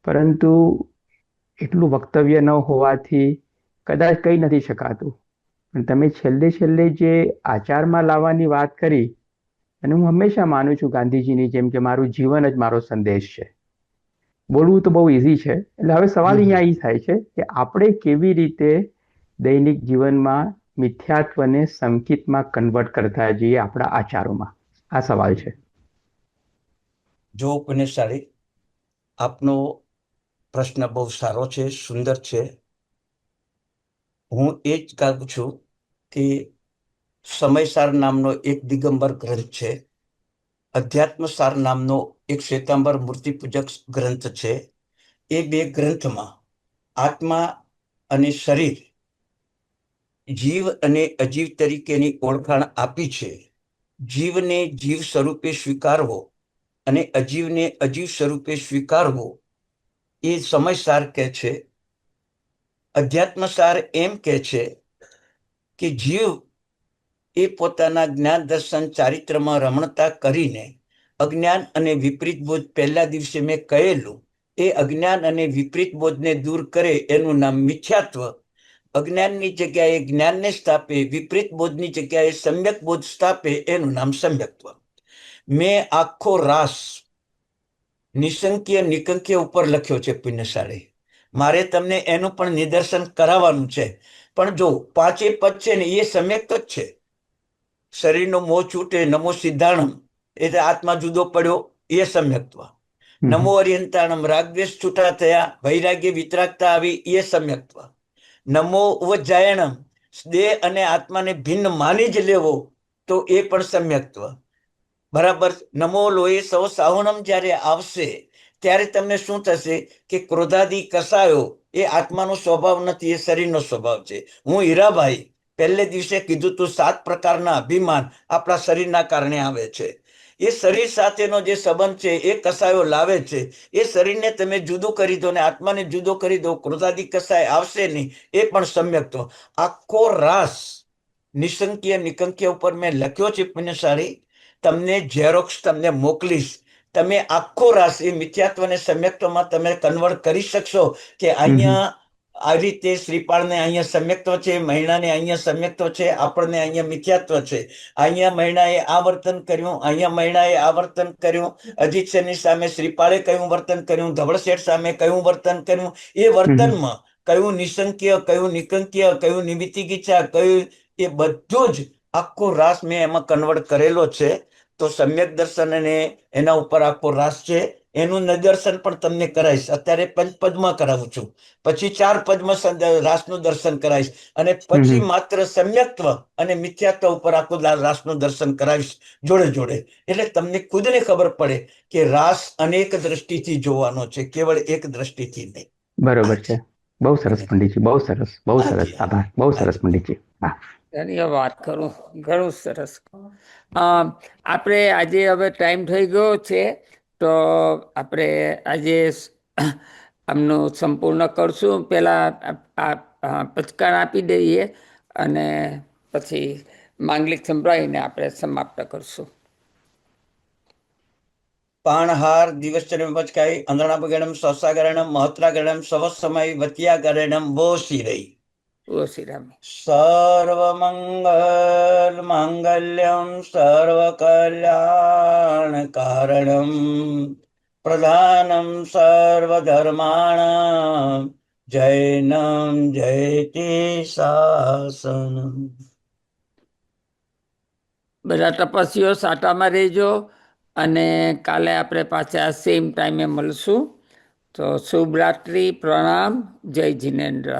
પરંતુ એટલું વક્તવ્ય ન હોવાથી કદાચ કંઈ નથી શકાતું. પણ તમે છેલ્લે જે આચારમાં લાવવાની વાત કરી, અને હું હંમેશા માનું છું ગાંધીજીની જેમ કે મારું જીવન જ મારો સંદેશ છે. બોલવું તો બહુ ઇઝી છે. એટલે હવે સવાલ અહીંયા એ થાય છે કે આપણે કેવી રીતે દૈનિક જીવનમાં મિથ્યાત્વને સંકિતમાં કન્વર્ટ કરતા જઈએ આપણા આચારોમાં. આ સવાલ છે. જો પુણ્યશાળી, આપનો પ્રશ્ન બહુ સારો છે, સુંદર છે. હું એ જ કહું છું કે સમયસાર નામનો એક દિગંબર ગ્રંથ છે, અધ્યાત્મસાર નામનો એક શ્વેતાંબર મૂર્તિપૂજક ગ્રંથ છે. એ બે ગ્રંથમાં આત્મા અને શરીર, જીવ અને અજીવ તરીકેની ઓળખાણ આપી છે. જીવને જીવ સ્વરૂપે સ્વીકારવો અને અજીવને અજીવ સ્વરૂપે સ્વીકારવો એ સમયસાર કહે છે. અધ્યાત્મસાર એમ કહે છે કે જીવ એ પોતાના જ્ઞાન દર્શન ચારિત્રમાં રમણતા કરીને અજ્ઞાન અને વિપરીત બોધ પહેલા દિવસે મેં કહેલું એ અજ્ઞાન અને વિપરીત બોધને દૂર કરે એનું નામ મિથ્યાત્વ. અજ્ઞાનની જગ્યાએ જ્ઞાનને સ્થાપે, વિપરીત બોધની જગ્યાએ સમ્યક બોધ સ્થાપે એનું નામ સમ્યક્ત્વ. મેં આખો રાસ નિશંકીય નિકંકીય ઉપર લખ્યો છે પુણ્યશાળી. મારે તમને એનું પણ નિદર્શન કરાવવાનું છે. પણ જો 5 પદ છે ને એ સમ્યક્ત જ છે. શરીરનો મોહ છૂટે, નમો સિદ્ધાણમ એટલે આત્મા જુદો પડ્યો, એ સમ્યક્ત્વ. નમો અર્યંતાણમ, રાગદ્વેષ છૂટા થયા, વૈરાગ્ય વિતરાગતા આવી, એ સમ્યક્ત્વ. નમો વજ્જાયણમ, દેહ અને આત્માને ભિન્ન માની જ લેવો, તો એ પણ સમ્યક્ત્વ. બરાબર. નમો લોહી સૌ સાવણમ જ્યારે આવશે ત્યારે તમને શું થશે કે ક્રોધાદી કસાયો એ આત્માનો સ્વભાવ નથી, એ શરીરનો સ્વભાવ છે. હું હીરાભાઈ પહેલે દિવસે કીધું તું 7 પ્રકારના અભિમાન આપણા શરીરના કારણે આવે છે. એ શરીર સાથેનો જે સંબંધ છે એ કસાયો લાવે છે. એ શરીરને તમે જુદું કરી દો ને આત્માને જુદો કરી દો, ક્રોધાદી કસાય આવશે નહીં, એ પણ સમ્યક્ત્વ. આખો રાસ નિશંકીય નિકંકીય ઉપર મેં લખ્યો છે પુણ્યશાળી. તમને ઝેરોક્સ તમને મોકલીશ. તમે આખો રાસ એ મિથ્યાત્વને સમ્યક્ત્વમાં તમે કન્વર્ટ કરી શકશો કે અહીંયા આ રીતે શ્રીપાળને અહીંયા સમ્યક્ત્વ છે, મૈણાને અહીંયા સમ્યક્ત્વ છે, આપણને અહીંયા મિથ્યાત્વ છે. અહીંયા મૈણાએ આ વર્તન કર્યું, અહીંયા મૈણાએ આ વર્તન કર્યું, અજીત સેનની સામે શ્રીપાળે કયું વર્તન કર્યું, ધવળ શેઠ સામે કયું વર્તન કર્યું, એ વર્તનમાં કયું નિશંકીય, કયું નિકંકીય, કયું નિમિત્તિગીચા, કયું, એ બધું જ આખો રાસ મેં એમાં કન્વર્ટ કરેલો છે. તો સમ્યક દર્શન અને એના ઉપર આખો રાસ છે. એનું નિદર્શન પણ તમને કરાવીશ. અત્યારે પંચપદમાં કરાવું છું, પછી 4 પદમાં રાસનું દર્શન કરાવીશ, અને પછી માત્ર સમ્યક્ત્વ અને મિથ્યાત્વ ઉપર આખું રાસનું દર્શન કરાવીશ જોડે જોડે. એટલે તમને ખુદને ખબર પડે કે રાસ અનેક દ્રષ્ટિથી જોવાનો છે, કેવળ એક દ્રષ્ટિથી નહીં. બરોબર છે. બહુ સરસ પંડિતજી, બહુ સરસ, બહુ સરસ. આભાર, બહુ સરસ પંડિતજી. હા, ધન્યવાદ કરું, ઘણું સરસ. આપણે આજે હવે ટાઈમ થઈ ગયો છે, તો આપણે આજે આમનું સંપૂર્ણ કરશું. પહેલા પચકાણ આપી દઈએ અને પછી માંગલિક સંભળાવીને આપણે સમાપ્ત કરશું. પાણહાર દિવસચર્ય પચકાઈ અંધણાપગણમ સ્વસાગરણમ મહોત્રાગરણમ સવસમય વત્યાગરણમ વો શિરઈ. ઓ શ્રી રામ. સર્વમંગલ માંગલ્યમ સર્વકલ્યાણ કારણમ પ્રધાનમ સર્વધર્માણામ જૈનમ જયતિ શાસનમ. બધા તપસ્વીઓ સાટામાં રહેજો, અને કાલે આપણે પાછા સેમ ટાઈમે મળશું. તો શુભ રાત્રિ, પ્રણામ, જય જિનેન્દ્ર.